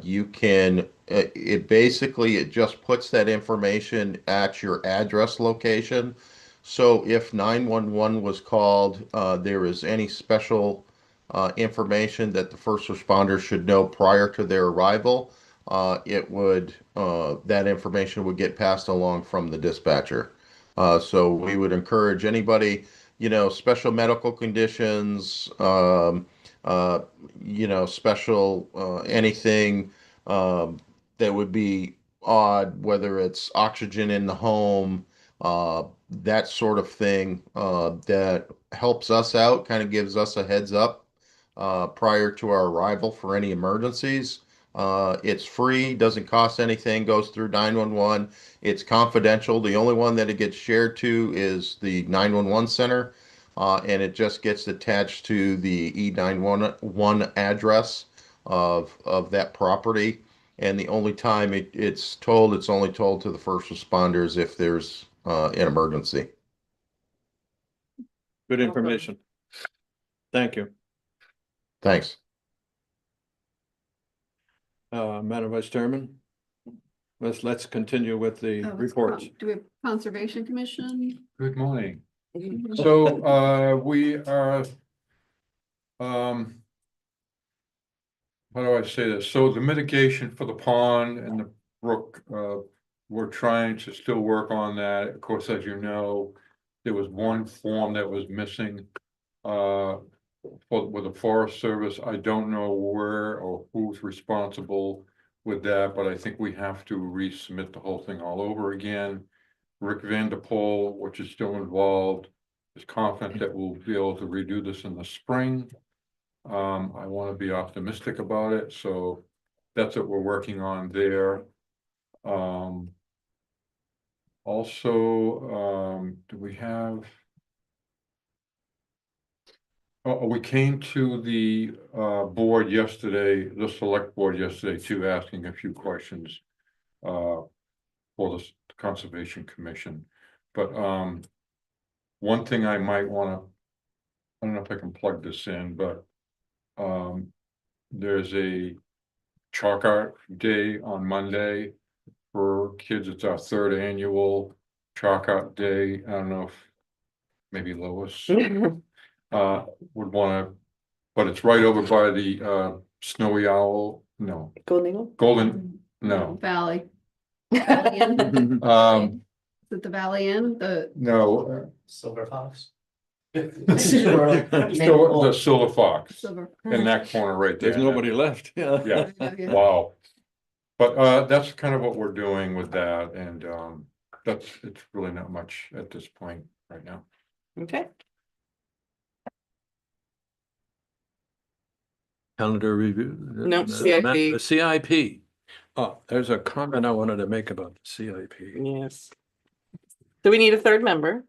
You can, it basically, it just puts that information at your address location. So if 911 was called, there is any special information that the first responders should know prior to their arrival, it would, that information would get passed along from the dispatcher. So we would encourage anybody, special medical conditions, special anything that would be odd, whether it's oxygen in the home, that sort of thing, that helps us out, kind of gives us a heads up prior to our arrival for any emergencies. It's free, doesn't cost anything, goes through 911. It's confidential. The only one that it gets shared to is the 911 center, and it just gets attached to the E911 address of that property. And the only time it's only told to the first responders if there's an emergency. Good information. Thank you. Thanks. Madam Vice Chairman, let's continue with the Oh, let's reports. Do we have Conservation Commission? Good morning. So, we are, how do I say this? So the mitigation for the pond and the brook, we're trying to still work on that. Of course, as you know, there was one form that was missing, with the Forest Service. I don't know where or who's responsible with that, but I think we have to resubmit the whole thing all over again. Rick Vanderpool, which is still involved, is confident that we'll be able to redo this in the spring. I want to be optimistic about it, so that's what we're working on there. Also, do we have? We came to the board yesterday, the select board yesterday too, asking a few questions for the Conservation Commission. But one thing I might want to, I don't know if I can plug this in, but there's a chalk art day on Monday for kids. It's our third annual chalk art day. I don't know if maybe Lois would want to, but it's right over by the Snowy Owl. No, Golden Eagle? Golden, no. Valley. Valley Inn. Is it the Valley Inn? The No, Silver Fox. the Silver Fox Silver. in that corner right there. There's nobody left. Yeah. Yeah, Yeah. wow. But that's kind of what we're doing with that, and it's really not much at this point right now. Okay. Calendar review. No, The CIP. CIP. Oh, there's a comment I wanted to make about the CIP. Yes. So we need a third member.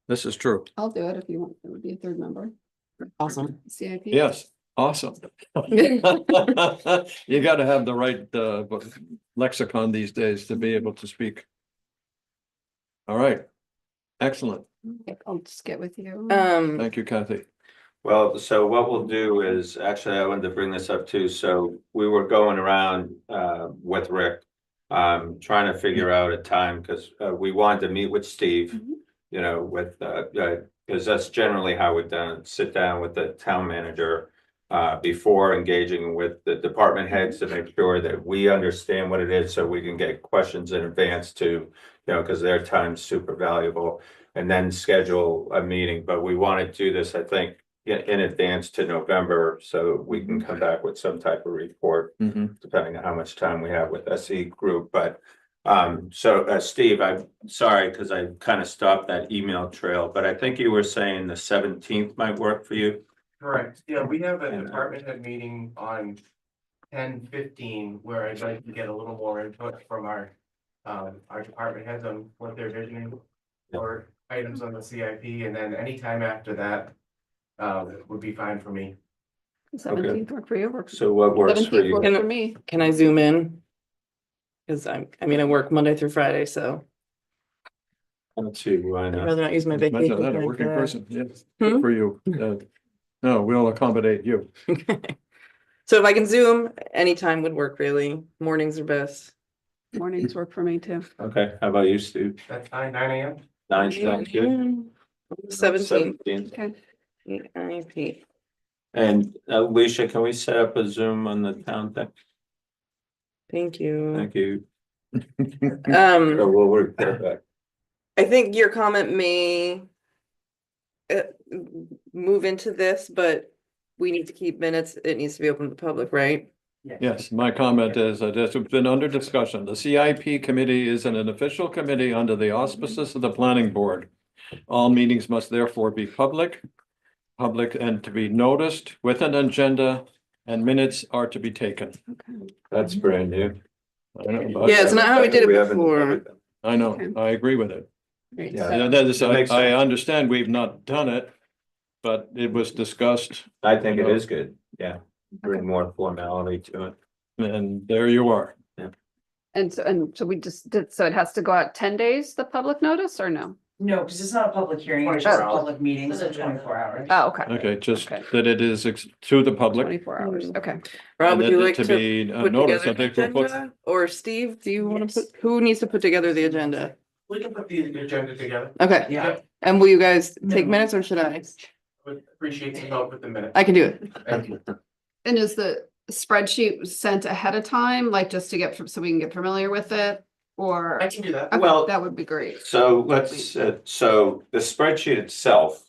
This is true. I'll do it if you want. It would be a third member. Awesome. CIP. Yes, awesome. You gotta have the right lexicon these days to be able to speak. All right, excellent. Okay, I'll just get with you. Thank you, Kathy. Well, so what we'll do is, actually, I wanted to bring this up too. So we were going around with Rick, trying to figure out a time, because we wanted to meet with Steve, you know, with because that's generally how we've done it, sit down with the town manager before engaging with the department heads to make sure that we understand what it is, so we can get questions in advance to, you know, because their time's super valuable, and then schedule a meeting. But we want to do this, I think, in advance to November, so we can come back with some type of report, depending on how much time we have with SE Group. But so Steve, I'm sorry, because I kind of stopped that email trail, but I think you were saying the 17th might work for you. Correct. Yeah, we have a department head meeting on 10/15 where I'd like to get a little more input from our department heads on what they're visioning for items on the CIP, and then anytime after that would be fine for me. 17th work for you? So what works for 17th you? works for me. Can I zoom in? Because I work Monday through Friday, so Let's see, why I'd not? rather not use my Imagine vacation. that, a time working for that. person, yes, good for you. No, we'll accommodate you. So if I can zoom, anytime would work really. Mornings are best. Mornings work for me too. Okay, how about you, Steve? That's fine, 9 AM. 9 sounds good. 17th. 17th. Okay. CIP. And Alicia, can we set up a Zoom on the town thing? Thank you. Thank you. So we'll report back. I think your comment may move into this, but we need to keep minutes. It needs to be open to the public, right? Yes, my comment is that it's been under discussion. The CIP committee is an official committee under the auspices of the planning board. All meetings must therefore be public and to be noticed with an agenda, and minutes are to be taken. That's brand new. I know, but- Yeah, it's not how we did it haven't before. covered them. I know, I agree with it. Great. Yeah. So- That is, That makes I sense. understand we've not done it, but it was discussed, I think it is good, yeah. Bring more formality to it. and there you are. And so we just did, so it has to go out 10 days, the public notice, or no? No, because it's not a public hearing, it's just a 24 hours. public meeting, so 24 hours. Oh, okay. Okay, just Okay. that it is to the public. 24 hours, okay. Rob, and would that you it like to be put noticed, together I the think we'll put, agenda? Or Steve, do you want to Yes. put, who needs to put together the agenda? We can put the agenda together. Okay, Yeah. and will you guys take Minimum. minutes or should I? Would appreciate some help with the minutes. I can do it. Thank you. And is the spreadsheet sent ahead of time, like just to get, so we can get familiar with it? Or, I can do that. okay, Well- that would be great. So let's, so the spreadsheet itself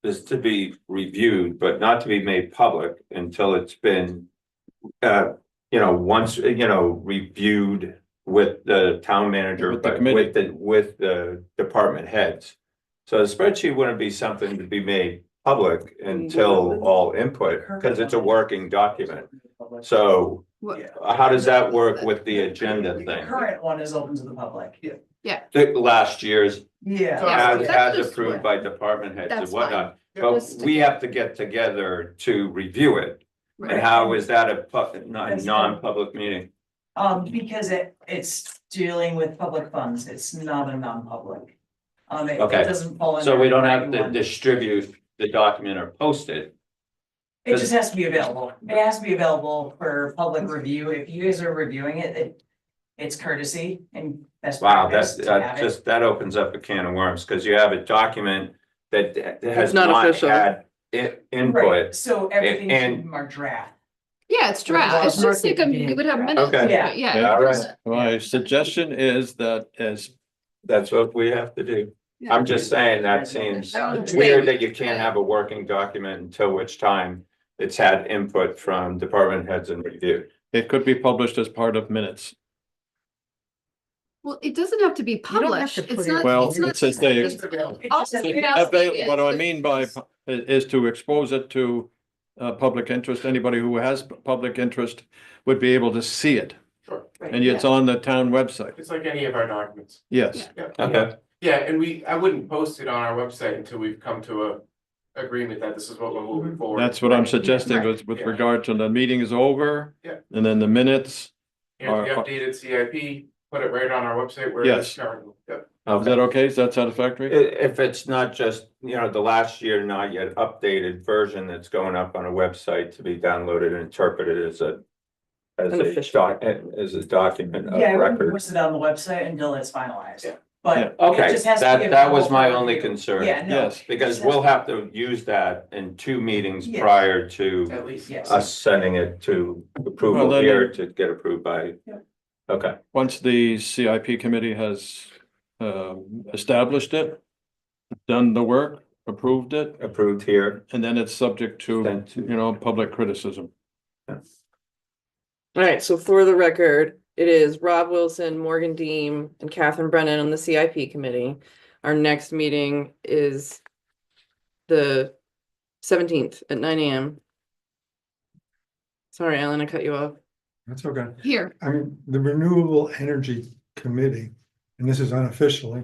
is to be reviewed, but not to be made public until it's been, once, reviewed with the town manager, With the but committee. with the department heads. So the spreadsheet wouldn't be something to be made public until all input, because it's a working document. So how does that work with the agenda The thing? current one is open to the public. Yeah. The last year's, Yeah. Yeah, as, that's as just approved what- by department heads and that's fine. whatnot. But Just to we get- have to get together to review it. And Right. how is that a That's- non-public meeting? Because it's dealing with public funds, it's not a non-public. It Okay. doesn't fall in. So we don't there have for to anyone. distribute the document or post it. It just has to be available. It has to be available for public review. If you guys are reviewing it, it's courtesy and best Wow, practice that's, to have that it. just, that opens up a can of worms, because you have a document that has not not official. had Right, input. so everything and- should be marked draft. Yeah, it's draft. It's just like we would have minutes. Okay. Yeah. but yeah. Yeah, all right. My suggestion is that as, That's what we have to do. Yeah. I'm just saying that seems I would weird say- that you can't have a working document until which time it's had input from department heads and review. it could be published as part of minutes. Well, it doesn't have to be don't have published. to put It's it- not. Well, it's not- it says they- It just has to be- What I mean by is to expose it to public interest. Anybody who has public interest would be able to see it. Sure. And it's on the town website. It's like any of our documents. Yes. Yeah. Okay. Yeah, and I wouldn't post it on our website until we've come to a agreement that this is what we're moving forward. That's what I'm suggesting Right. with Yeah. regard to the meeting is over. Yeah. And then the minutes. Here's the updated CIP, put it right on our website where it Yes. is currently. Yep. Is that okay? Is that satisfactory? If it's not just, the last year, not yet updated version that's going up on a website to be downloaded and interpreted as a. As An a official. as a document of Yeah, I wouldn't record. post it on the website until it's finalized. Yeah. But. Yeah. it Okay, just has to be that was available my for only review. concern. Yeah, no. Yes. Because Just we'll has have to use that in 2 meetings Yes. prior to At least, Yes. us sending it to approval Well, then- here to get approved by. Yeah. Okay, Once the CIP committee has established it, done the work, approved it, approved here. and then it's subject to, Sent to- public criticism. All right, so for the record, it is Rob Wilson, Morgan Deem, and Catherine Brennan on the CIP committee. Our next meeting is the 17th at 9 AM. Sorry, Alan, I cut you off. That's okay. Here, I mean, the Renewable Energy Committee, and this is unofficially,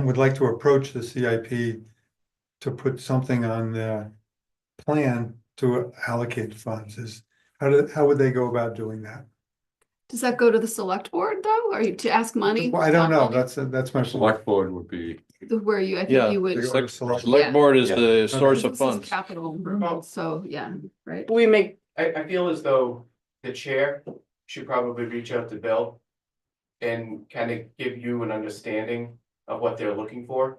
would like to approach the CIP to put something on the plan to allocate funds. How would they go about doing that? does that go to the select board though, or to ask money? Well, I don't know. Money? That's my. Select board would be, Where you, I Yeah, think you would. They go to select- Select board is Yeah. the source of This is funds. Capital, Well- so, yeah, right? We make, I feel as though the chair should probably reach out to Bill and kind of give you an understanding of what they're looking for.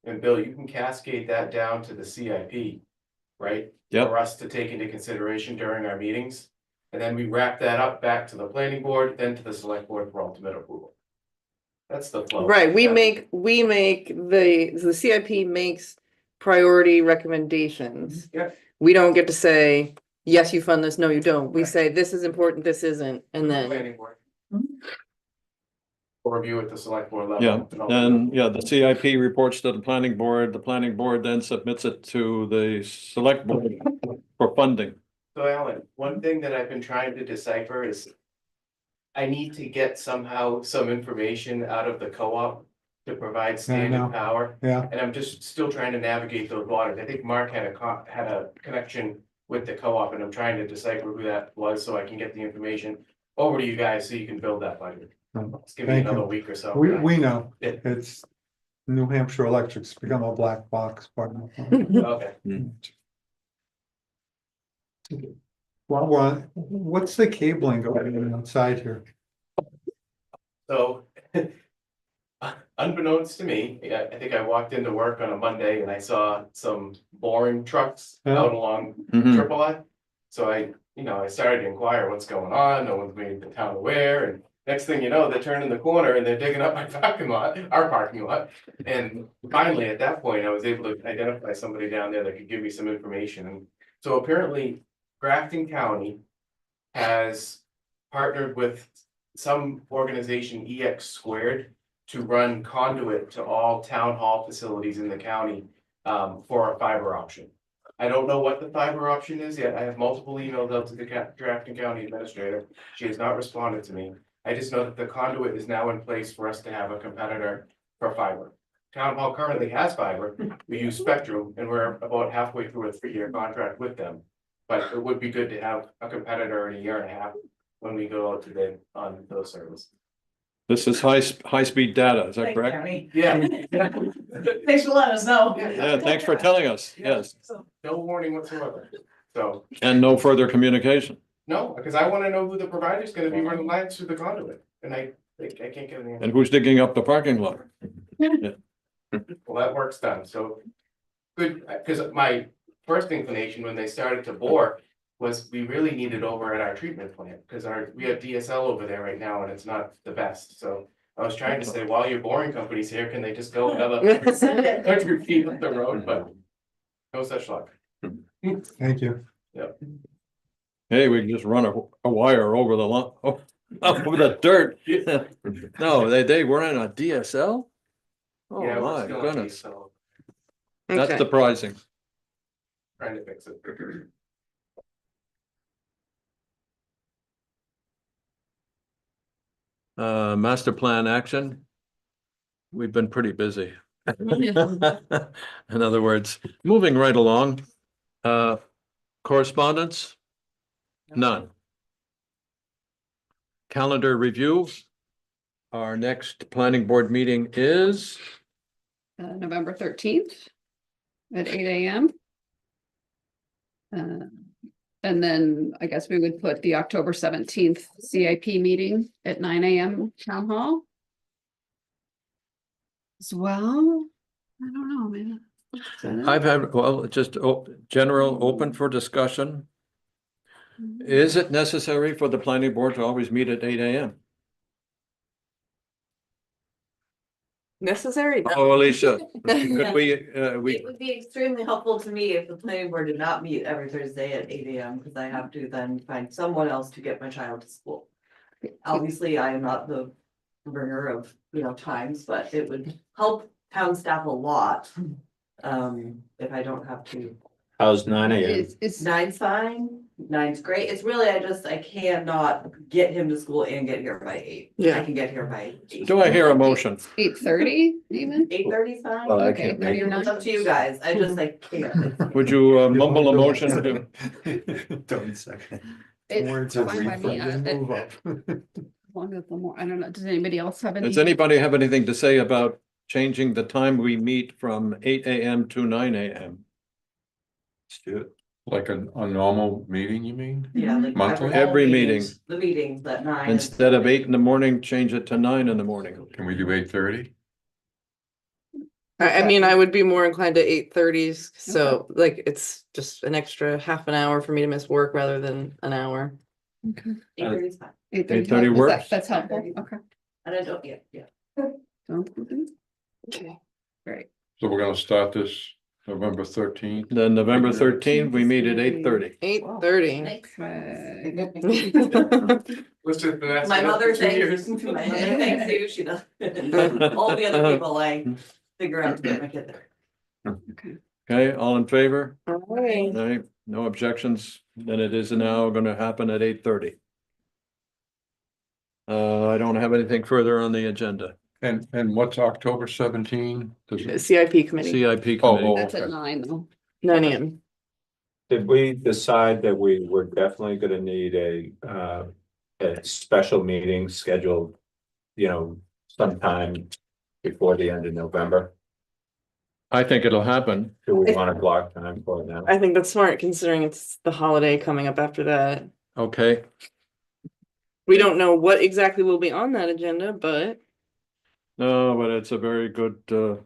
And Bill, you can cascade that down to the CIP, right? Yep. For us to take into consideration during our meetings. And then we wrap that up back to the planning board, then to the select board for ultimate approval. That's the flow. right, we Yeah. make the CIP makes priority recommendations. Yeah. We don't get to say, yes, you fund this, no, you don't. We Right. say, this is important, this isn't, and then, Planning board. Mhm. Or review at the select board level. Yeah, and ultimate then, approval. the CIP reports to the planning board then submits it to the select board for funding. So Alan, one thing that I've been trying to decipher is. I need to get somehow some information out of the co-op to provide know. standard power. Yeah, And I'm just still trying to navigate those waters. I think Mark had a connection with the co-op and I'm trying to decipher who that was so I can get the information over to you guys so you can build that budget. Just give me Thank another you. week or so. we know. Yeah. It's New Hampshire Electric's become a black box partner. Okay. Well, what's the cabling going on outside here? So unbeknownst to me, I think I walked into work on a Monday and I saw some boring trucks Yeah. out along Mhm. Triple I. So I started to inquire what's going on, no one's made the town aware, and next thing you know, they're turning the corner and they're digging up my parking lot, our parking lot. And finally, at that point, I was able to identify somebody down there that could give me some information, and so apparently Grafton County has partnered with some organization EX Squared to run conduit to all town hall facilities in the county for a fiber option. I don't know what the fiber option is yet. I have multiple emails out to the Grafton County Administrator. She has not responded to me. I just know that the conduit is now in place for us to have a competitor for fiber. Town hall currently has fiber. We use Spectrum and we're about halfway through a 3-year contract with them. But it would be good to have a competitor in a year and a half when we go out to bid on those services. This is high-speed data, is that Thank correct? County. Yeah. Thanks for letting us know. Yeah, thanks for telling us, yes, No warning whatsoever. So, and no further communication. no, because I want to know who the provider is going to be running lines through the conduit. And I can't get an answer. And who's digging up the parking lot? Well, that work's done, so. Good, because my first inclination when they started to bore was we really needed over at our treatment plant, because we have DSL over there right now and it's not the best, so. I was trying to say, while your boring company's here, can they just go another 100 feet up the road, but no such luck. Thank you. Yep. Hey, we can just run a wire over the lawn, over the dirt. No, they were in a DSL? Oh, Yeah, we're my still on goodness, DSL, that's Okay. surprising. trying to fix it. Master plan action. We've been pretty busy. In other words, moving right along. Correspondence? None. Calendar review. Our next planning board meeting is, November 13th at 8 AM. And then I guess we would put the October 17th CIP meeting at 9 AM town hall. As well, I don't know, man. Is that it? I've had, well, just general open for discussion. Is it necessary for the planning board to always meet at 8 AM? Necessary? No. Oh, Alicia, could we, It we, would be extremely helpful to me if the planning board did not meet every Thursday at 8 AM, because I have to then find someone else to get my child to school. Obviously, I am not the bringer of, times, but it would help town staff a lot. If I don't have to. How's 9 AM? It's 9's fine, 9's great. It's really, I cannot get him to school and get here by 8. Yeah. I can get here by 8. do I hear a motion? 8:30 even? 8:30 is fine. Well, I Okay, can't maybe make you're It's not. up to you guys. I can't. Would you mumble a motion to? Don't second. It's fine by me. Move up. Long as the more, I don't know, does anybody else have any? Does anybody have anything to say about changing the time we meet from 8 AM to 9 AM? Let's do it. Like a normal meeting, you mean? Yeah, like. Monthly? all Every meetings, The meetings at 9. Instead of 8 in the morning, change it to 9 in the morning. Can we do 8:30? I mean, I would be more inclined to 8:30s, so like it's just an extra half an hour for me to miss work rather than an hour. Okay. 8:30 is fine. 8:30 works? That's helpful, okay. And I don't, yeah. Sounds good. Okay. Great. So we're gonna start this November 13th. Then November 13th, we meet at 8:30. 8:30. Okay. Listen, that's. My mother that's 2 years. thanks, my mother thanks you, she does. All the other people I figure out to get my kid there. Okay, all in favor? All right. No, no objections, then it is now gonna happen at 8:30. I don't have anything further on the agenda. And what's October 17? Does it- CIP committee, CIP Oh, committee. That's at okay. 9 though. 9 AM. Did we decide that we were definitely gonna need a special meeting scheduled, sometime before the end of November? I think it'll happen. Do we want to block time for it now? I think that's smart considering it's the holiday coming up after that. Okay, We don't know what exactly will be on that agenda, but no, but it's a very good, so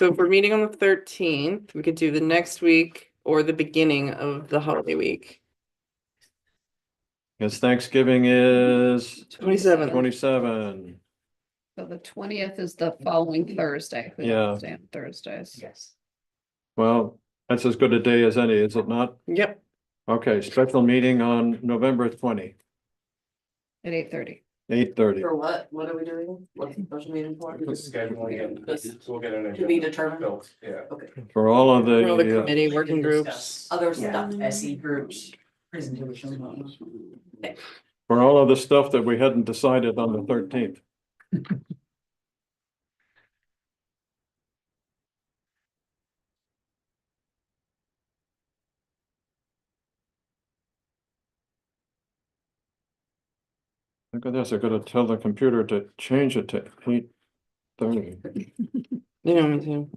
if we're meeting on the 13th, we could do the next week or the beginning of the holiday week. because Thanksgiving is 27th. 27. So the 20th is the following Thursday. We Yeah. don't stay on Thursdays. Yes. Well, that's as good a day as any, is it not? Yep. Okay, special meeting on November 20. At 8:30. 8:30. For what? What are we doing? What's the special meeting for? Just scheduling and we'll get an. To be agenda determined? built, yeah. For all of For all the the, committee working groups. Discuss Other stuff, stuff. SE groups, presentation. for all of the stuff that we hadn't decided on the 13th. Look at this, I gotta tell the computer to change it to 8:30. Yeah, me too.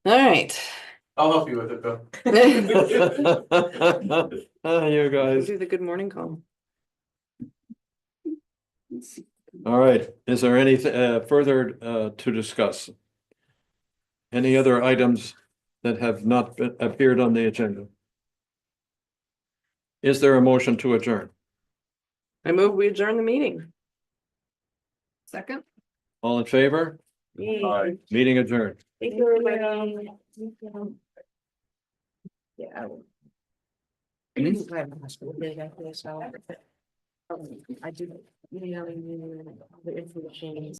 All right. I'll help you with it though. You guys, Do the good morning call. all right, is there anything further to discuss? Any other items that have not appeared on the agenda? Is there a motion to adjourn? I move we adjourn the meeting. Second? All in favor? Yay. Meeting adjourned. Thank you, everybody. Yeah. I do. The information.